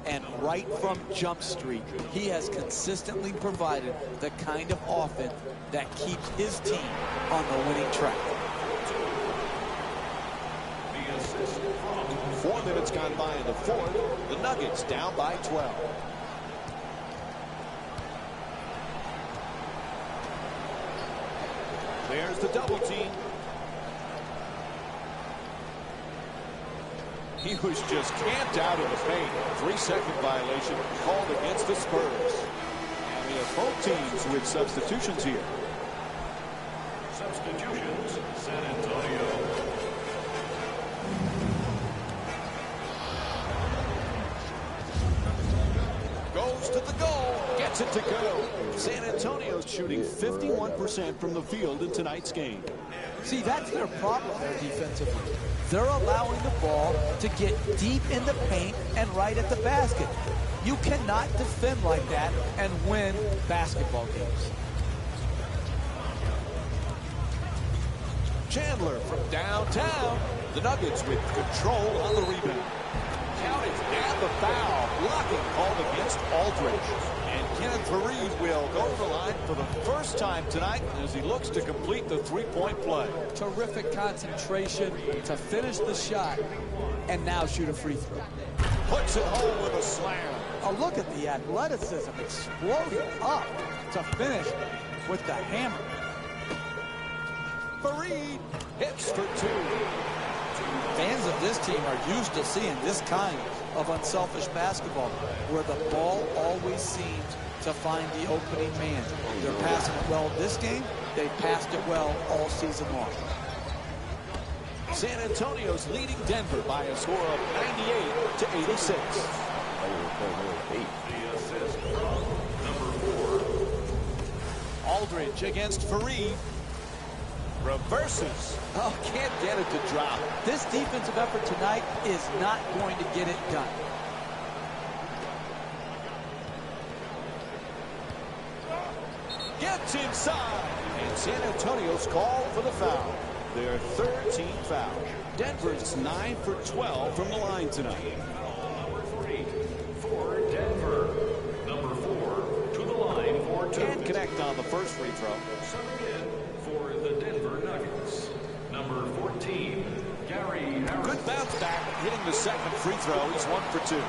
And right from Jump Street, he has consistently provided the kind of offense that keeps his team on the winning track. 4 minutes gone by in the fourth. The Nuggets down by 12. There's the double team. He was just camped out in the paint. 3-second violation called against the Spurs. And we have both teams with substitutions here. Substitutions, San Antonio. Goes to the goal, gets it to go. San Antonio's shooting 51% from the field in tonight's game. See, that's their problem there defensively. They're allowing the ball to get deep in the paint and right at the basket. You cannot defend like that and win basketball games. Chandler from downtown. The Nuggets with control on the rebound. Counted and the foul. Blocking called against Aldridge. And Kenneth Faried will go to the line for the first time tonight as he looks to complete the three-point play. Terrific concentration to finish the shot and now shoot a free throw. Puts it home with a slam. Oh, look at the athleticism exploding up to finish with the hammer. Faried hits for 2. Fans of this team are used to seeing this kind of unselfish basketball where the ball always seems to find the opening man. They're passing it well this game. They've passed it well all season long. San Antonio's leading Denver by a score of 98-86. Aldridge against Faried. Reverses. Oh, can't get it to drop. This defensive effort tonight is not going to get it done. Gets inside. And San Antonio's called for the foul. Their third team foul. Denver's 9 for 12 from the line tonight. Number 3 for Denver. Number 4 to the line for 2. Can't connect on the first free throw. Subbing in for the Denver Nuggets. Number 14, Gary Harris. Good bounce back, hitting the second free throw. He's 1 for 2.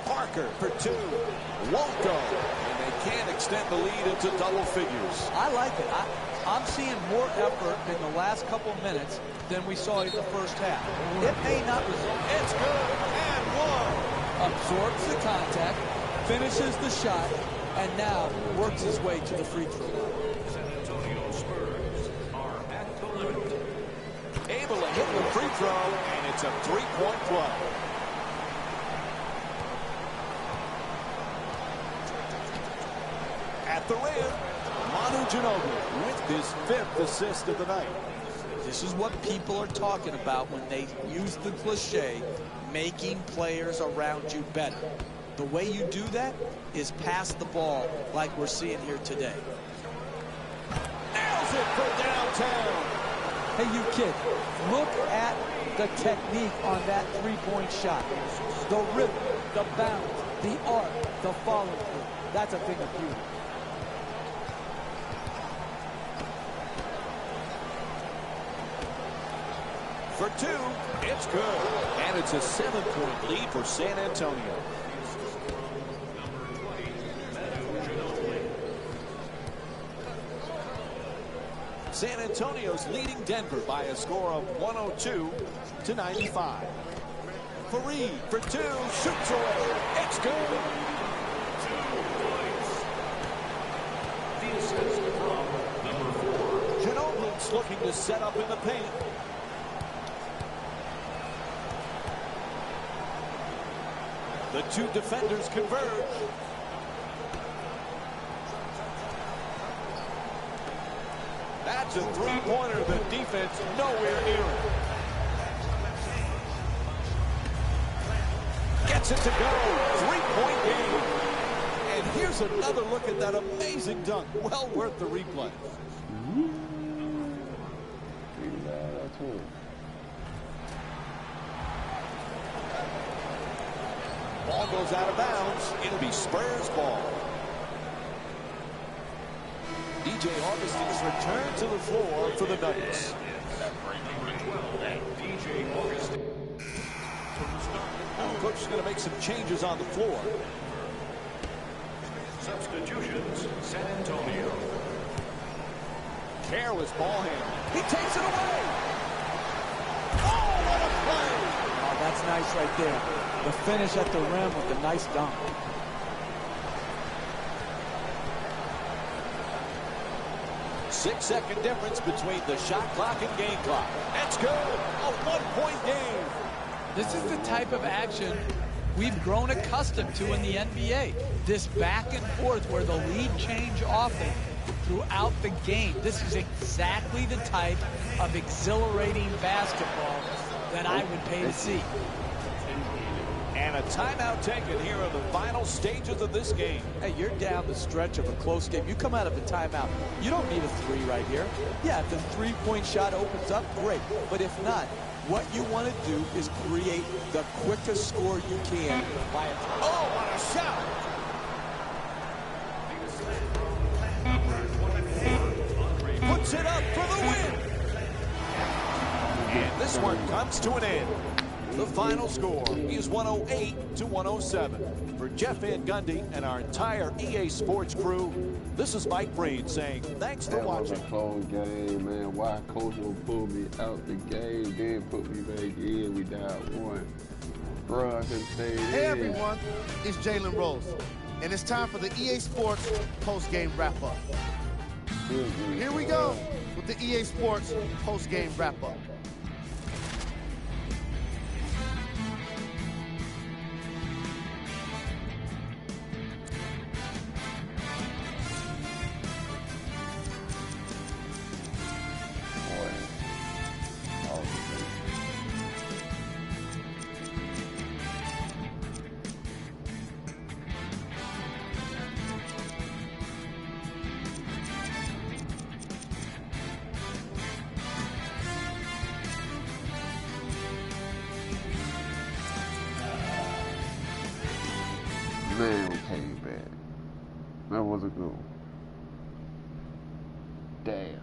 Parker for 2. Won't go. And they can't extend the lead into double figures. I like it. I'm seeing more effort in the last couple of minutes than we saw in the first half. It may not result. It's good. And 1. Absorbs the contact, finishes the shot, and now works his way to the free throw line. San Antonio Spurs are at the limit. Able to hit the free throw, and it's a 3-point play. At the rim, Manu Ginobili with his 5th assist of the night. This is what people are talking about when they use the cliche, making players around you better. The way you do that is pass the ball like we're seeing here today. Nails it for downtown. Hey, you kid, look at the technique on that three-point shot. The rhythm, the bounce, the arc, the follow-through. That's a thing of beauty. For 2, it's good. And it's a 7-point lead for San Antonio. San Antonio's leading Denver by a score of 102-95. Faried for 2, shoots away. It's good. 2 points. The assist from number 4. Ginobili's looking to set up in the paint. The two defenders converge. That's a three-pointer. The defense nowhere near it. Gets it to go. Three-point game. And here's another look at that amazing dunk. Well worth the replay. Ball goes out of bounds. It'll be Spurs ball. DJ Augustine's return to the floor for the Nuggets. Now the coach is going to make some changes on the floor. Substitutions, San Antonio. Careless ball handling. He takes it away. Oh, what a play! Oh, that's nice right there. The finish at the rim with the nice dunk. Six-second difference between the shot clock and game clock. That's good. A one-point game. This is the type of action we've grown accustomed to in the NBA. This back and forth where the lead change often throughout the game. This is exactly the type of exhilarating basketball that I would pay to see. And a timeout taken here in the final stages of this game. Hey, you're down the stretch of a close game. You come out of a timeout. You don't need a three right here. Yeah, if the three-point shot opens up, great. But if not, what you want to do is create the quickest score you can by a oh, what a shot! Puts it up for the win. And this one comes to an end. The final score is 108-107. For Jeff Van Gundy and our entire EA Sports crew, this is Mike Breen saying thanks for watching. That was a close game, man. Why coach will pull me out the game, then put me back in. We died one. Bro, I can stay in. Hey everyone, it's Jalen Rose, and it's time for the EA Sports post-game wrap-up. Here we go with the EA Sports post-game wrap-up. Man, we came back. That was a good one. Damn.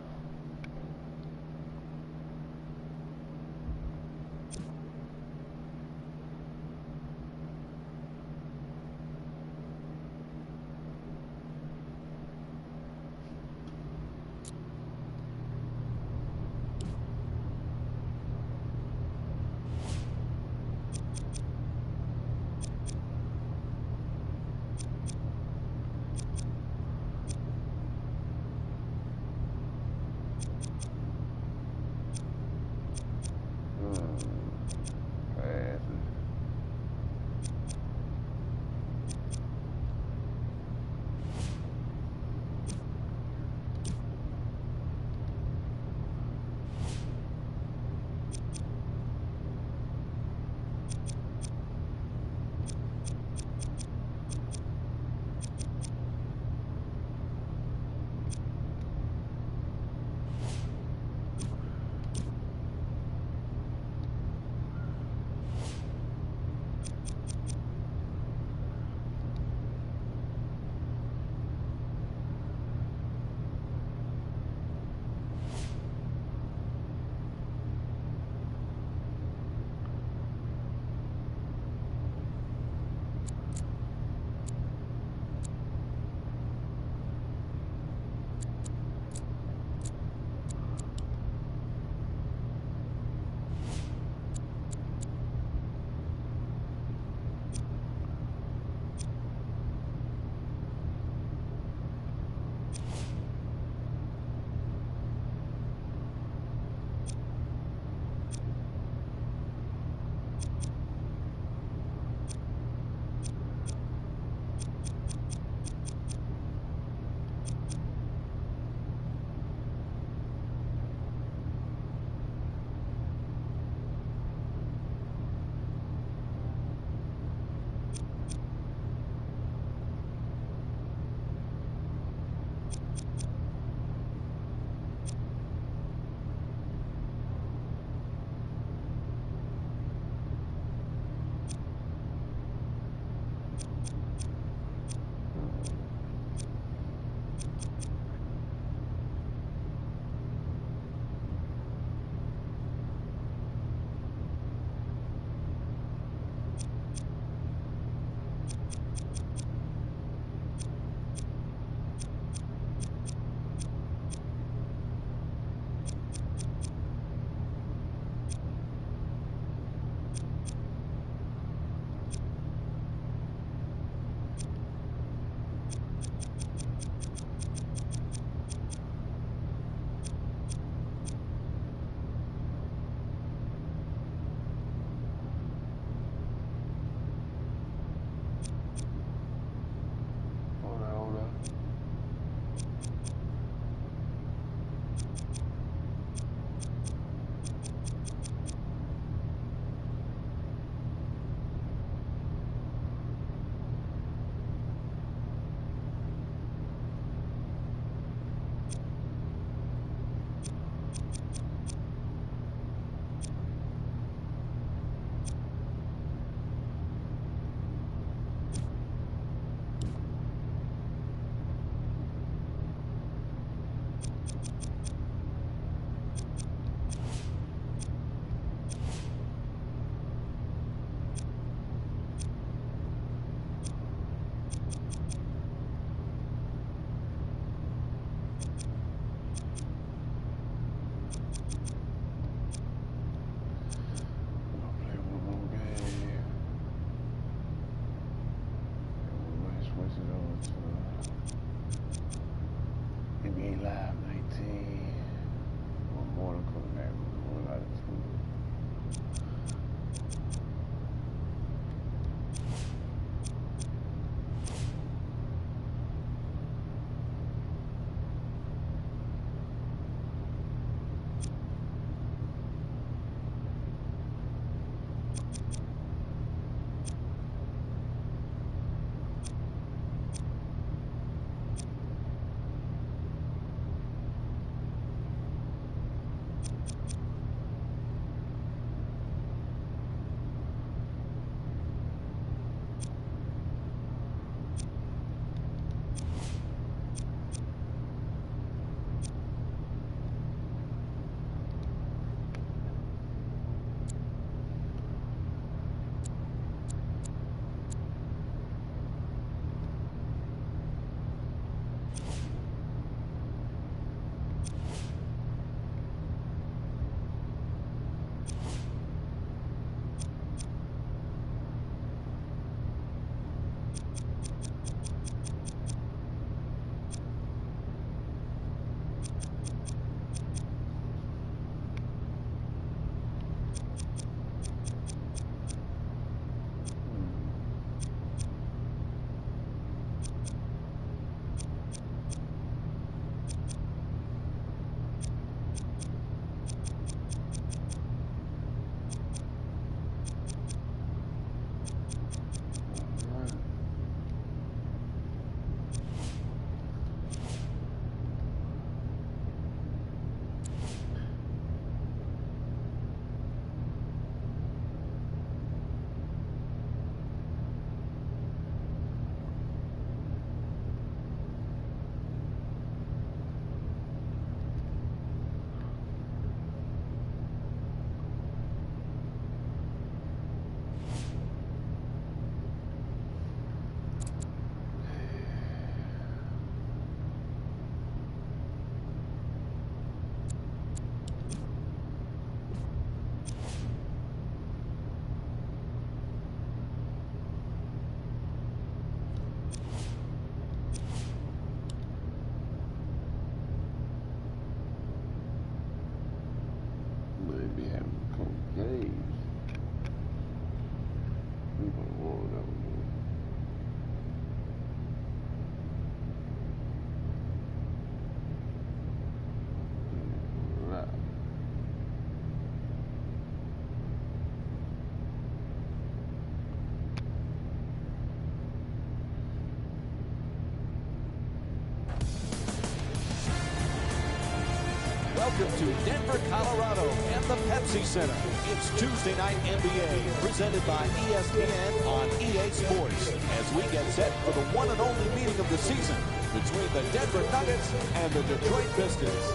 Welcome to Denver, Colorado, and the Pepsi Center. It's Tuesday Night NBA, presented by ESPN on EA Sports, as we get set for the one and only meeting of the season between the Denver Nuggets and the Detroit Pistons.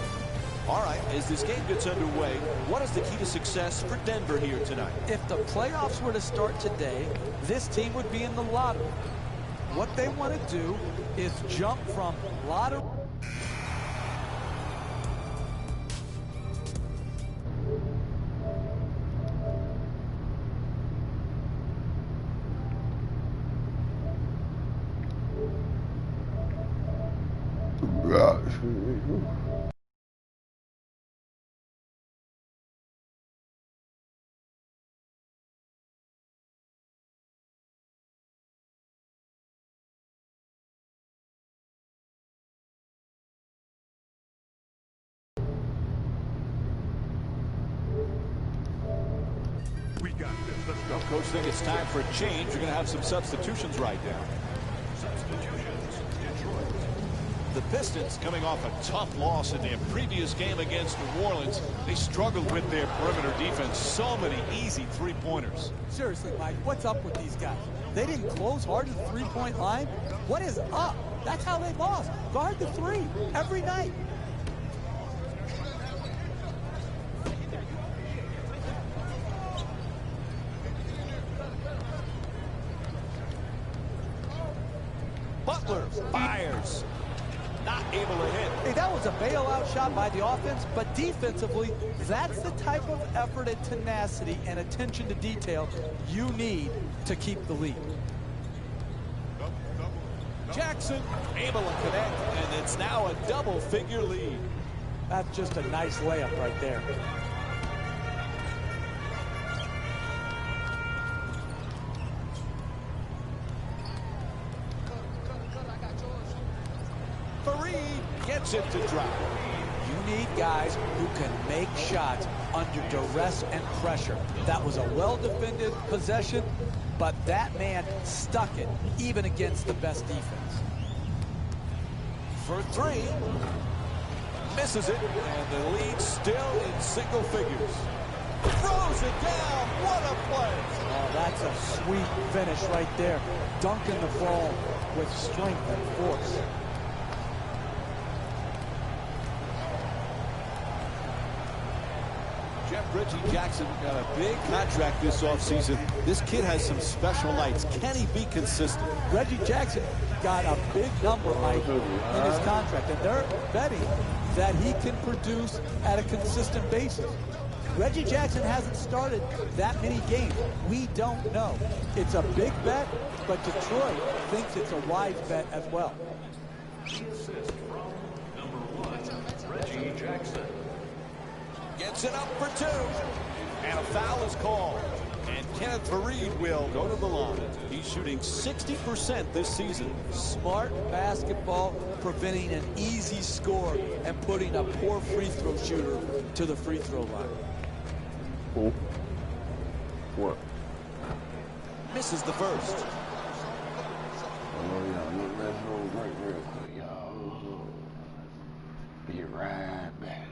All right, as this game gets underway, what is the key to success for Denver here tonight? If the playoffs were to start today, this team would be in the lottery. What they want to do is jump from lottery. Well, Coach, think it's time for a change. We're going to have some substitutions right now. The Pistons, coming off a tough loss in their previous game against New Orleans, they struggled with their perimeter defense. So many easy three-pointers. Seriously, Mike, what's up with these guys? They didn't close hard to the three-point line. What is up? That's how they lost. Guard the three every night. Butler fires. Not able to hit. Hey, that was a bailout shot by the offense, but defensively, that's the type of effort and tenacity and attention to detail you need to keep the lead. Jackson able to connect, and it's now a double-figure lead. That's just a nice layup right there. Fareed gets it to drop. You need guys who can make shots under duress and pressure. That was a well-defended possession, but that man stuck it, even against the best defense. For three. Misses it, and the lead still in single figures. Throws it down. What a play. Oh, that's a sweet finish right there. Dunking the ball with strength and force. Reggie Jackson got a big contract this offseason. This kid has some special lights. Can he be consistent? Reggie Jackson got a big number, Mike, in his contract, and they're betting that he can produce at a consistent basis. Reggie Jackson hasn't started that many games. We don't know. It's a big bet, but Detroit thinks it's a wise bet as well. Assist from number 1, Reggie Jackson. Gets it up for two. And a foul is called. And Kenneth Fareed will go to the line. He's shooting 60% this season. Smart basketball, preventing an easy score and putting a poor free throw shooter to the free throw line. Cool. What? Misses the first. Oh, yeah. Look, let's go right real quick, y'all. Be right back.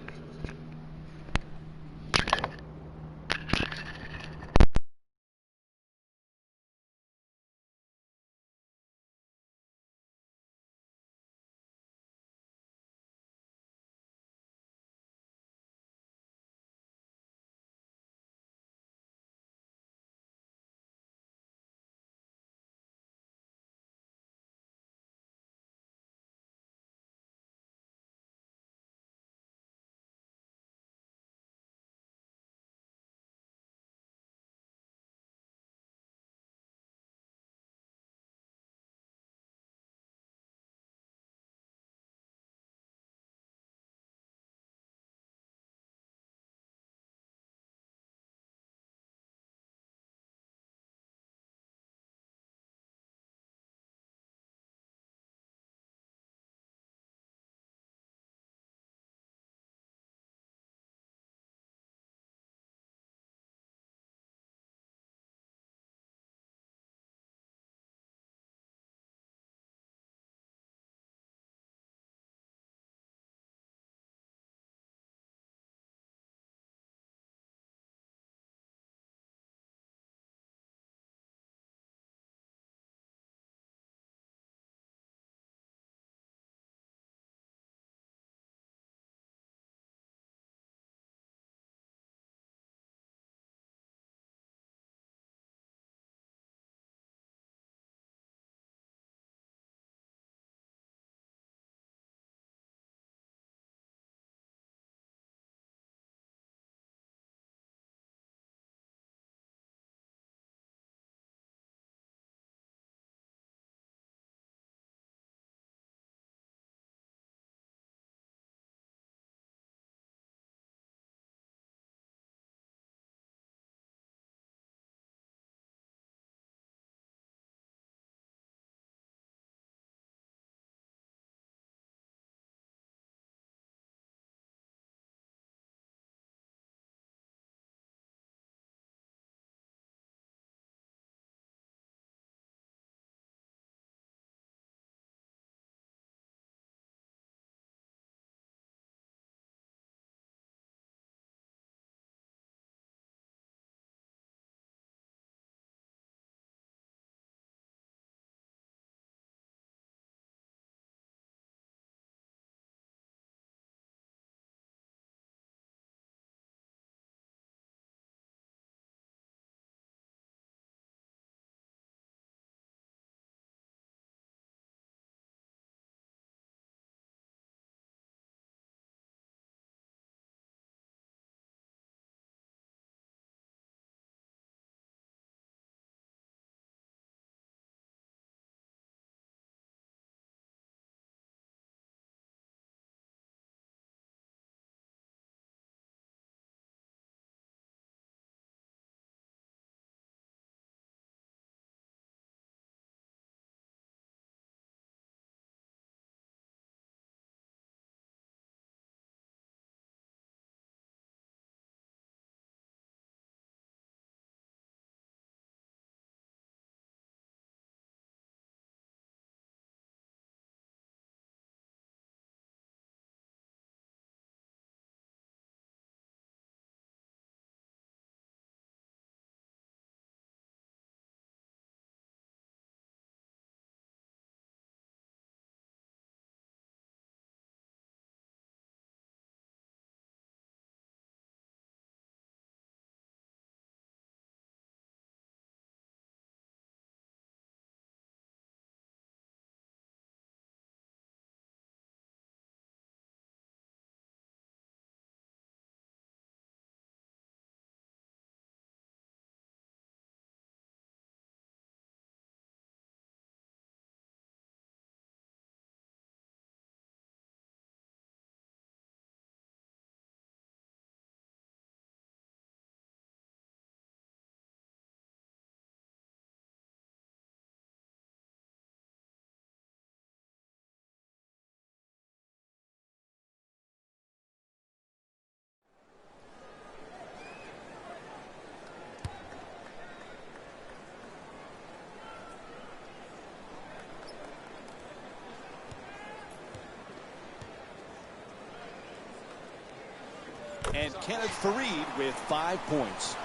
And Kenneth Faried with 5 points.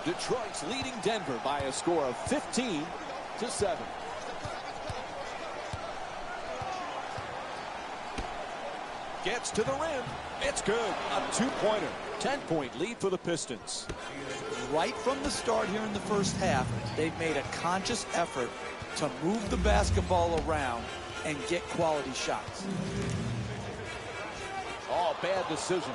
Detroit's leading Denver by a score of 15-7. Gets to the rim. It's good. A 2-pointer. 10-point lead for the Pistons. Right from the start here in the first half, they've made a conscious effort to move the basketball around and get quality shots. Oh, bad decision.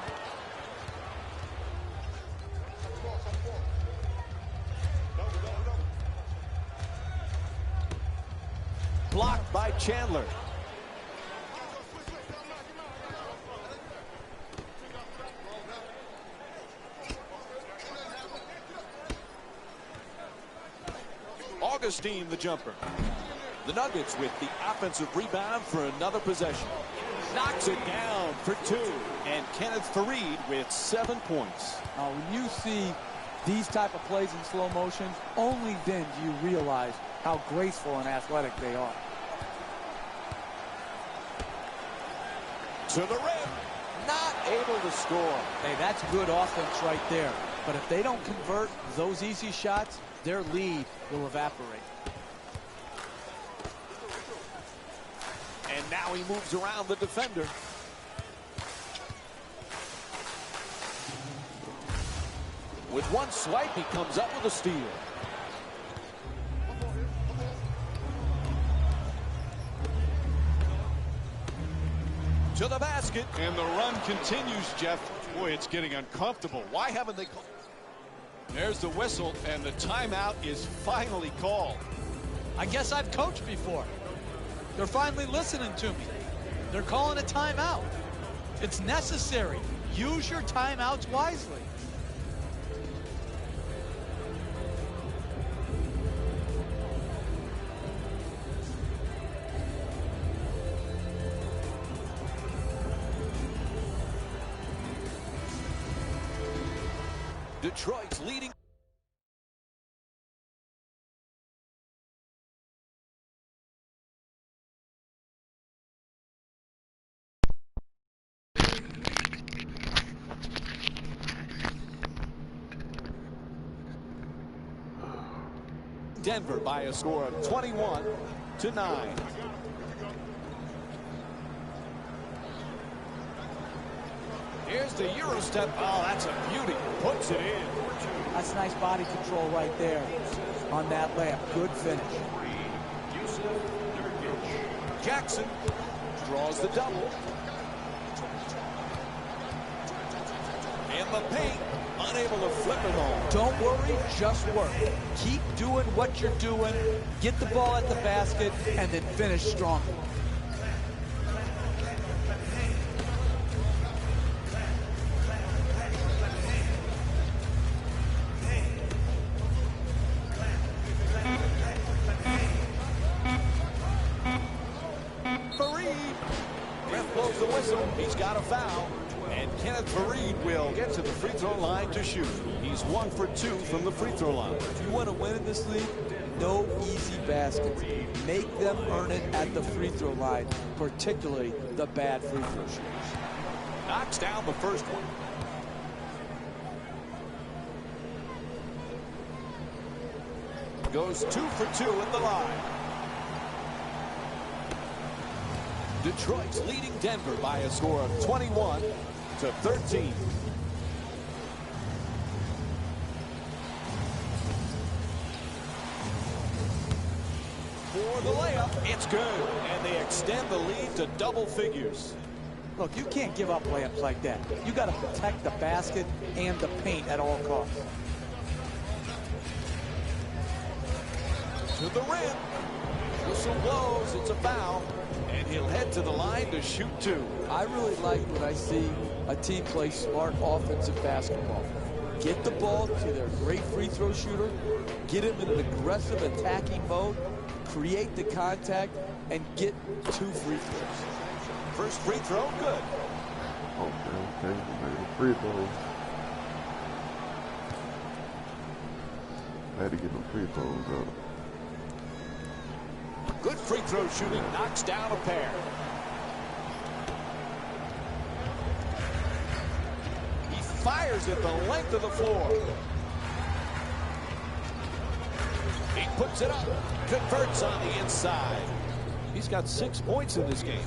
Blocked by Chandler. Augustine the jumper. The Nuggets with the offensive rebound for another possession. Knocks it down for 2. And Kenneth Faried with 7 points. Now, when you see these type of plays in slow motion, only then do you realize how graceful and athletic they are. To the rim. Not able to score. Hey, that's good offense right there. But if they don't convert those easy shots, their lead will evaporate. And now he moves around the defender. With one swipe, he comes up with a steal. To the basket. And the run continues, Jeff. Boy, it's getting uncomfortable. Why haven't they called? There's the whistle, and the timeout is finally called. I guess I've coached before. They're finally listening to me. They're calling a timeout. It's necessary. Use your timeouts wisely. Detroit's leading. Denver by a score of 21-9. Here's the Euro step. Oh, that's a beauty. Puts it in. That's nice body control right there on that layup. Good finish. Jackson draws the double. In the paint, unable to flip it home. Don't worry, just work. Keep doing what you're doing. Get the ball at the basket and then finish strong. He's got a foul, and Kenneth Faried will get to the free throw line to shoot. He's 1 for 2 from the free throw line. If you want to win in this league, no easy baskets. Make them earn it at the free throw line, particularly the bad free throw shooters. Knocks down the first one. Goes 2 for 2 at the line. Detroit's leading Denver by a score of 21-13. For the layup, it's good, and they extend the lead to double figures. Look, you can't give up layups like that. You got to protect the basket and the paint at all costs. To the rim. Whistle blows, it's a foul. And he'll head to the line to shoot 2. I really like when I see a team play smart offensive basketball. Get the ball to their great free throw shooter, get him in an aggressive attacking mode, create the contact, and get 2 free throws. First free throw, good. Okay. Free throws. I had to get them free throws up. Good free throw shooting, knocks down a pair. fires it the length of the floor. He puts it up, converts on the inside. He's got 6 points in this game.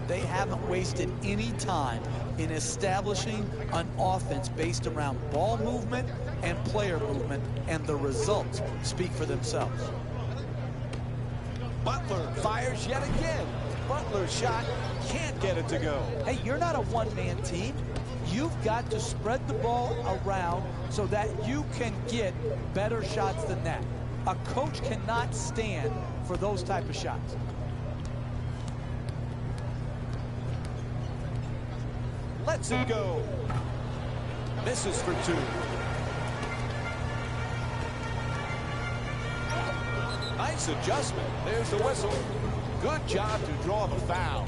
They haven't wasted any time in establishing an offense based around ball movement and player movement, and the results speak for themselves. Butler fires yet again. Butler's shot can't get it to go. Hey, you're not a one-man team. You've got to spread the ball around so that you can get better shots than that. A coach cannot stand for those type of shots. Lets it go. Misses for 2. Nice adjustment. There's the whistle. Good job to draw the foul.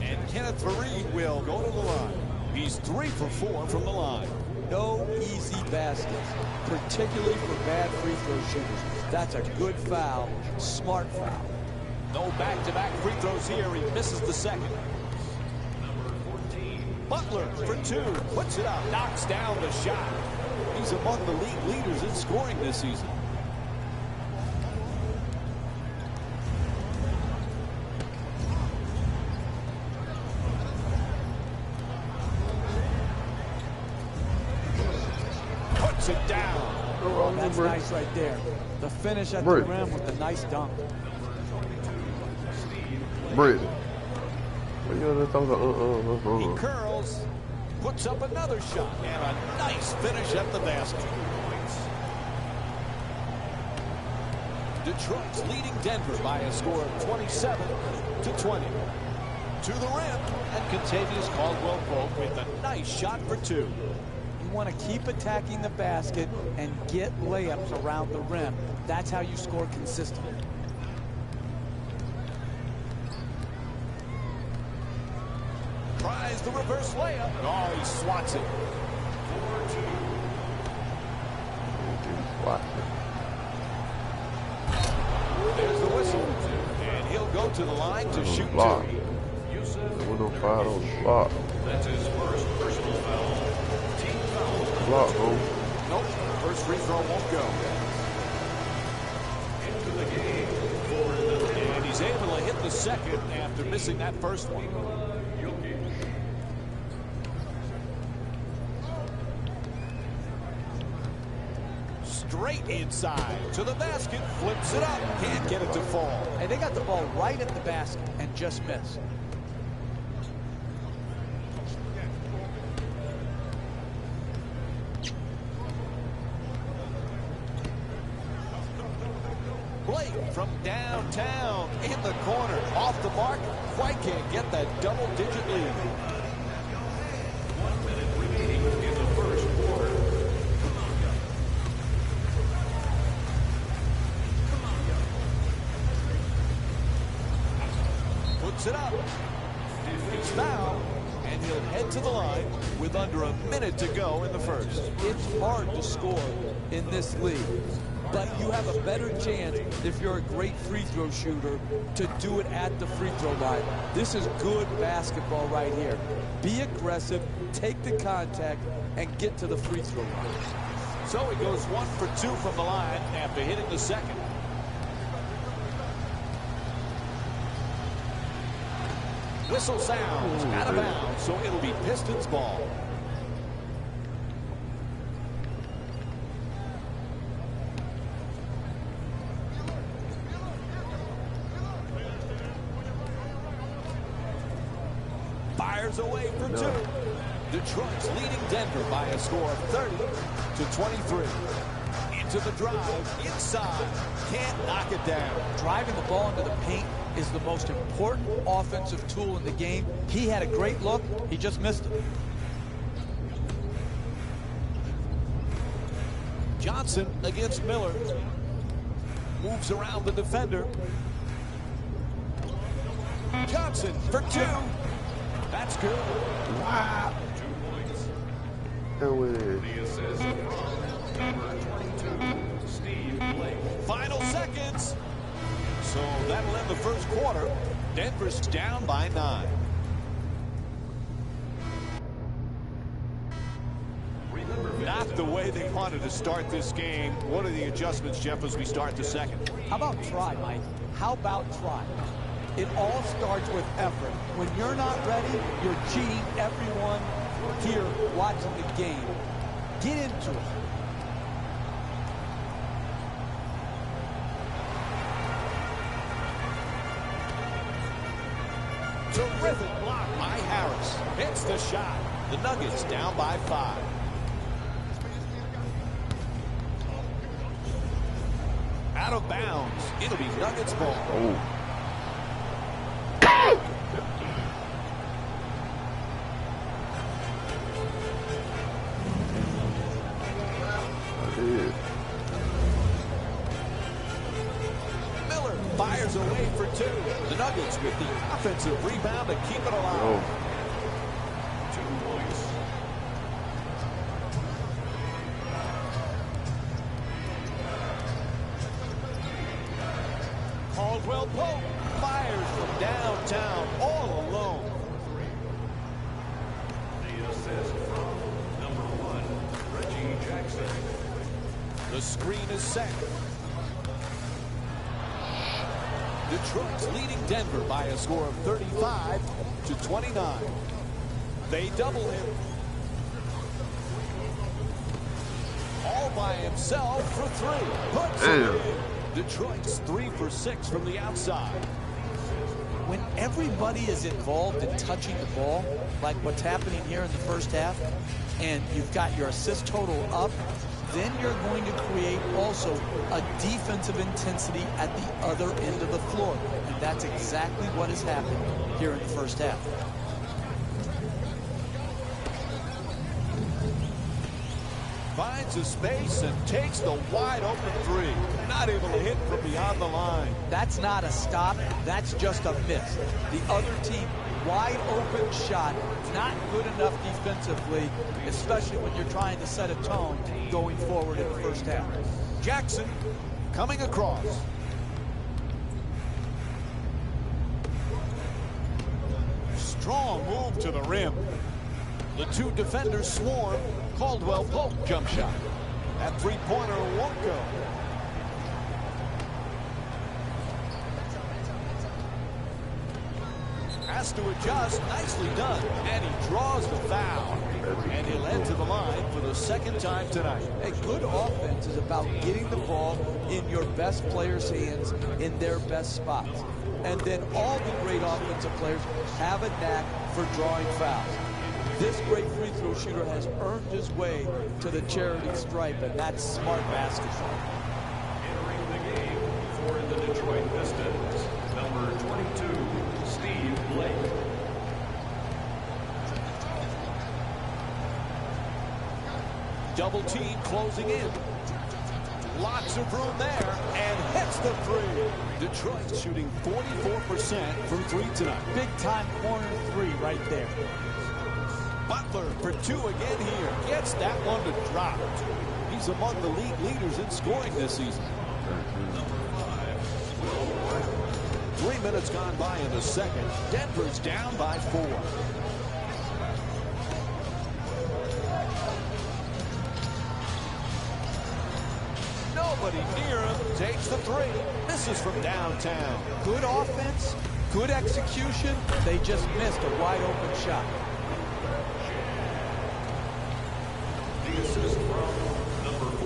And Kenneth Faried will go to the line. He's 3 for 4 from the line. No easy baskets, particularly for bad free throw shooters. That's a good foul, smart foul. No back-to-back free throws here. He misses the second. Butler for 2. Puts it up. Knocks down the shot. He's among the league leaders in scoring this season. Puts it down. Oh, that's nice right there. The finish at the rim with a nice dunk. Brittany. He curls, puts up another shot, and a nice finish at the basket. Detroit's leading Denver by a score of 27-20. To the rim, and Kentavious Caldwell-Pope with a nice shot for 2. You want to keep attacking the basket and get layups around the rim. That's how you score consistently. Tries the reverse layup. Oh, he swats it. There's the whistle. And he'll go to the line to shoot 2. No foul on the block. That's his first personal foul. Team foul. Block, bro. Nope. First free throw won't go. Into the game for the... And he's able to hit the second after missing that first one. Straight inside to the basket, flips it up, can't get it to fall. And they got the ball right at the basket and just missed. Blake from downtown in the corner, off the mark, quite can't get that double-digit lead. 1 minute remaining in the first quarter. Puts it up. He's fouled, and he'll head to the line with under a minute to go in the first. It's hard to score in this league, but you have a better chance if you're a great free throw shooter to do it at the free throw line. This is good basketball right here. Be aggressive, take the contact, and get to the free throw line. So he goes 1 for 2 from the line after hitting the second. Whistle sounds out of bounds, so it'll be Pistons ball. Fires away for 2. Detroit's leading Denver by a score of 30-23. Into the drive, inside, can't knock it down. Driving the ball into the paint is the most important offensive tool in the game. He had a great look, he just missed it. Johnson against Miller. Moves around the defender. Johnson for 2. That's good. Wow. 2 points. The assist from number 22, Steve Blake. Final seconds. So that'll end the first quarter. Denver's down by 9. the way they wanted to start this game. What are the adjustments, Jeff, as we start the second? How about try, Mike? How about try? It all starts with effort. When you're not ready, you're cheating everyone here watching the game. Get into it. Terrific block by Harris. Hits the shot. The Nuggets down by 5. Out of bounds. It'll be Nuggets ball. Oh. Miller fires away for 2. The Nuggets with the offensive rebound to keep it alive. Oh. 2 points. Caldwell Pope fires from downtown all alone. The assist from number 1, Reggie Jackson. The screen is set. Detroit's leading Denver by a score of 35-29. They double him. All by himself for 3. Puts it in. Detroit's 3 for 6 from the outside. When everybody is involved in touching the ball, like what's happening here in the first half, and you've got your assist total up, then you're going to create also a defensive intensity at the other end of the floor. And that's exactly what has happened here in the first half. Finds a space and takes the wide open 3. Not able to hit from beyond the line. That's not a stop. That's just a miss. The other team, wide open shot, not good enough defensively, especially when you're trying to set a tone going forward in the first half. Jackson coming across. Strong move to the rim. The 2 defenders swarm. Caldwell Pope jump shot. That 3-pointer won't go. Has to adjust. Nicely done. And he draws the foul. And he'll head to the line for the 2nd time tonight. A good offense is about getting the ball in your best players' hands in their best spots. And then all the great offensive players have a knack for drawing fouls. This great free throw shooter has earned his way to the charity stripe, and that's smart basketball. Entering the game for the Detroit Pistons, number 22, Steve Blake. Double team closing in. Lots of room there, and hits the 3. Detroit shooting 44% from 3 tonight. Big time corner 3 right there. Butler for 2 again here. Gets that one to drop. He's among the league leaders in scoring this season. 3 minutes gone by in the second. Denver's down by 4. Nobody near him. Takes the 3. Misses from downtown. Good offense, good execution. They just missed a wide open shot. The assist from number 4.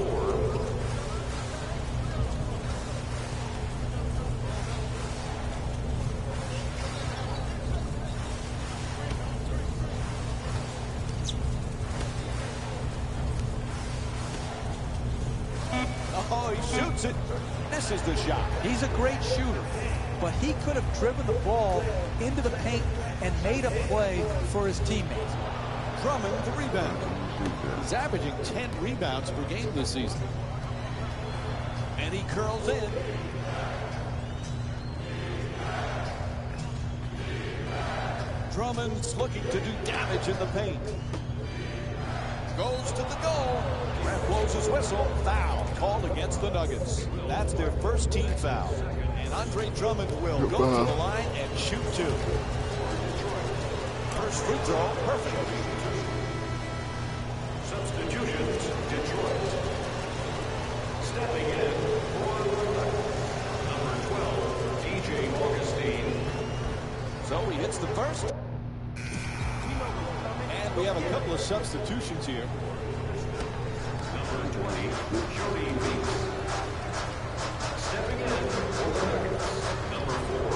Oh, he shoots it. Misses the shot. He's a great shooter, but he could have driven the ball into the paint and made a play for his teammates. Drummond the rebound. He's averaging 10 rebounds per game this season. And he curls in. Drummond's looking to do damage in the paint. Goes to the goal. Ref blows his whistle. Foul called against the Nuggets. That's their first team foul. And Andre Drummond will go to the line and shoot 2. First free throw, perfect. Substitutions, Detroit. Stepping in for the Nuggets, number 12, DJ Augustine. So he hits the first. And we have a couple of substitutions here. Number 20, Jody Weeks. Stepping in for the Nuggets, number 4.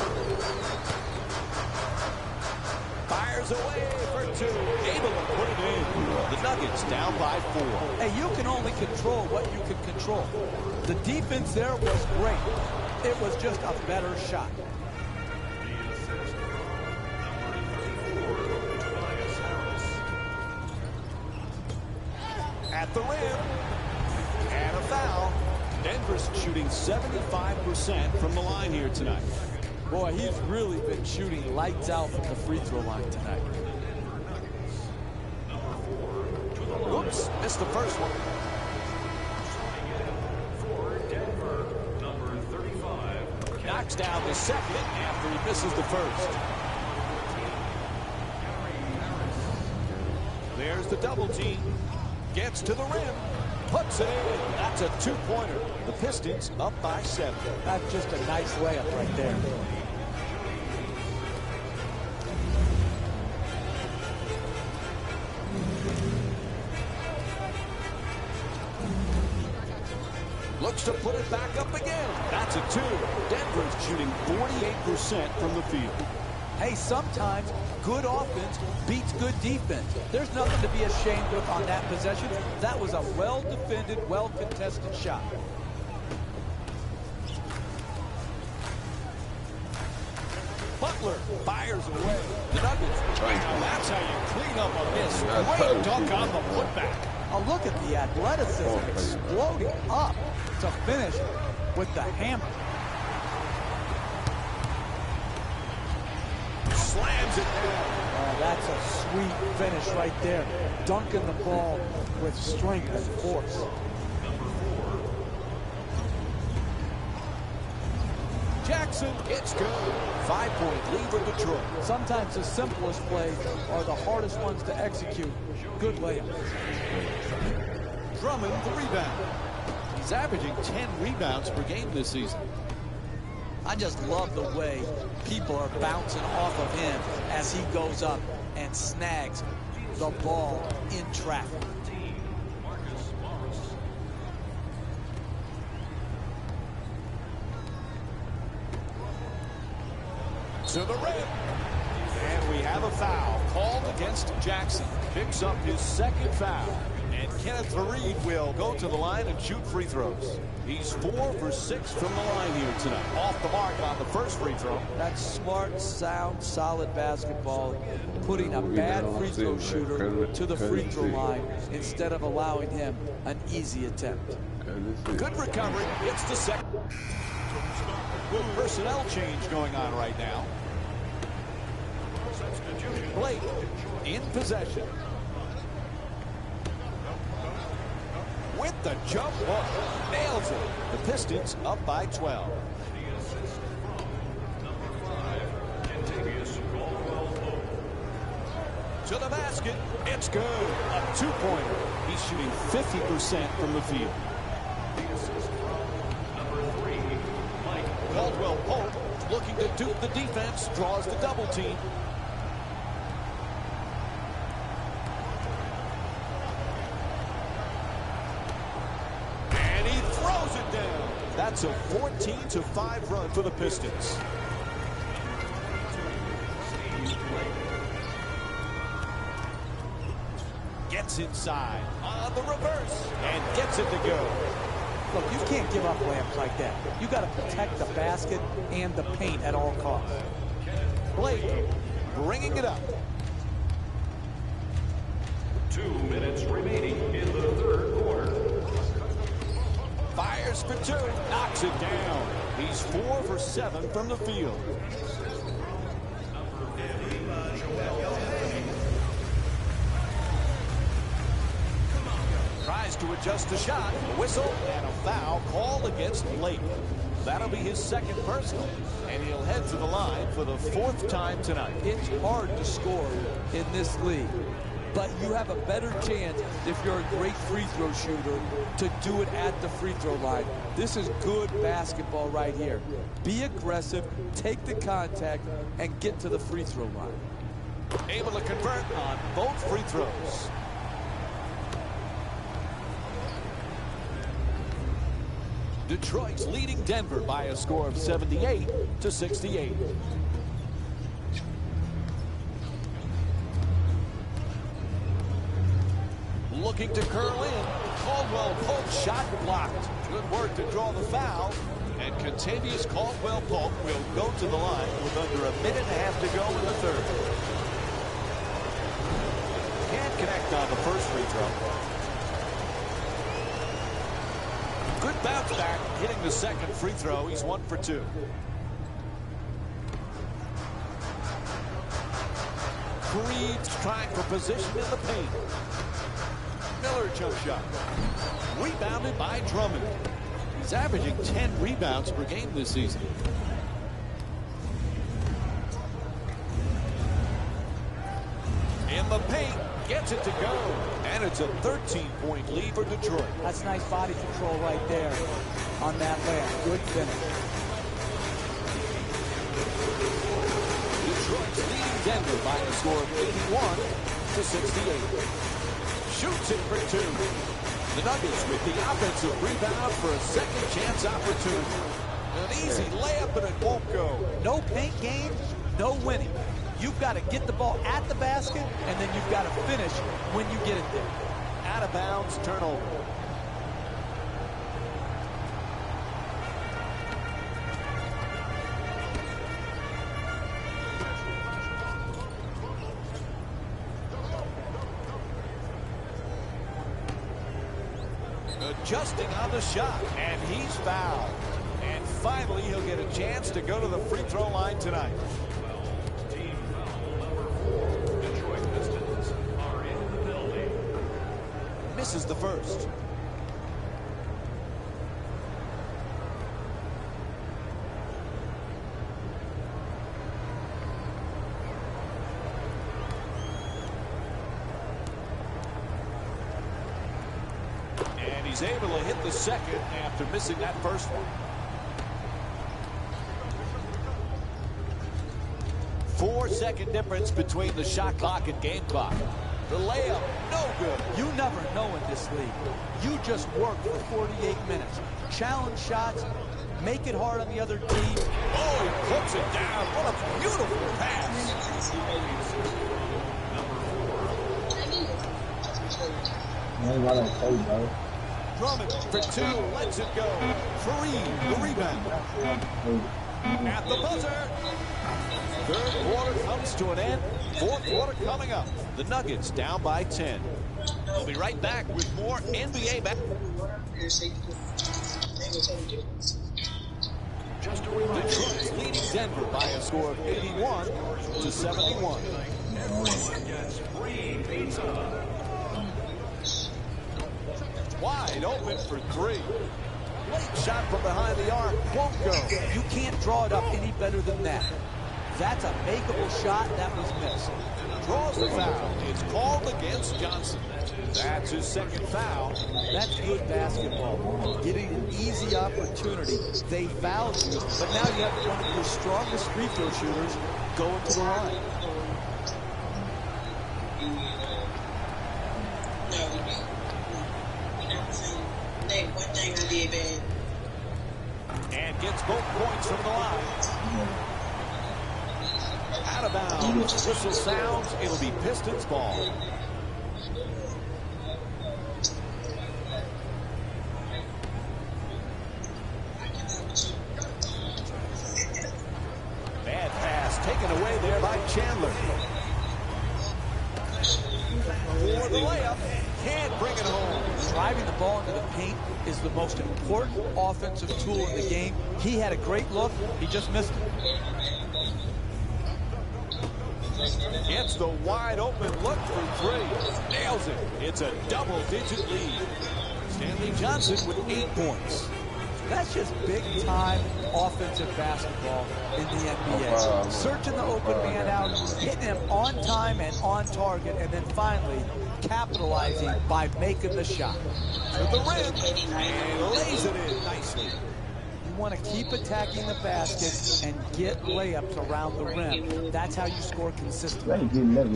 Fires away for 2. Able to put it in. The Nuggets down by 4. Hey, you can only control what you can control. The defense there was great. It was just a better shot. At the rim. And a foul. Denver's shooting 75% from the line here tonight. Boy, he's really been shooting lights out from the free throw line tonight. Whoops, missed the first one. For Denver, number 35. Knocks down the second after he misses the first. There's the double team. Gets to the rim. Puts it in. That's a 2-pointer. The Pistons up by 7. That's just a nice layup right there. Looks to put it back up again. That's a 2. Denver's shooting 48% from the field. Hey, sometimes good offense beats good defense. There's nothing to be ashamed of on that possession. That was a well-defended, well-contested shot. Butler fires away. The Nuggets. Now that's how you clean up a miss. Great dunk on the putback. Oh, look at the athleticism exploding up to finish with the hammer. Slams it down. Oh, that's a sweet finish right there. Dunking the ball with strength and force. Jackson, it's good. 5-point lead for Detroit. Sometimes the simplest plays are the hardest ones to execute. Good layup. Drummond, the rebound. He's averaging 10 rebounds per game this season. I just love the way people are bouncing off of him as he goes up and snags the ball in traffic. To the rim. And we have a foul called against Jackson. Picks up his second foul. And Kenneth Faried will go to the line and shoot free throws. He's 4 for 6 from the line here tonight. Off the mark on the first free throw. That's smart, sound, solid basketball. Putting a bad free throw shooter to the free throw line instead of allowing him an easy attempt. Good recovery. It's the second. Good personnel change going on right now. Blake in possession. With the jump ball. Nails it. The Pistons up by 12. To the basket. It's good. A 2-pointer. He's shooting 50% from the field. Caldwell Pope looking to dupe the defense. Draws the double team. And he throws it down. That's a 14-5 run for the Pistons. Gets inside on the reverse and gets it to go. Look, you can't give up layups like that. You got to protect the basket and the paint at all costs. Blake bringing it up. 2 minutes remaining in the third quarter. Fires for 2. Knocks it down. He's 4 for 7 from the field. Tries to adjust the shot. A whistle and a foul called against Blake. That'll be his second personal, and he'll head to the line for the 4th time tonight. It's hard to score in this league. but you have a better chance if you're a great free throw shooter to do it at the free throw line. This is good basketball right here. Be aggressive, take the contact, and get to the free throw line. Able to convert on both free throws. Detroit's leading Denver by a score of 78-68. Looking to curl in. Caldwell Pope shot blocked. Good work to draw the foul. And Kentavious Caldwell Pope will go to the line with under a minute and a half to go in the third. Can't connect on the first free throw. Good bounce back, hitting the second free throw. He's 1 for 2. Creed's trying for position in the paint. Miller jump shot. Rebounded by Drummond. He's averaging 10 rebounds per game this season. In the paint, gets it to go. And it's a 13-point lead for Detroit. That's nice body control right there on that layup. Good finish. Detroit's leading Denver by a score of 81-68. Shoots it for 2. The Nuggets with the offensive rebound for a second chance opportunity. An easy layup, but it won't go. No paint game, no winning. You've got to get the ball at the basket, and then you've got to finish when you get it there. Out of bounds, turnover. Adjusting on the shot, and he's fouled. And finally, he'll get a chance to go to the free throw line tonight. Team foul number 4. Detroit Pistons are in the building. Misses the first. He's able to hit the second after missing that first one. 4-second difference between the shot clock and game clock. The layup, no good. You never know in this league. You just work for 48 minutes. Challenge shots, make it hard on the other team. Oh, he puts it down. What a beautiful pass. Drummond for 2, lets it go. Fareed, the rebound. At the buzzer. Third quarter comes to an end. Fourth quarter coming up. The Nuggets down by 10. We'll be right back with more NBA back. Detroit's leading Denver by a score of 81-71. Wide open for 3. Late shot from behind the arc. Won't go. You can't draw it up any better than that. That's a makeable shot that was missed. Draws the foul. It's called against Johnson. That's his second foul. That's good basketball. Getting an easy opportunity. They fouled you, but now you have one of your strongest free throw shooters going to the line. One thing I did bad. And gets both points from the line. Out of bounds. Whistle sounds. It'll be Pistons ball. Bad pass taken away there by Chandler. For the layup. Can't bring it home. Driving the ball into the paint is the most important offensive tool in the game. He had a great look. He just missed it. Gets the wide open look for 3. Nails it. It's a double-digit lead. Stanley Johnson with 8 points. That's just big-time offensive basketball in the NBA. Searching the open man out, hitting him on time and on target, and then finally capitalizing by making the shot. To the rim, and lays it in nicely. You want to keep attacking the basket and get layups around the rim. That's how you score consistently. To the rim.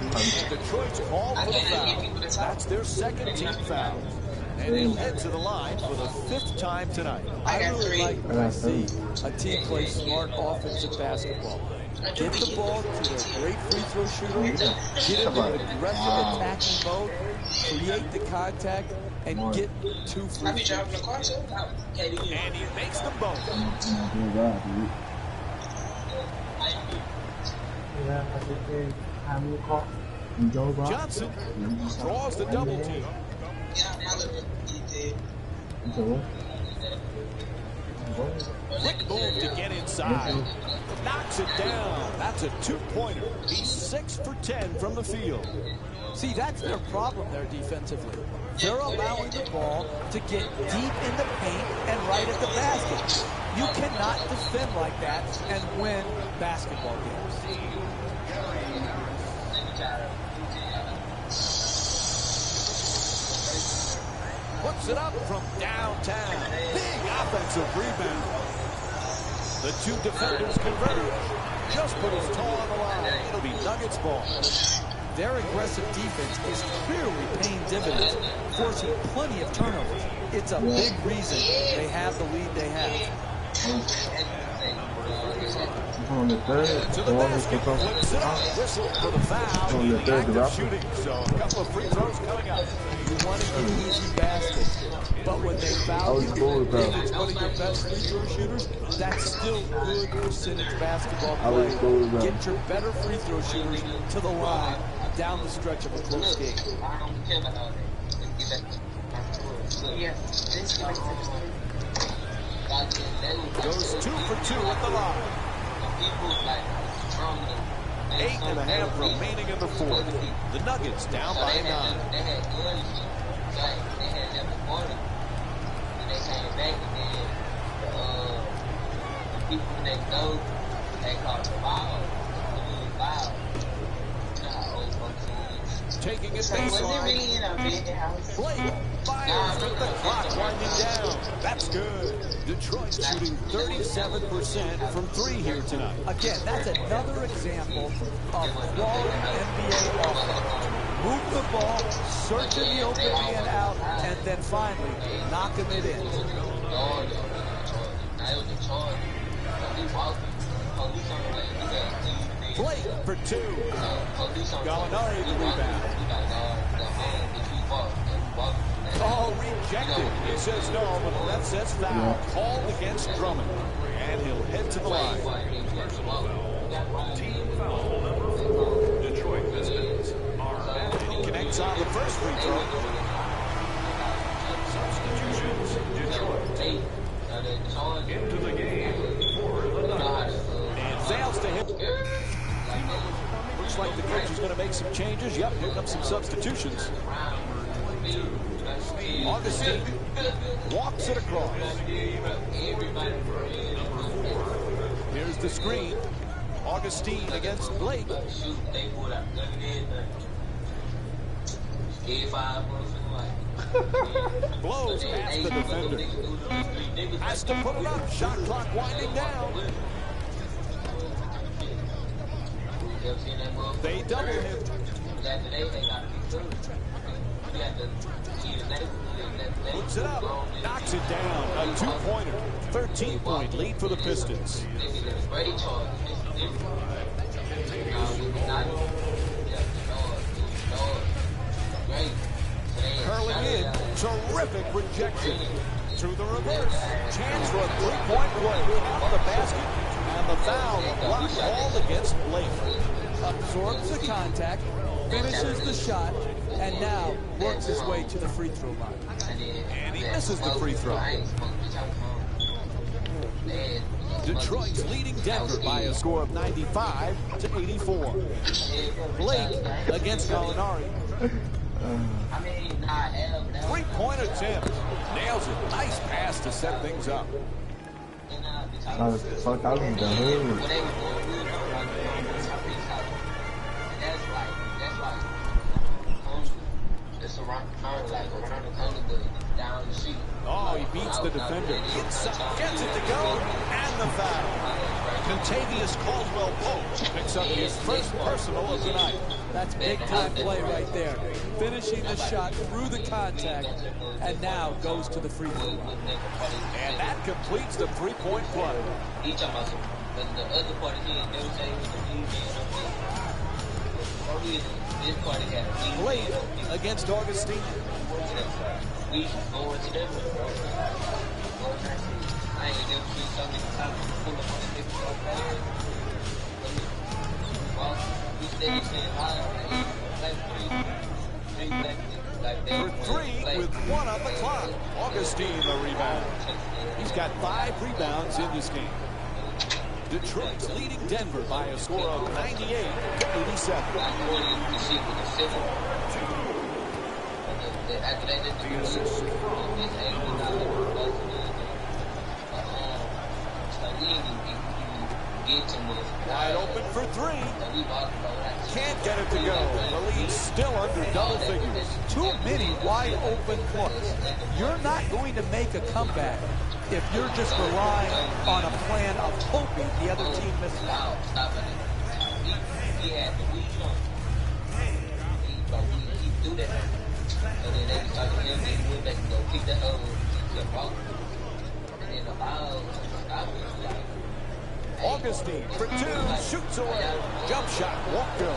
And Detroit's called for the foul. That's their second team foul. And he'll head to the line for the 5th time tonight. I really like when I see a team play smart offensive basketball. Get the ball to a great free throw shooter, get into an aggressive attacking mode, create the contact, and get 2 free throws. And he makes them both. Johnson draws the double team. Quick move to get inside. Knocks it down. That's a 2-pointer. He's 6 for 10 from the field. See, that's their problem there defensively. They're allowing the ball to get deep in the paint and right at the basket. You cannot defend like that and win basketball games. Puts it up from downtown. Big offensive rebound. The two defenders converge. Just put his toe on the line. It'll be Nuggets ball. Their aggressive defense is clearly paying dividends, forcing plenty of turnovers. It's a big reason they have the lead they have. To the basket, flips it up, whistle for the foul. Active shooting, so a couple of free throws coming up. You want to get easy baskets, but when they foul you, if it's one of your best free throw shooters, that's still good percentage basketball play. Get your better free throw shooters to the line down the stretch of a close game. Goes 2 for 2 at the line. 8.5 remaining in the 4th. The Nuggets down by 9. Taking it baseline. Blake fires with the clock winding down. That's good. Detroit shooting 37% from 3 here tonight. Again, that's another example of quality NBA offense. Move the ball, searching the open man out, and then finally knocking it in. Blake for 2. Gallinari the rebound. Oh, rejected. He says no, but the ref says foul. Called against Drummond. And he'll head to the line. Team foul number 4. Detroit Pistons are back. And he connects on the first free throw. Substitutions. Detroit into the game for the Nuggets. And fails to hit. Looks like the coach is going to make some changes. Yep, hitting up some substitutions. Augustine walks it across. Here's the screen. Augustine against Blake. Blows past the defender. Has to put it up. Shot clock winding down. They double him. Puts it up. Knocks it down. A 2-pointer. 13-point lead for the Pistons. Curling in. Terrific rejection. To the reverse. Chance for a 3-point play. Off the basket. And the foul blocked all against Blake. Absorbs the contact, finishes the shot, and now works his way to the free throw line. And he misses the free throw. Detroit's leading Denver by a score of 95-84. Blake against Gallinari. Three-point attempt. Nails it. Nice pass to set things up. Fuck, I was in the hood. Oh, he beats the defender. Inside, gets it to go, and the foul. Contavious Caldwell-Pope picks up his first personal of the night. That's big-time play right there. Finishing the shot through the contact, and now goes to the free throw line. And that completes the three-point play. Blake against Augustine. For three with one on the clock. Augustine the rebound. He's got 5 rebounds in this game. Detroit's leading Denver by a score of 98-87. The assist. Wide open for 3. Can't get it to go. The lead's still under double figures. Too many wide open looks. You're not going to make a comeback if you're just relying on a plan of hoping the other team misses out. Augustine for 2, shoots away. Jump shot, won't go.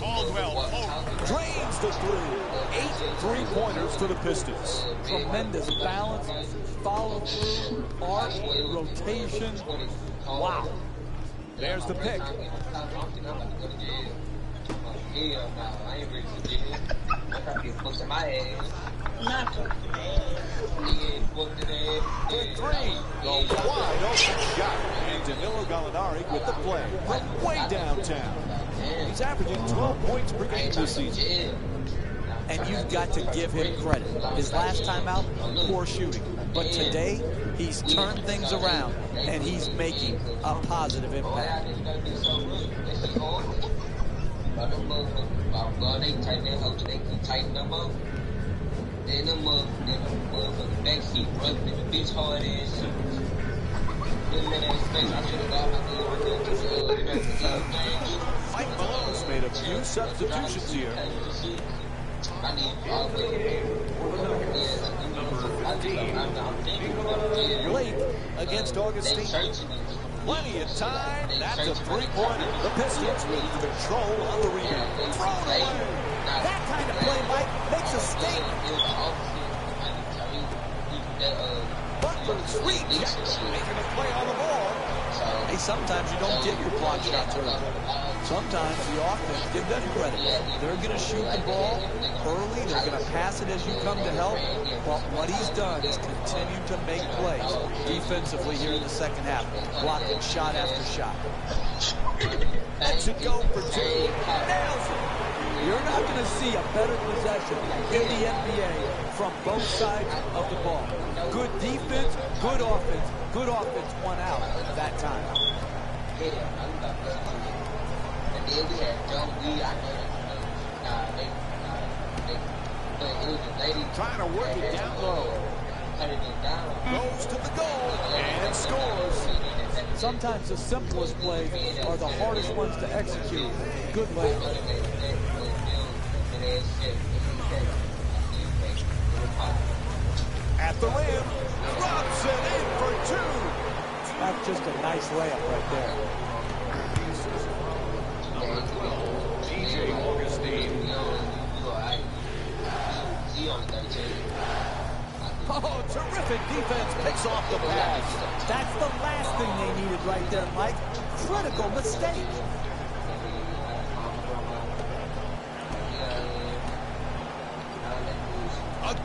Caldwell drains the 3. 8 3-pointers for the Pistons. Tremendous balance, follow through, arc, rotation. Wow. There's the pick. For 3, the wide open shot. And Danilo Gallinari with the play from way downtown. He's averaging 12 points per game this season. And you've got to give him credit. His last time out, poor shooting. But today, he's turned things around, and he's making a positive impact. Mike Malone's made a few substitutions here. Blake against Augustine. Plenty of time. That's a 3-pointer. The Pistons with control of the rebound. Thrown away. That kind of play, Mike, makes a statement. Butler's reach. Making a play on the ball. Hey, sometimes you don't get your block shots early. Sometimes the offense, give them credit. They're going to shoot the ball early. They're going to pass it as you come to help. But what he's done is continue to make plays defensively here in the second half, blocking shot after shot. That's a go for 2. Nails it. You're not going to see a better possession in the NBA from both sides of the ball. Good defense, good offense won out that time. Trying to work it down low. Goes to the goal and scores. Sometimes the simplest plays are the hardest ones to execute. Good layup. At the rim, Robson in for 2. That's just a nice layup right there. Number 12, DJ Augustine. Oh, terrific defense. Picks off the pass. That's the last thing they needed right there, Mike. Critical mistake.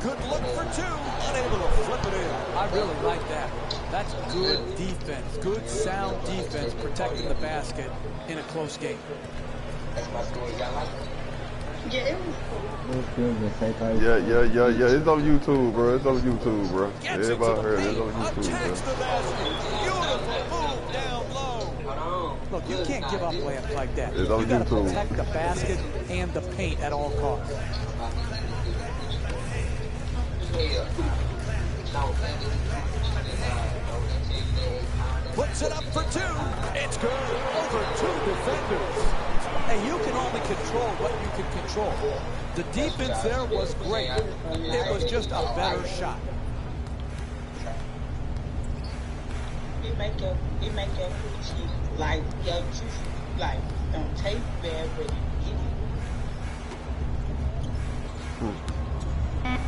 Good look for two. Unable to flip it in. I really like that. That's good defense. Good, sound defense protecting the basket in a close game. Yeah, it was. Yeah. It's on YouTube, bro. It's on YouTube, bro. Everybody heard it. It's on YouTube, Attacks the bro. basket. Beautiful move down low. Look, you can't give up layups like that. It's You on got to YouTube. protect the basket and the paint at all costs. Puts it up for two. It's good. Over two defenders. Hey, you can only control what you can control. The defense there was great. It was just a better shot. It make your coochie like your juice like don't taste bad, but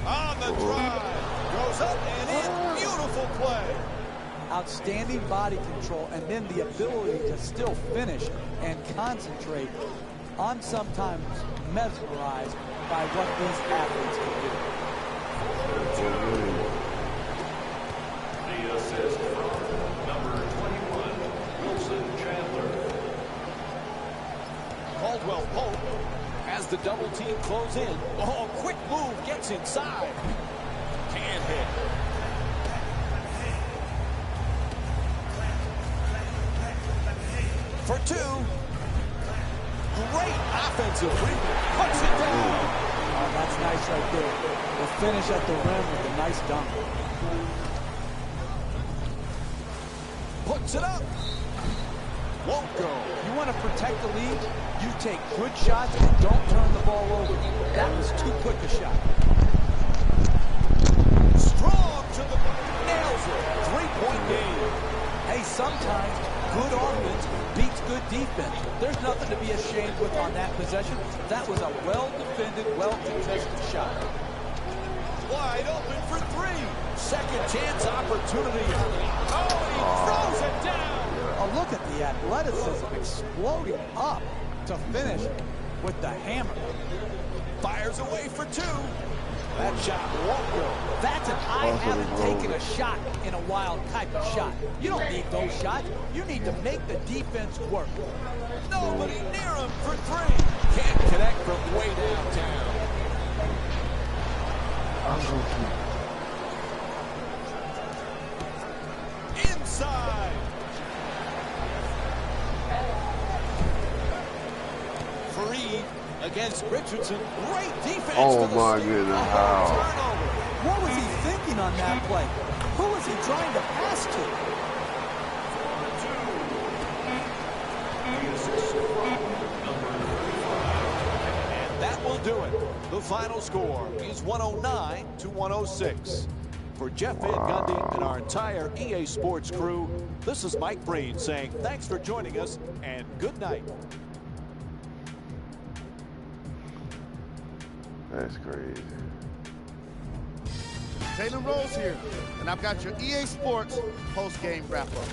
On the drive. Goes up and in. Beautiful play. Outstanding body control and then the ability to still finish and concentrate. I'm sometimes mesmerized by what these athletes can do. The assist from number 21, Wilson Chandler. Caldwell Pope as the double team close in. Oh, quick move, gets inside. Can't hit. For two. Great offensive rebound. Puts it down. Oh, that's nice right there. The finish at the rim with a nice dunk. Puts it up. Won't go. You want to protect the lead? You take good shots and don't turn the ball over. That was too quick a shot. Strong to the nails it. 3-point game. Hey, sometimes good offense beats good defense. There's nothing to be ashamed with on that possession. That was a well-defended, well-contested shot. Wide open for three. Second chance opportunity. Oh, he throws it down. Oh, look at the athleticism exploding up to finish with the hammer. Fires away for two. That shot won't go. That's an I haven't taken a shot in a while type of shot. You don't need those shots. You need to make the defense work. Nobody near him for three. Can't connect from way downtown. Inside. Fareed against Richardson. Great defense. Oh to the my steal. goodness, Oh, how? turnover. What was he thinking on that play? Who was he trying to pass to? And that will do it. The final score is 109 to 106. For Jeff Van Gundy and our entire EA Sports crew, this is Mike Breen saying thanks for joining us and good night. That's crazy. Jalen Rose here, and I've got your EA Sports post-game wrap-up.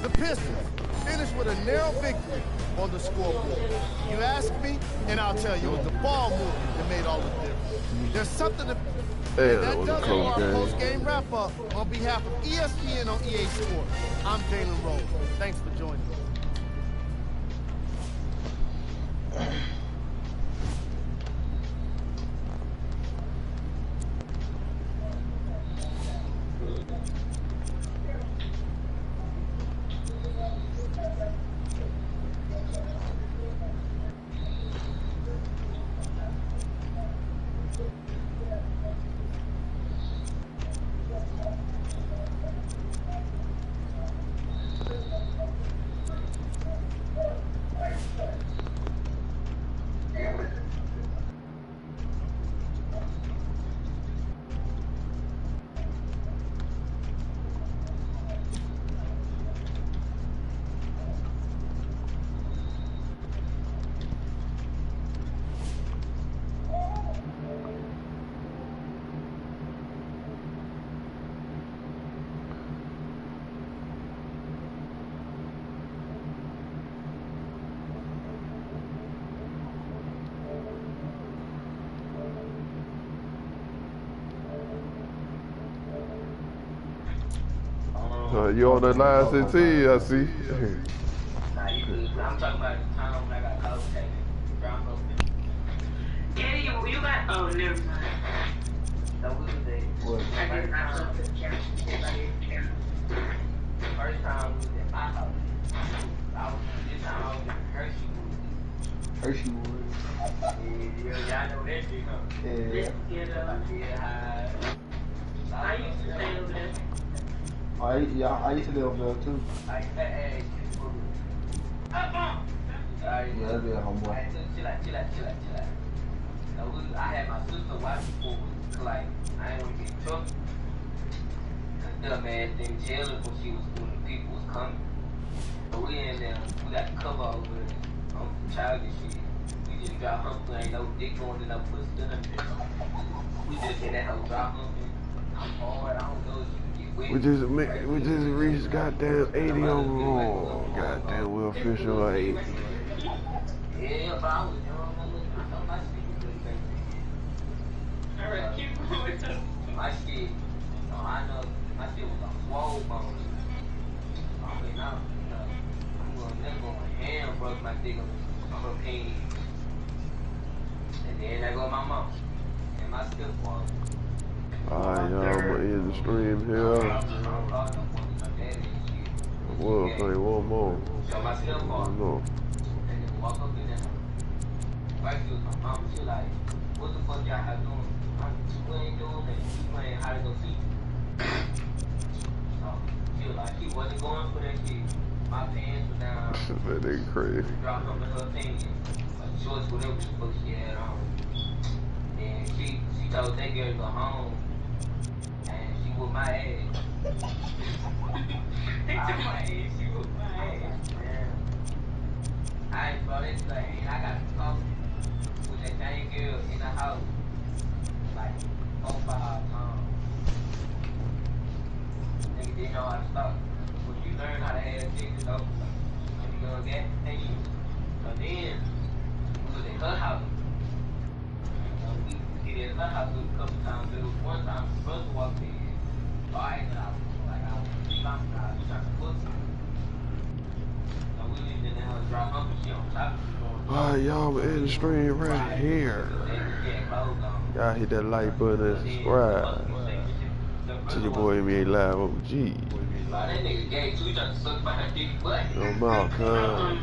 The Pistons finished with a narrow victory on the scoreboard. You ask me, and I'll tell you, it was the ball movement that made all the difference. There's something to... Yeah, and that that was a does it close for our game. post-game wrap-up on behalf of ESPN on EA Sports. I'm Jalen Rose. Thanks for joining us. You on that last CT, I see. Nah, you good. I'm talking about the time when I got cold tape. Drop up. Yeah, you got. Oh, never mind. So we was there. What? I did not up to the camera. First time we was at my house. This time I was in Hershey. Hershey Woods. Yeah, y'all know that shit, huh? Yeah. I used to stay over there. I used to live over there too. Yeah, that's there, homeboy. Chill out. I had my sister watch before, like, I didn't want to get in trouble. The dumbass didn't tell her when she was when the people was coming. So we in there, we got the cover over there on some childish shit. We just drop her, ain't no dick going in no pussy in her. We just hit that whole drop her. I'm hard, I don't know if you can get with We just reached goddamn 80 overall. Goddamn, we're official at 80. Yeah, but I was young. I know my shit was good back then. Alright, keep going. My shit, I know my shit was on swole bone. I mean, I'm going ham, broke my dick on her pain. And then I go my mom and my stepfather. Alright, y'all, I'm gonna end the stream here. I will play one more. One more. Walk up in there. Right, she was my mom. She like, what the fuck y'all doing? We ain't doing that. She playing how to go see. So she was like, she wasn't going for that shit. My pants were down. That nigga crazy. Dropped them in her opinion. Like shorts, whatever the fuck she had on. And she told that girl to go home. And she whooped my ass. She whooped my ass. I brought it like, and I got to talk with that same girl in the house like 4 or 5 times. Nigga didn't know how to stop. When you learn how to have sex, it's over. When you go get things. So then, we was at her house. We did at her house a couple times. There was one time, the brother walked in. So I asked her, I was trying to put something. Alright, y'all, I'm in the stream right here. Y'all hit that like button and subscribe to your boy NBA Live OG. No mouth, cuz.